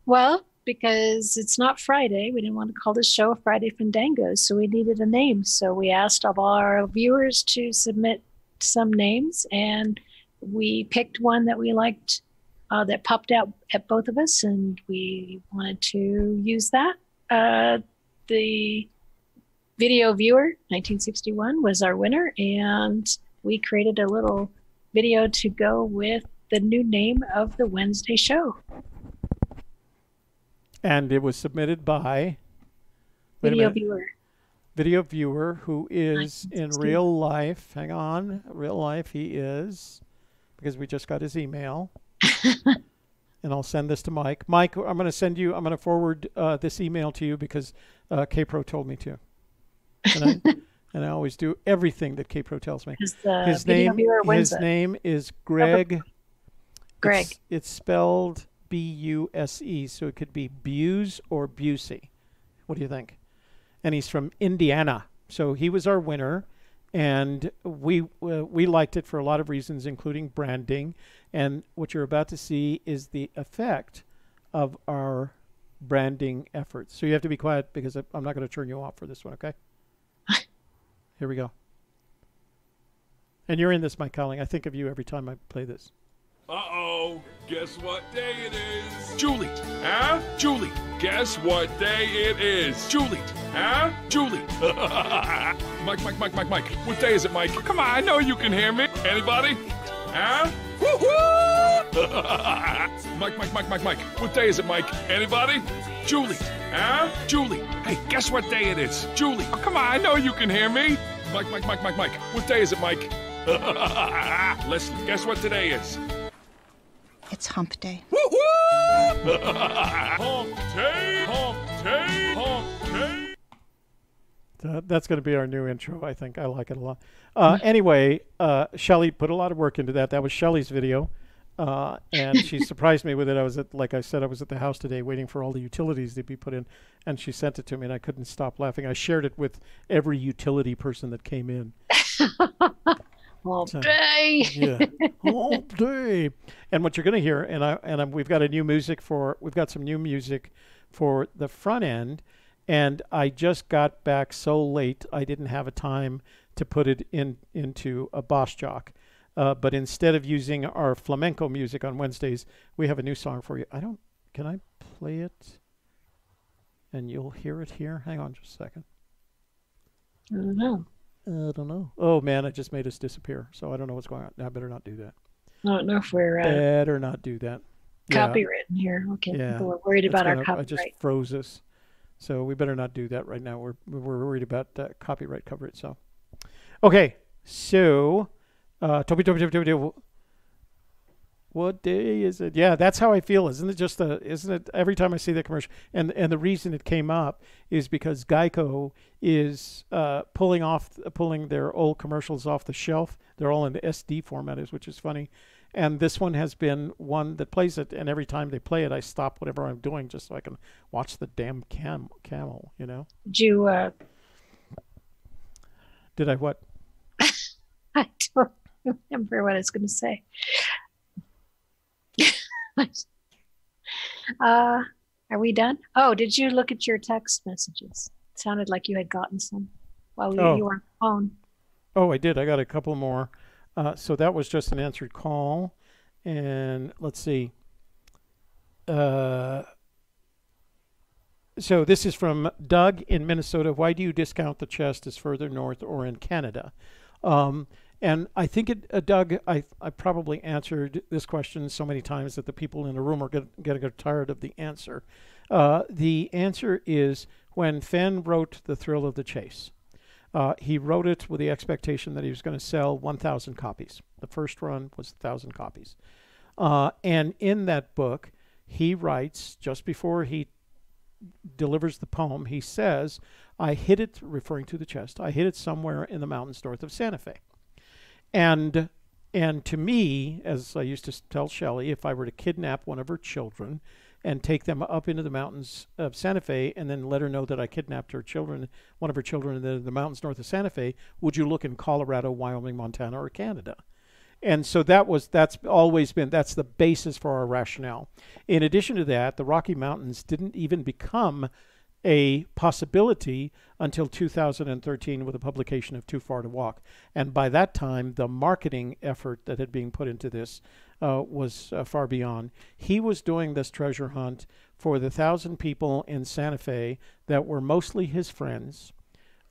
C: Well, because it's not Friday. We didn't want to call the show Friday Fandangos, so we needed a name. So we asked all our viewers to submit some names, and we picked one that we liked that popped out at both of us, and we wanted to use that. The video viewer, 1961, was our winner, and we created a little video to go with the new name of the Wednesday show.
D: And it was submitted by
C: Video viewer,
D: who is in real life. Hang on, real life he is, because we just got his email. And I'll send this to Mike. Mike, I'm going to forward this email to you because K-Pro told me to. And I always do everything that K-Pro tells me. His name is Greg.
C: Greg.
D: It's spelled B-U-S-E, so it could be Buse or Busey. What do you think? And he's from Indiana. So he was our winner, and we liked it for a lot of reasons, including branding. And what you're about to see is the effect of our branding efforts. So you have to be quiet because I'm not going to turn you off for this one, okay? Here we go. And you're in this, Mike Cowling. I think of you every time I play this.
A: Uh-oh, guess what day it is? Julie, huh? Julie, guess what day it is? Julie, huh? Julie. Mike, what day is it, Mike? Come on, I know you can hear me. Anybody? Huh? Woo-hoo! Mike, what day is it, Mike? Anybody? Julie, huh? Julie, hey, guess what day it is? Julie, oh, come on, I know you can hear me. Mike, what day is it, Mike? Leslie, guess what today is?
B: It's Hump Day.
A: Woo-hoo! Hump day, hump day, hump day.
D: That's going to be our new intro, I think. I like it a lot. Anyway, Shelly put a lot of work into that. That was Shelly's video. And she surprised me with it. Like I said, I was at the house today waiting for all the utilities to be put in, and she sent it to me, and I couldn't stop laughing. I shared it with every utility person that came in.
C: Hump day.
D: Yeah, Hump day. And what you're going to hear, we've got some new music for the front end, and I just got back so late I didn't have a time to put it into a Boss Jock. But instead of using our flamenco music on Wednesdays, we have a new song for you. Can I play it? And you'll hear it here. Hang on just a second.
C: I don't know.
D: Oh, man, it just made us disappear. So I don't know what's going on. I better not do that.
C: I don't know if we're...
D: better not do that.
C: Copywritten here. Okay,
D: yeah.
C: People are worried about our copyright.
D: I just froze us. So we better not do that right now. We're worried about copyright coverage. So, okay. So... Toby, what day is it? Yeah, that's how I feel. Isn't it every time I see that commercial? And the reason it came up is because Geico is pulling their old commercials off the shelf. They're all in the SD format, which is funny. And this one has been one that plays it, and every time they play it, I stop whatever I'm doing just so I can watch the damn camel, you know? Did I what?
C: I don't remember what I was going to say. Are we done? Oh, did you look at your text messages? It sounded like you had gotten some while you were on the phone.
D: Oh, I did. I got a couple more. So that was just an answered call. And let's see. So this is from Doug in Minnesota. Why do you discount the chest as further north or in Canada? And I think, Doug, I probably answered this question so many times that the people in the room are going to get tired of the answer. The answer is when Fenn wrote The Thrill of the Chase. He wrote it with the expectation that he was going to sell 1,000 copies. The first run was 1,000 copies. And in that book, he writes, just before he delivers the poem, he says, I hid it, referring to the chest, I hid it somewhere in the mountains north of Santa Fe. And to me, as I used to tell Shelley, if I were to kidnap one of her children and take them up into the mountains of Santa Fe and then let her know that I kidnapped one of her children in the mountains north of Santa Fe, would you look in Colorado, Wyoming, Montana, or Canada? And so that's always been, that's the basis for our rationale. In addition to that, the Rocky Mountains didn't even become a possibility until 2013 with the publication of Too Far to Walk. And by that time, the marketing effort that had been put into this was far beyond. He was doing this treasure hunt for the 1,000 people in Santa Fe that were mostly his friends,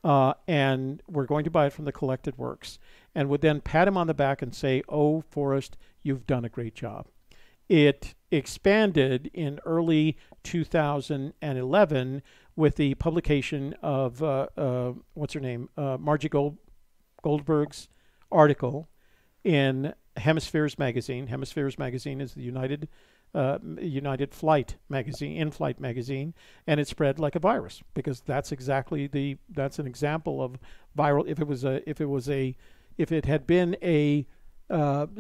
D: and were going to buy it from the collected works, and would then pat him on the back and say, "Oh, Forrest, you've done a great job." It expanded in early 2011 with the publication of what's her name, Margie Goldberg's article in Hemispheres magazine. Hemispheres magazine is the United Flight magazine, in-flight magazine, and it spread like a virus because that's exactly that's an example of viral. If it had been a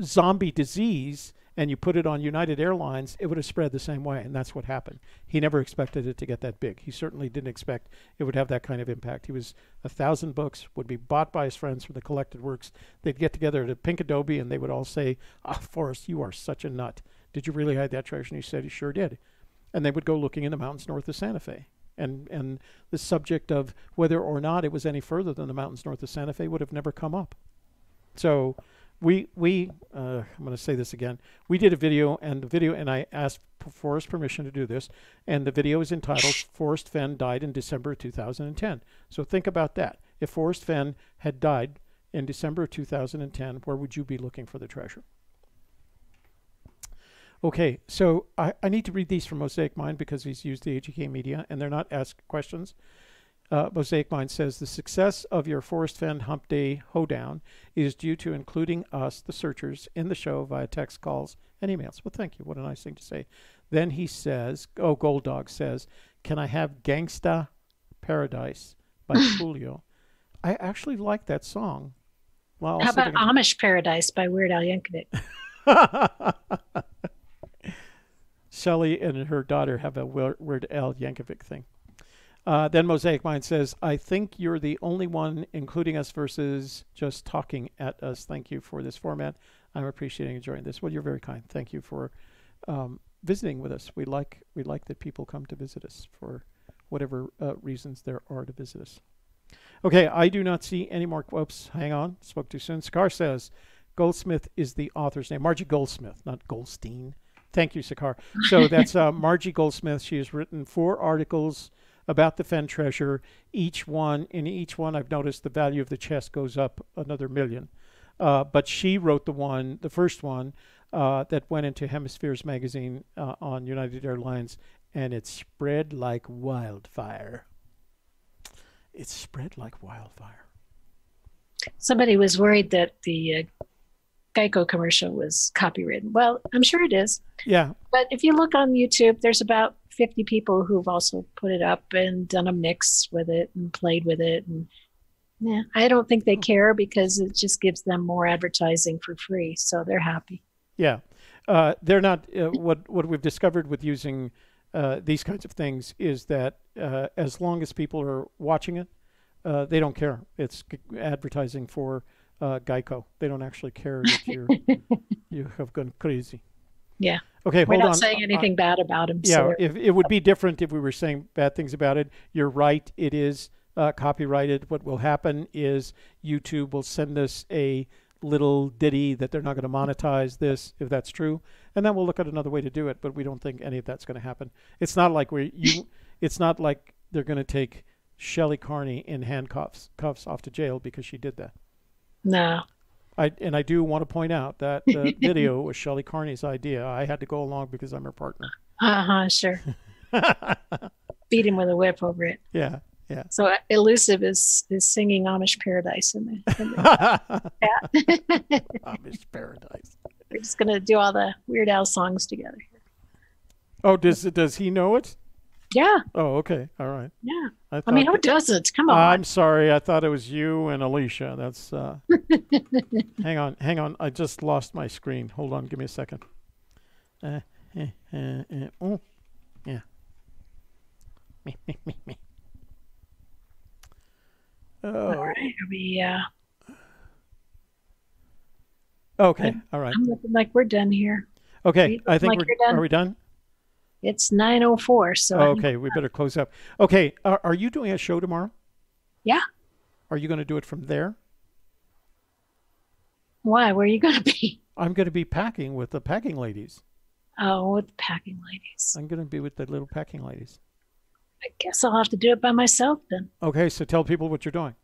D: zombie disease and you put it on United Airlines, it would have spread the same way, and that's what happened. He never expected it to get that big. He certainly didn't expect it would have that kind of impact. He was 1,000 books, would be bought by his friends for the collected works. They'd get together at a Pink Adobe, and they would all say, Forrest, you are such a nut. Did you really hide that treasure? And he said he sure did. And they would go looking in the mountains north of Santa Fe. And the subject of whether or not it was any further than the mountains north of Santa Fe would have never come up. So I'm going to say this again. We did a video, and I asked Forrest permission to do this, and the video is entitled Forrest Fenn Died in December 2010. So think about that. If Forrest Fenn had died in December 2010, where would you be looking for the treasure? Okay, so I need to read these from Mosaic Mind because he's used the AGK media, and they're not asked questions. Mosaic Mind says, the success of your Forrest Fenn Hump Day Hoedown is due to including us, the searchers, in the show via text, calls, and emails. Well, thank you. What a nice thing to say. Then he says, Gold Dog says, can I have Gangsta Paradise by Julio? I actually like that song. Well,
C: how about Amish Paradise by Weird Al Yankovic?
D: Shelley and her daughter have a Weird Al Yankovic thing. Then Mosaic Mind says, I think you're the only one including us versus just talking at us. Thank you for this format. I'm appreciating enjoying this. Well, you're very kind. Thank you for visiting with us. We like that people come to visit us for whatever reasons there are to visit us. Okay, I do not see any more quotes. Hang on. Spoke too soon. Sakar says, Goldsmith is the author's name. Margie Goldsmith, not Goldstein. Thank you, Sakar. So that's Margie Goldsmith. She has written 4 articles about the Fenn treasure. In each one, I've noticed the value of the chest goes up another $1 million. But she wrote the first one that went into Hemispheres magazine on United Airlines, and it spread like wildfire. It spread like wildfire.
C: Somebody was worried that the Geico commercial was copywritten. Well, I'm sure it is.
D: Yeah.
C: But if you look on YouTube, there's about 50 people who've also put it up and done a mix with it and played with it. And yeah, I don't think they care because it just gives them more advertising for free. So they're happy.
D: Yeah. They're not, what we've discovered with using these kinds of things is that as long as people are watching it, they don't care. It's advertising for Geico. They don't actually care that you have gone crazy.
C: Yeah.
D: Okay,
C: we're
D: hold on.
C: not saying anything bad about him.
D: Yeah,
C: So
D: if it would be different if we were saying bad things about it. You're right. It is copyrighted. What will happen is YouTube will send us a little ditty that they're not going to monetize this, if that's true, and then we'll look at another way to do it. But we don't think any of that's going to happen. It's not like it's not like they're going to take Shelley Carney in handcuffs off to jail because she did that.
C: No.
D: I do want to point out that the video was Shelley Carney's idea. I had to go along because I'm her partner.
C: Sure. Beat him with a whip over it.
D: Yeah.
C: So Elusive is singing Amish Paradise in the
D: Amish Paradise.
C: We're just gonna do all the Weird Al songs together.
D: Oh, does he know it?
C: Yeah.
D: Oh, okay. All right.
C: Yeah. I mean, who doesn't? Come on.
D: I'm sorry. I thought it was you and Alicia. That's hang on. I just lost my screen. Hold on. Give me a second. Oh, yeah. Me. Oh.
C: All right.
D: Okay, all right.
C: I'm looking like we're done here.
D: Okay, I think
C: like you're done?
D: Are we done?
C: It's 9:04, so
D: Okay, we better close up. Okay, are you doing a show tomorrow?
C: Yeah.
D: Are you going to do it from there?
C: Why? Where are you going to be?
D: I'm going to be packing with the packing ladies.
C: Oh, with the packing ladies.
D: I'm going to be with the little packing ladies.
C: I guess I'll have to do it by myself then.
D: Okay, so tell people what you're doing.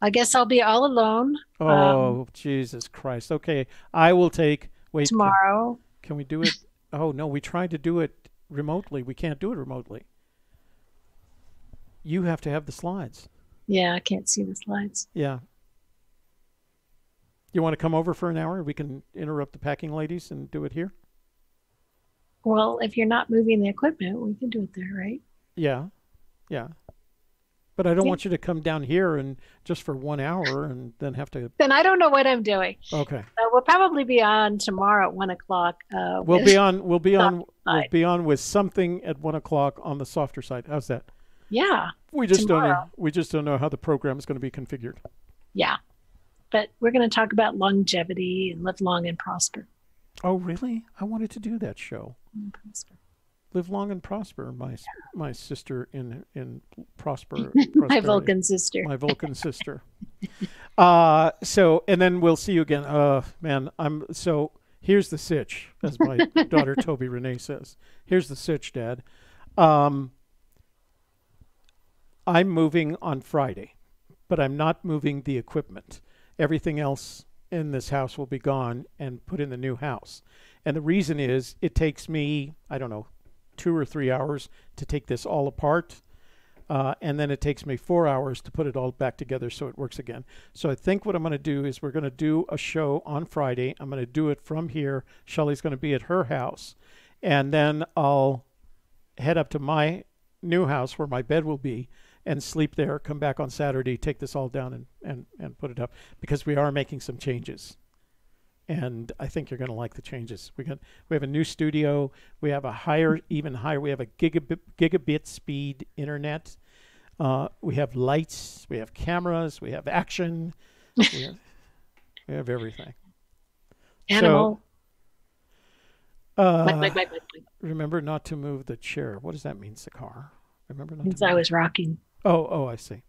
C: I guess I'll be all alone.
D: Oh, Jesus Christ. Okay, I will take... Wait.
C: Tomorrow.
D: Can we do it? Oh, no, we tried to do it remotely. We can't do it remotely. You have to have the slides.
C: Yeah, I can't see the slides.
D: Yeah. You want to come over for an hour? We can interrupt the packing ladies and do it here?
C: Well, if you're not moving the equipment, we can do it there, right?
D: Yeah. Yeah. But I don't want you to come down here and just for 1 hour and then have to...
C: Then I don't know what I'm doing.
D: Okay.
C: We'll probably be on tomorrow at 1 o'clock.
D: We'll be on with something at 1 o'clock on the softer side. How's that?
C: Yeah.
D: We just don't know how the program is going to be configured.
C: Yeah. But we're going to talk about longevity and live long and prosper.
D: Oh, really? I wanted to do that show. Live long and prosper. My sister in prosper.
C: My Vulcan sister.
D: My Vulcan sister. So, and then we'll see you again. Man, so here's the sitch, as my daughter Toby Renee says. Here's the sitch, Dad. I'm moving on Friday, but I'm not moving the equipment. Everything else in this house will be gone and put in the new house. And the reason is it takes me, I don't know, 2 or 3 hours to take this all apart. And then it takes me 4 hours to put it all back together so it works again. So I think what I'm going to do is we're going to do a show on Friday. I'm going to do it from here. Shelley's going to be at her house. And then I'll head up to my new house where my bed will be and sleep there, come back on Saturday, take this all down and put it up, because we are making some changes. And I think you're going to like the changes. We have a new studio. We have even higher. We have a gigabit speed internet. We have lights. We have cameras. We have action. we have everything.
C: Animal.
D: So, remember not to move the chair. What does that mean, Sakar? Remember not
C: Means
D: to move.
C: I was rocking.
D: Oh, I see.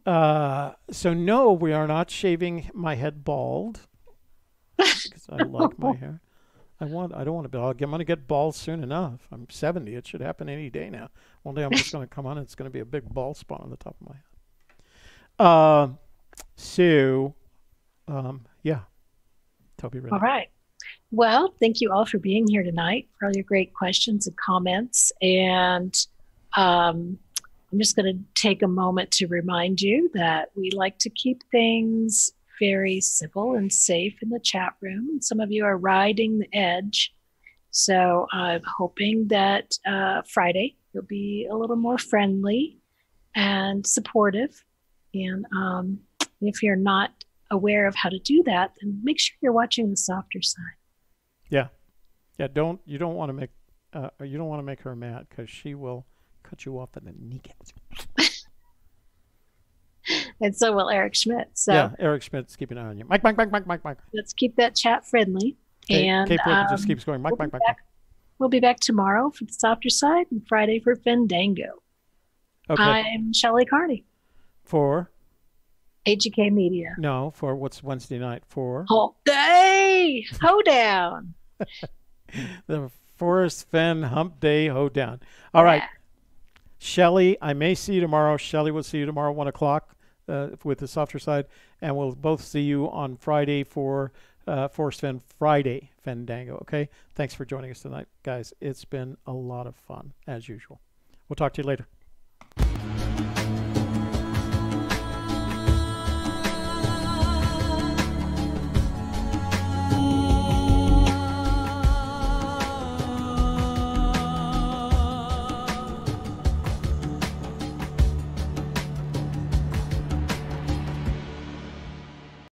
D: So no, we are not shaving my head bald. Because I like my hair. I don't want to be. I'm going to get bald soon enough. I'm 70. It should happen any day now. One day I'm just going to come on and it's going to be a big bald spot on the top of my head. Yeah. Toby, ready?
C: All right. Well, thank you all for being here tonight, for all your great questions and comments. And I'm just going to take a moment to remind you that we like to keep things very civil and safe in the chat room. And some of you are riding the edge. So I'm hoping that Friday you'll be a little more friendly and supportive. And if you're not aware of how to do that, then make sure you're watching the softer side.
D: Yeah. You don't want to make her mad, because she will cut you off in the kneecaps.
C: And so will Eric Schmidt. So
D: yeah, Eric Schmidt's keeping an eye on you. Mike.
C: Let's keep that chat friendly. And
D: Kate just keeps going. Mike.
C: We'll be back tomorrow for the softer side and Friday for Fandango.
D: Okay.
C: I'm Shelley Carney.
D: For?
C: AGK Media.
D: No, for what's Wednesday night? For?
C: Hump Day Hoedown.
D: The Forrest Fenn Hump Day Hoedown. All right. Shelley, I may see you tomorrow. Shelley will see you tomorrow 1 o'clock with the softer side. And we'll both see you on Friday for Forrest Fenn Friday Fandango. Okay? Thanks for joining us tonight, guys. It's been a lot of fun, as usual. We'll talk to you later.